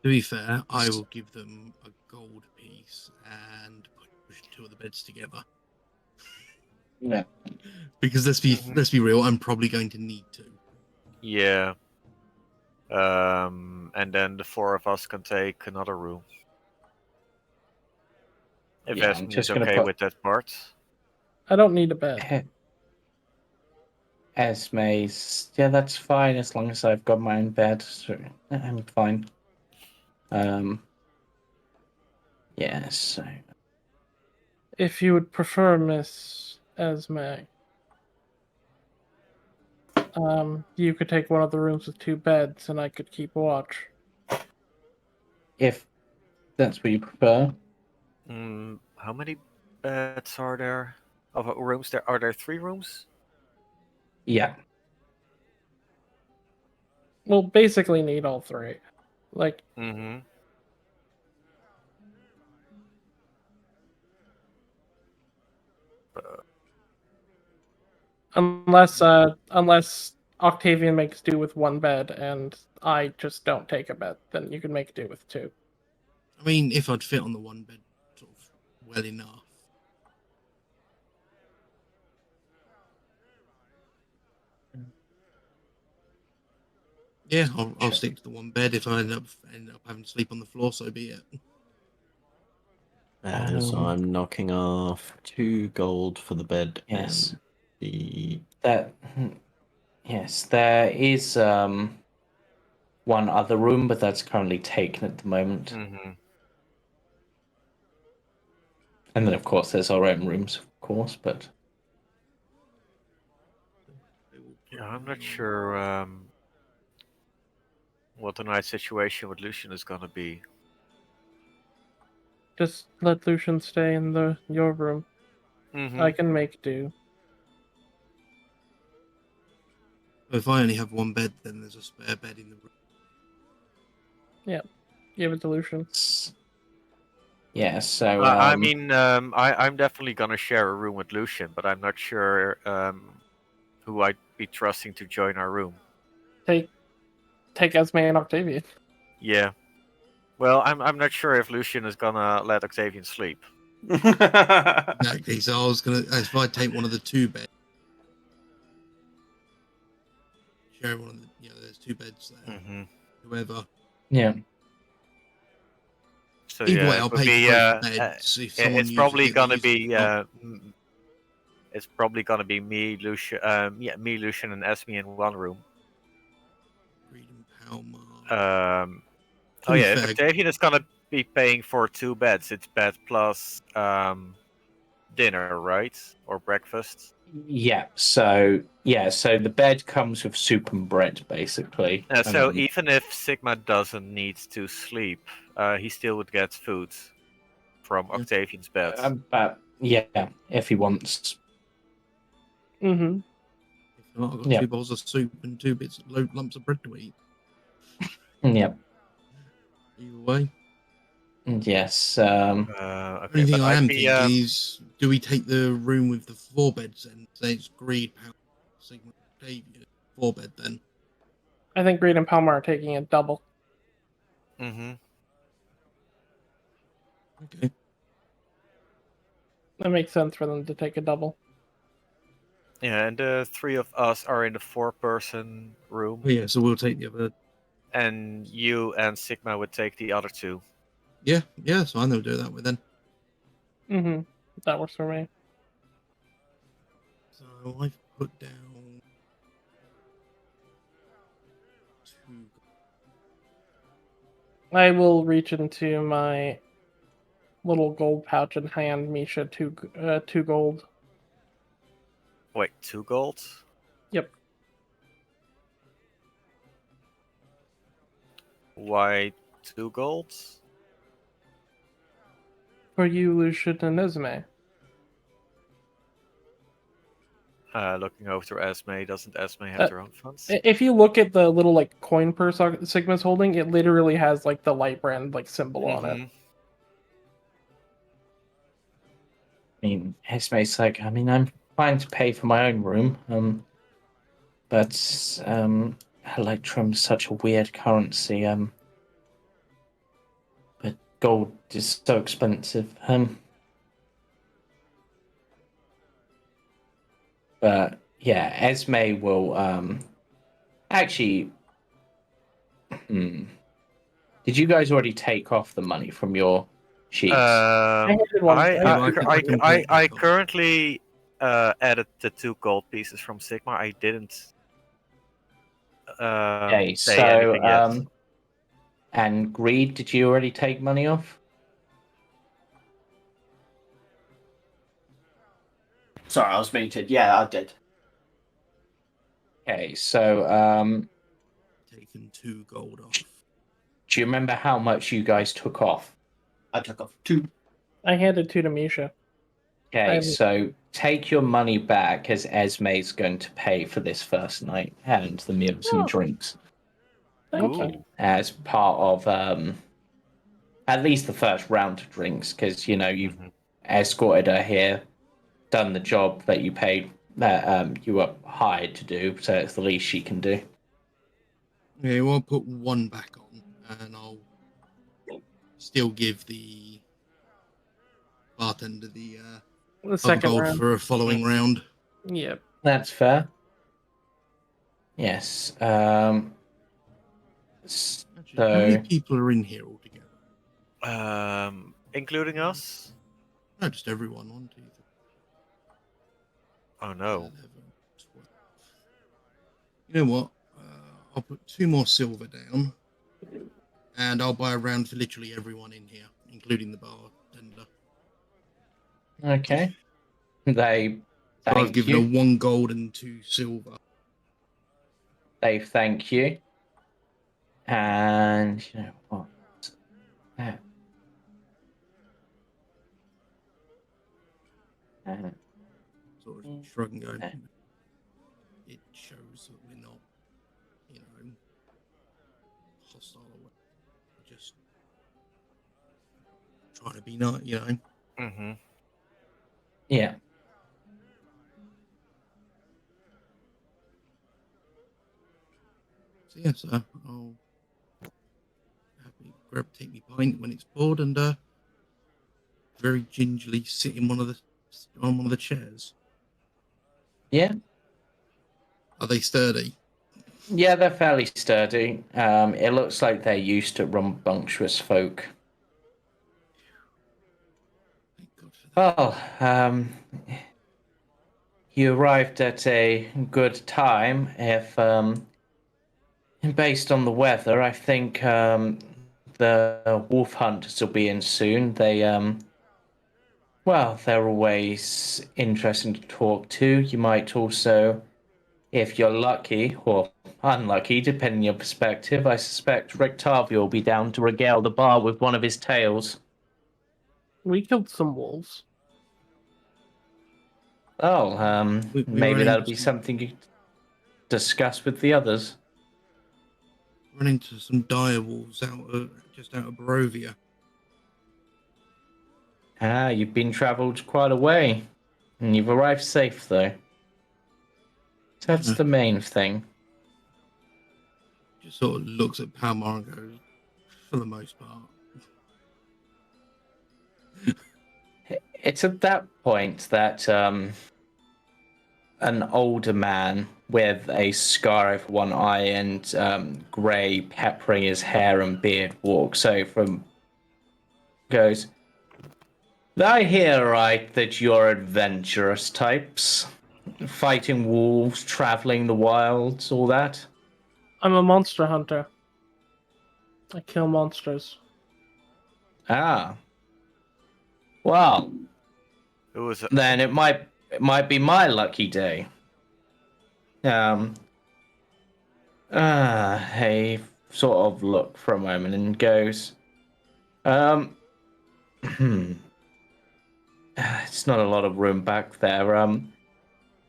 To be fair, I will give them a gold piece and push 2 of the beds together. Yeah. Because let's be real, I'm probably going to need to. Yeah. And then the 4 of us can take another room. If Yeah, I'm Esme just is gonna okay put- with that part. I don't need a bed. Esme's, yeah, that's fine as long as I've got my own bed. So I'm fine. Yeah, so If you would prefer, Miss Esme, you could take one of the rooms with 2 beds, and I could keep watch. if that's what you prefer. How many beds are there? Of rooms there? Are there 3 rooms? Yeah. We'll basically need all 3. Like, Mm-hmm. unless Octavian makes do with 1 bed, and I just don't take a bed, then you can make do with 2. I mean, if I'd fit on the 1 bed sort of well enough. Yeah, I'll stick to the 1 bed. If I end up having to sleep on the floor, so be it. So I'm knocking off 2 gold for the bed Yes. and the Yes, there is one other room, but that's currently taken at the moment. Mm-hmm. And then of course there's our own rooms, of course, but Yeah, I'm not sure what the night situation with Lucian is gonna be. Just let Lucian stay in your room. Mm-hmm. I can make do. If I only have 1 bed, then there's a spare bed in the room. Give it to Lucian. yeah, so I mean, I'm definitely gonna share a room with Lucian, but I'm not sure who I'd be trusting to join our room. Take Esme and Octavian. Yeah. Well, I'm not sure if Lucian is gonna let Octavian sleep. Exactly. So I was gonna, if I take one of the 2 beds, share one of the, there's 2 beds there. Mm-hmm. Whoever. Yeah. So Either yeah, way, it I'll would pay be, for both beds. If someone it's uses probably it, they gonna use it. be it's probably gonna be me, Lucian, Lucian, and Esme in one room. Greed and Palmar. Oh yeah, if Octavian is gonna be paying for 2 beds, it's bed plus dinner, right? Or breakfast. Yeah. So the bed comes with soup and bread, basically. So even if Sigma doesn't need to sleep, he still would get food from Octavian's bed. But yeah, if he wants. Mm-hmm. If not, I've got 2 bowls of soup and 2 lumps of bread to eat. Yep. Either way. Yes. Okay, Only thing I am be, thinking is, do we take the room with the 4 beds and say it's Greed, Palmar, Sigma, Octavian, 4 bed then? I think Greed and Palmar are taking a double. Mm-hmm. Okay. That makes sense for them to take a double. Yeah, and the 3 of us are in the 4-person room. Oh, yeah, so we'll take the other. And you and Sigma would take the other 2. Yeah, so I know we'll do it that way then. Mm-hmm. That works for me. So I've put down 2. I will reach into my little gold pouch and hand Misha 2 gold. Wait, 2 gold? Yep. Why 2 gold? For you, Lucian and Esme. Looking over to Esme, doesn't Esme have their own funds? If you look at the little like coin purse Sigma's holding, it literally has like the light brand like symbol on it. I mean, Esme's like, I'm fine to pay for my own room, but Electrum's such a weird currency, but gold is so expensive, but yeah, Esme will, actually, did you guys already take off the money from your sheets? I currently added the 2 gold pieces from Sigma. I didn't Okay, say anything yet. And Greed, did you already take money off? Sorry, I was muted. Yeah, I did. Okay, so Taking 2 gold off. do you remember how much you guys took off? I took off 2. I handed 2 to Misha. Okay, so take your money back as Esme's going to pay for this first night and the meals and drinks. Thank you. As part of at least the first round of drinks, because you've escorted her here, done the job that you paid that you were hired to do, so it's the least she can do. Yeah, well, I'll put 1 back on, and I'll still give the bartender the second gold round for a following round. Yep. That's fair. Yes. Actually, how many people are in here altogether? Including us? No, just everyone. 1, 2, 3. Oh no. 11, 12. You know what? I'll put 2 more silver down, and I'll buy a round for literally everyone in here, including the bartender. Okay. I've given her 1 gold and 2 silver. They thank you. And you know what? Sort of shrug and go. It shows that we're not, hostile or whatever. We're just trying to be nice, Yeah. So yeah, so I'll take me pint when it's poured and very gingerly sit in on one of the chairs. Yeah. Are they sturdy? Yeah, they're fairly sturdy. It looks like they're used to rambunctious folk. Thank God for that. Well, you arrived at a good time. If based on the weather, I think the wolf hunters will be in soon. Well, they're always interesting to talk to. You might also, if you're lucky or unlucky, depending on your perspective, I suspect Rictavio will be down to regale the bar with one of his tales. We killed some wolves. Oh, We maybe run that'll into be some, something you discuss with the others. run into some dire wolves just out of Barovia. Ah, you've been travelled quite a way, and you've arrived safe, though. That's the main thing. Just sort of looks at Palmar and goes, for the most part. It's at that point that an older man with a scar over one eye and grey peppering his hair and beard walks over and goes, I hear right that you're adventurous types. Fighting wolves, travelling the wilds, all that. I'm a monster hunter. I kill monsters. Ah. Well, Who is it? then it might be my lucky day. He sort of look for a moment and goes, it's not a lot of room back there.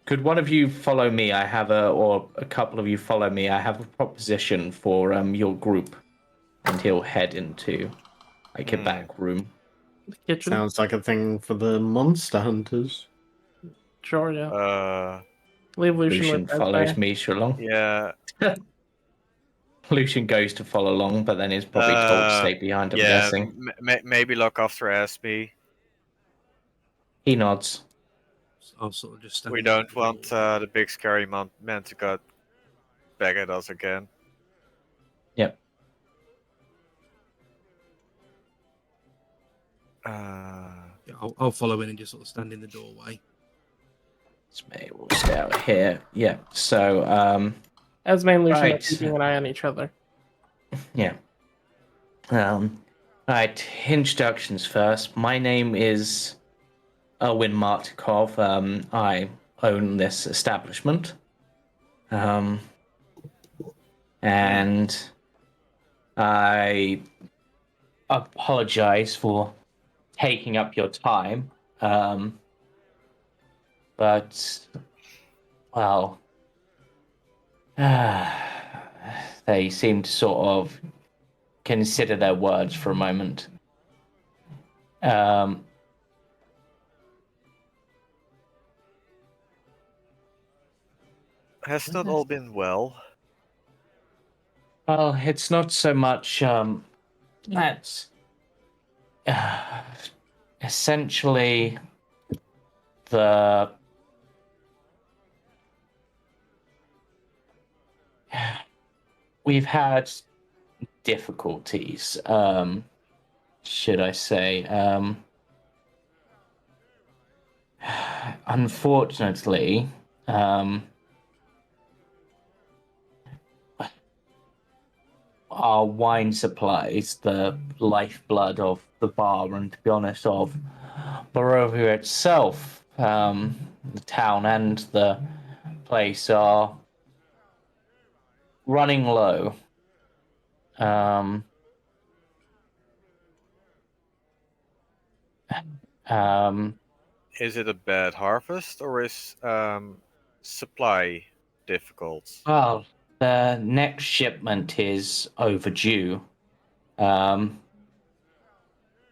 Could one of you follow me? Or a couple of you follow me. I have a proposition for your group. And he'll head into like a back room. The kitchen? Sounds like a thing for the monster hunters. Sure, yeah. Uh, Leave Lucian Lucian with that follows guy. Misha along. yeah. Lucian goes to follow along, but then is probably told to stay behind, I'm Yeah, guessing. maybe look after Aspi. He nods. I'll sort of just stand We at don't the want door. the big scary man to go back at us again. Yep. Yeah, I'll follow in and just sort of stand in the doorway. We'll stay out here. Yeah. So, Esme and Lucian are Right. keeping an eye on each other. yeah. Right. Introductions first. My name is Owen Martikov. I own this establishment. And I apologize for taking up your time. But, well, they seem to sort of consider their words for a moment. Has not all been well. Well, it's not so much that's essentially the we've had difficulties, should I say. Unfortunately, our wine supply is the lifeblood of the bar, and to be honest, of Barovia itself. The town and the place are running low. Is it a bad harvest or is supply difficult? Well, the next shipment is overdue.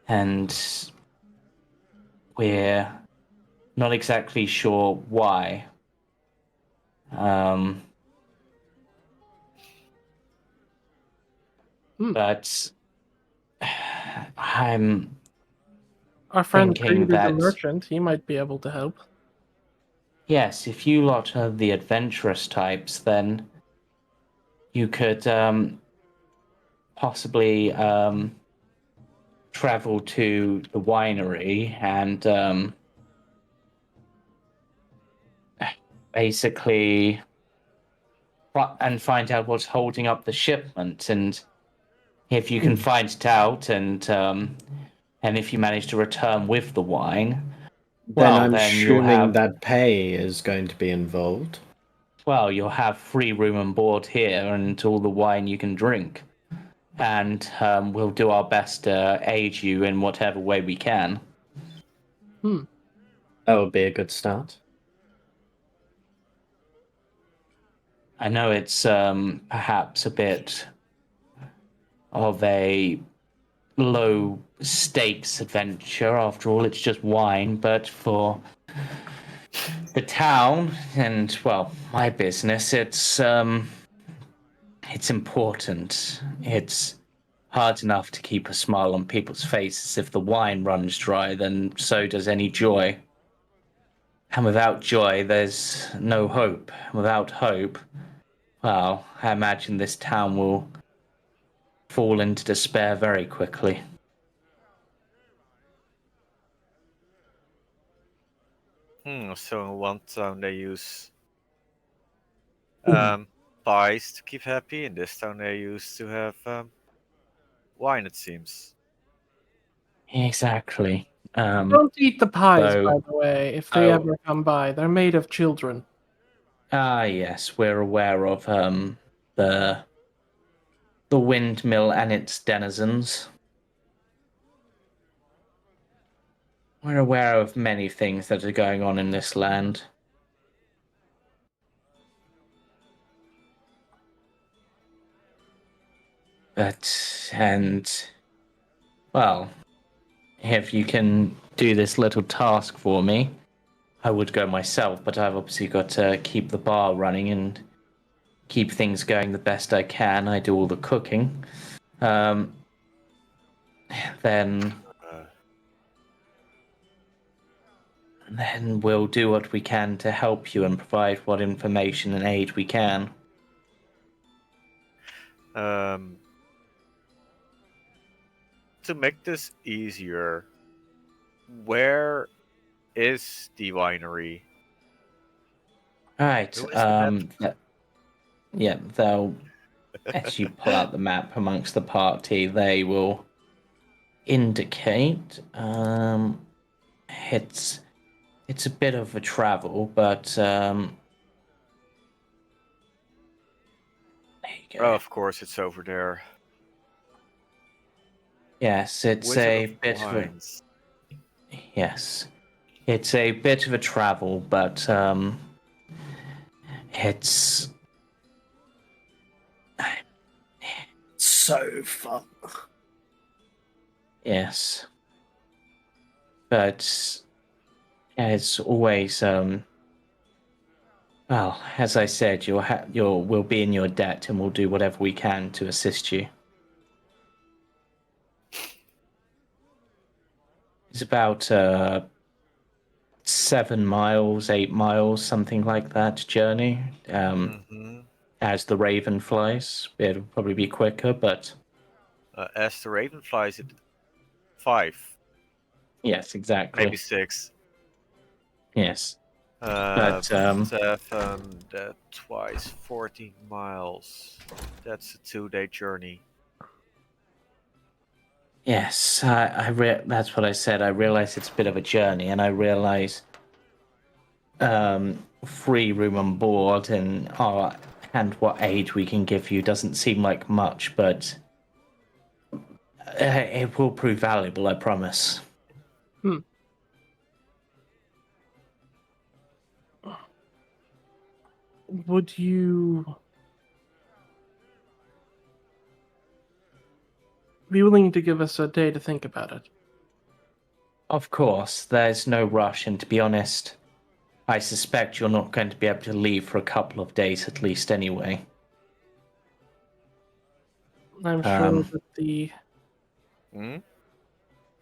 And we're not exactly sure why. But I'm Our friend thinking Creed is a that, merchant. He might be able to help. yes, if you lot are the adventurous types, then you could possibly travel to the winery and basically and find out what's holding up the shipment, and if you can find it out, and if you manage to return with the wine, Then I'm then you'll assuming have that pay is going to be involved. you'll have free room and board here and all the wine you can drink, and we'll do our best to aid you in whatever way we can. That would be a good start. I know it's perhaps a bit of a low stakes adventure. After all, it's just wine, but for the town and, well, my business, it's important. It's hard enough to keep a smile on people's faces. If the wine runs dry, then so does any joy. And without joy, there's no hope. Without hope, well, I imagine this town will fall into despair very quickly. So in one town they use pies to keep happy. In this town they used to have wine, it seems. Exactly. Don't eat the pies, so- by the way, if they Oh. ever come by. They're made of children. Yes, we're aware of the windmill and its denizens. We're aware of many things that are going on in this land. Well, if you can do this little task for me, I would go myself, but I've obviously got to keep the bar running and keep things going the best I can. I do all the cooking. Then we'll do what we can to help you and provide what information and aid we can. To make this easier, where is the winery? Right. Who is the map? They'll, as you pull out the map amongst the party, they will indicate. It's a bit of a travel, but there you go. Oh, of course, it's over there. Yes, it's Wizard a of bit of a Wines. yes, it's a bit of a travel, but it's So fun. yes, but yeah, it's always well, as I said, we'll be in your debt, and we'll do whatever we can to assist you. It's about 7 miles, 8 miles, something like that journey. As the Raven flies, it'll probably be quicker, but As the Raven flies, it 5, yes, exactly. maybe 6. Yes. But But 7, that twice 14 miles. That's a 2-day journey. yes, that's what I said. I realize it's a bit of a journey, and I realize free room and board and what aid we can give you doesn't seem like much, but it will prove valuable, I promise. Would you be willing to give us a day to think about it? Of course, there's no rush, and to be honest, I suspect you're not going to be able to leave for a couple of days at least anyway. I'm sure that the Hmm?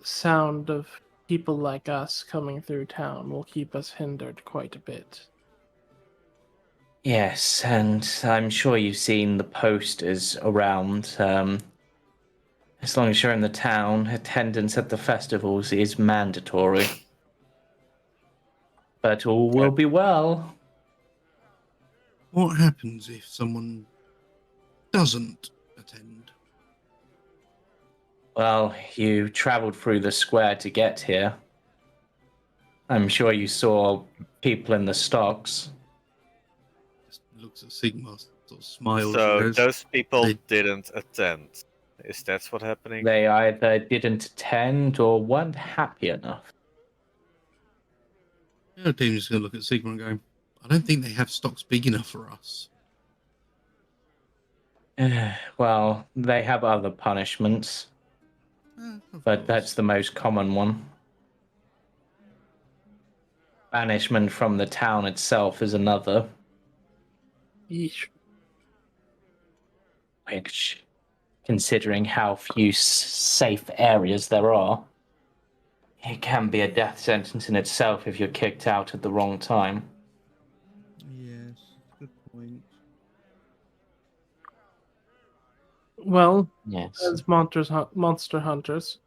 sound of people like us coming through town will keep us hindered quite a bit. Yes, and I'm sure you've seen the posters around. As long as you're in the town, attendance at the festivals is mandatory. But all will be well. What happens if someone doesn't attend? Well, you travelled through the square to get here. I'm sure you saw people in the stocks. Just looks at Sigma, sort of smiles and So goes, those people They- didn't attend. Is that what's happening? They either didn't attend or weren't happy enough. "Yeah, Damon's just going to look at Sigma and go, I don't think they have stocks big enough for us. Well, they have other punishments, Of but course. that's the most common one. Banishment from the town itself is another, Yeesh. which, considering how few safe areas there are, it can be a death sentence in itself if you're kicked out at the wrong time. Yes, good point. Well, Yes. as monster hunters,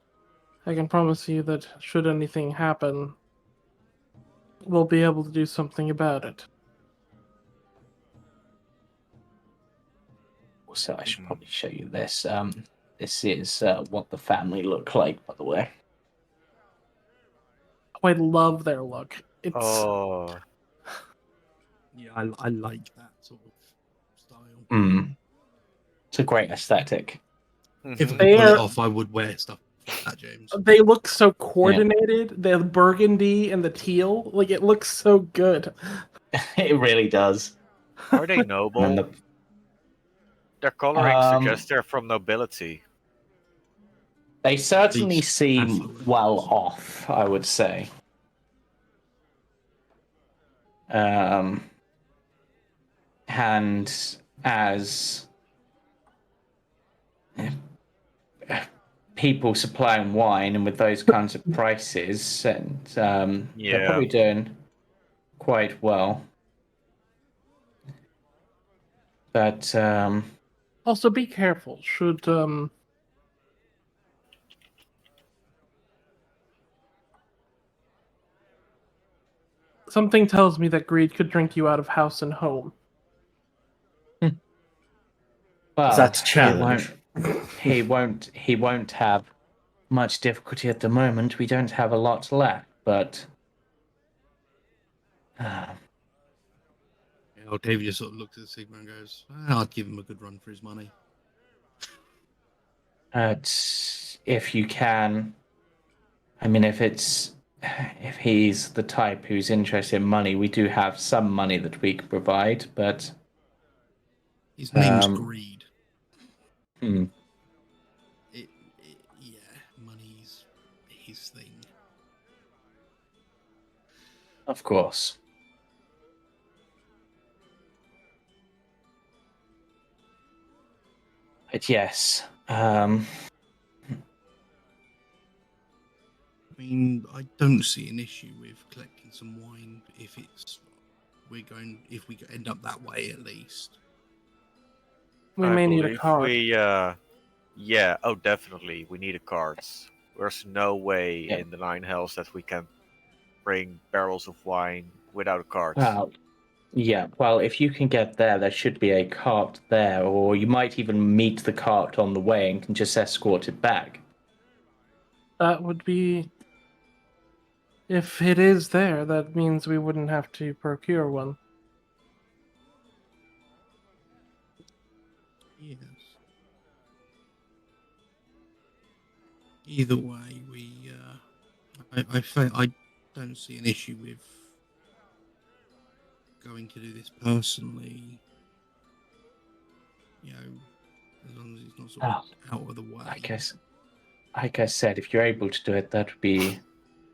I can promise you that should anything happen, we'll be able to do something about it. Also, I should probably show you this. This is what the family look like, by the way. Oh, I love their look. It's Oh, Yeah, I like that sort of style. It's a great aesthetic. If I mhm. could pull it They're- off, I would wear stuff like that, James. they look so coordinated. The burgundy and the teal, like it looks so good. It really does. Are they And noble? the, Their coloring Um, suggests they're from nobility. they certainly least seem affluent. well off, I would say. And as people supplying wine and with those kinds of prices, and they're Yeah. probably doing quite well. But Also, be careful. Should something tells me that greed could drink you out of house and home. well, That's a challenge. he won't have much difficulty at the moment. We don't have a lot left, but David just sort of looks at Sigma and goes, I'd give him a good run for his money. if you can, I mean, if he's the type who's interested in money, we do have some money that we can provide, but His name's Um, Greed. hmm, Yeah, money's his thing. of course. But yes, I mean, I don't see an issue with collecting some wine if we end up that way at least. We I may need a believe card. yeah, oh, definitely. We need a cart. There's no way Yeah. in the Nine Hells that we can bring barrels of wine without a cart. well, yeah. Well, if you can get there, there should be a cart there, or you might even meet the cart on the way and can just escort it back. That would be. If it is there, that means we wouldn't have to procure one. Yes. Either way, I don't see an issue with going to do this personally. You know, as long as it's not sort of out of the way. Like I said, if you're able to do it, that would be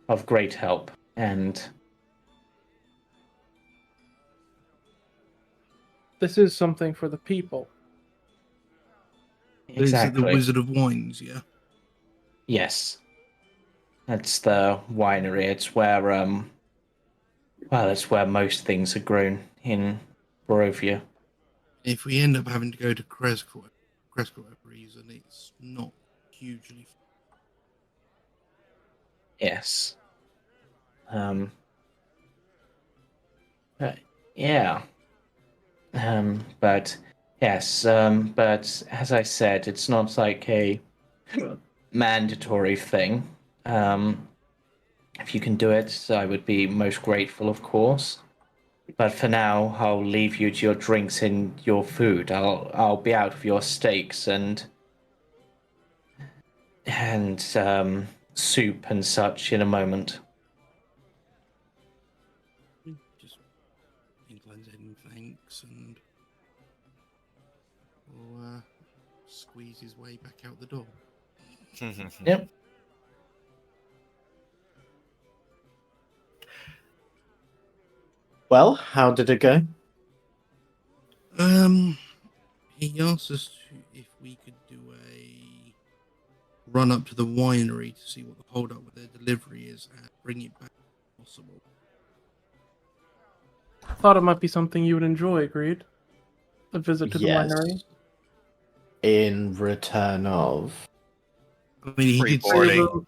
of great help. And This is something for the people. Is it the Exactly. Wizard of Wines? Yeah. Yes. That's the winery. It's where it's where most things are grown in Barovia. If we end up having to go to Kresk for whatever reason, it's not hugely. Yes. But yeah. But yes. But as I said, it's not like a mandatory thing. If you can do it, I would be most grateful, of course. But for now, I'll leave you to your drinks and your food. I'll be out of your steaks and soup and such in a moment. Just inclines in thanks and will squeeze his way back out the door. Yep. Well, how did it go? He asked us if we could do a run up to the winery to see what the hold up with their delivery is and bring it back if possible. Thought it might be something you would enjoy, agreed. A visit to the Yes. winery. In return of. I mean, he Free did boarding say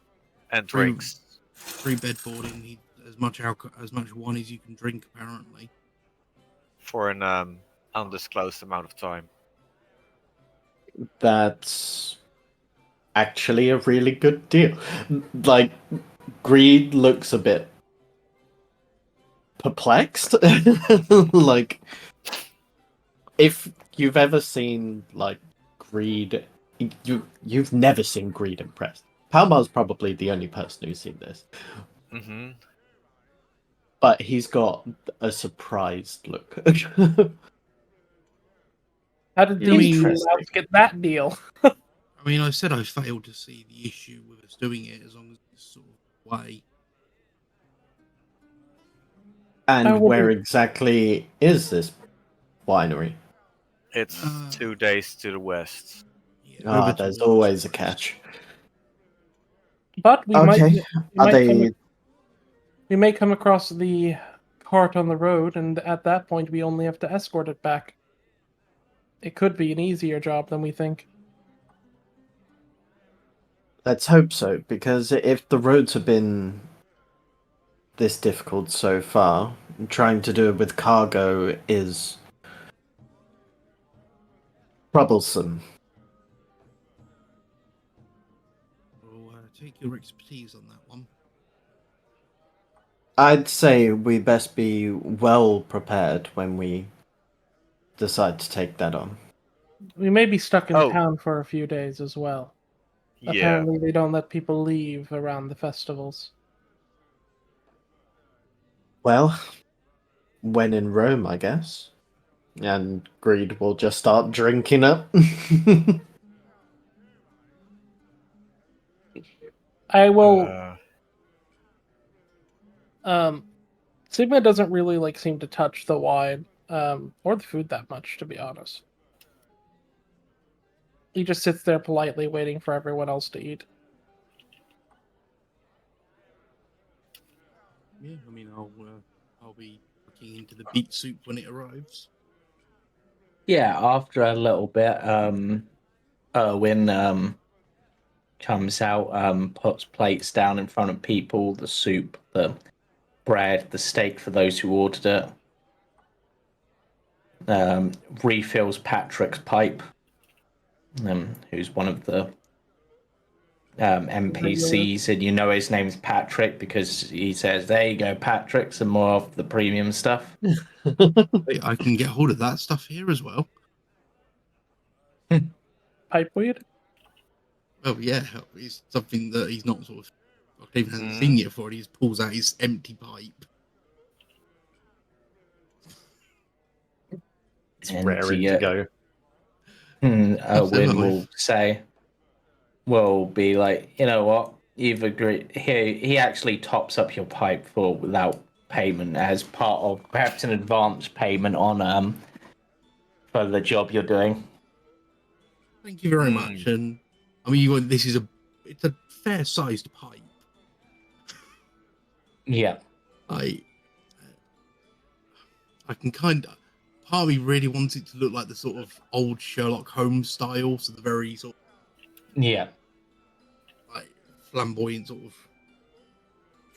and free- drinks. free bed boarding, as much alcohol, as much wine as you can drink, apparently. For an undisclosed amount of time. That's actually a really good deal. Like, Greed looks a bit perplexed. Like, if you've ever seen, like, Greed, you've never seen Greed impressed. Palmar's probably the only person who's seen this. Mm-hmm. But he's got a surprised look. How did Interesting. these lads get that deal? I mean, I said I failed to see the issue with us doing it as long as it's sort of way. And I where wouldn't- exactly is this winery? It's 2 days to the west. Yeah, over There's towards always a west. catch. But we Okay. we may come across the cart on the road, and at that point we only have to escort it back. It could be an easier job than we think. Let's hope so, because if the roads have been this difficult so far, trying to do it with cargo is troublesome. We'll take your expertise on that one. I'd say we best be well prepared when we decide to take that on. We may be stuck in Oh. town for a few days as well. Yeah. Apparently they don't let people leave around the festivals. Well, when in Rome, I guess. And Greed will just start drinking up. I will. Sigma doesn't really seem to touch the wine or the food that much, to be honest. He just sits there politely waiting for everyone else to eat. Yeah, I mean, I'll be looking into the beet soup when it arrives. Yeah, after a little bit, Erwin comes out, puts plates down in front of people, the soup, the bread, the steak for those who ordered it. Refills Patrick's pipe, who's one of the NPCs, and you know his name's Patrick because he says, "There you go, Patrick, some more of the premium stuff." Hey, I can get hold of that stuff here as well. Pipe weed? Oh yeah, it's something that he's not sort of Octavian hasn't seen yet for. He just pulls out his empty pipe. It's raring to go. Erwin will be like, you know what? You've agreed. He actually tops up your pipe without payment as part of perhaps an advance payment on for the job you're doing. Thank you very much. And I mean, it's a fair-sized pipe. Yeah. I can kind of. Part of me really wants it to look like the sort of old Sherlock Holmes style, so the very sort of Yeah. like flamboyant sort of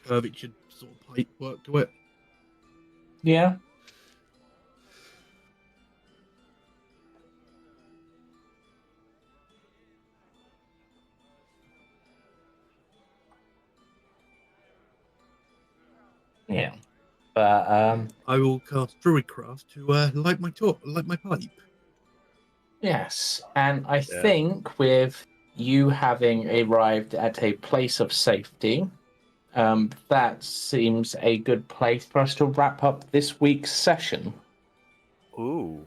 curvature sort of pipe work to it. Yeah. Yeah. But I will cast Druidcraft to light my pipe. yes, and I think with you having arrived at a place of safety, that seems a good place for us to wrap up this week's session. Ooh.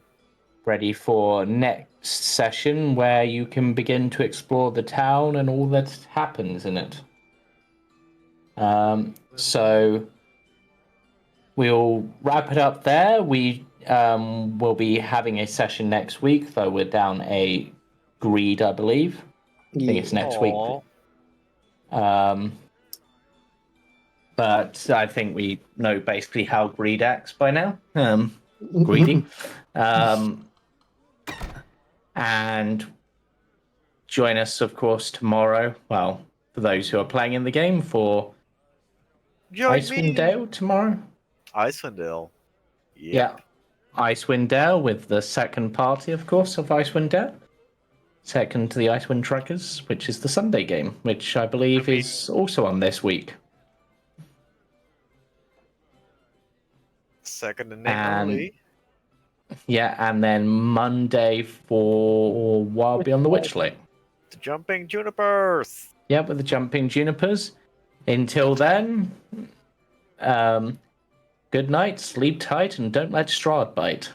Ready for next session where you can begin to explore the town and all that happens in it. So we'll wrap it up there. We will be having a session next week, though we're down a greed, I believe. I think it's next week. But I think we know basically how greed acts by now. Greedy. And join us, of course, tomorrow. Well, for those who are playing in the game, for Icewind Dale tomorrow. Icewind Dale. Yeah. Icewind Dale with the second party, of course, of Icewind Dale. Second to the Icewind Truckers, which is the Sunday game, which I believe is also on this week. Second and early. Yeah, and then Monday for Wild Beyond the Witchlight. The Jumping Junipers. Yeah, with the Jumping Junipers. Until then, good night, sleep tight, and don't let Strahd bite.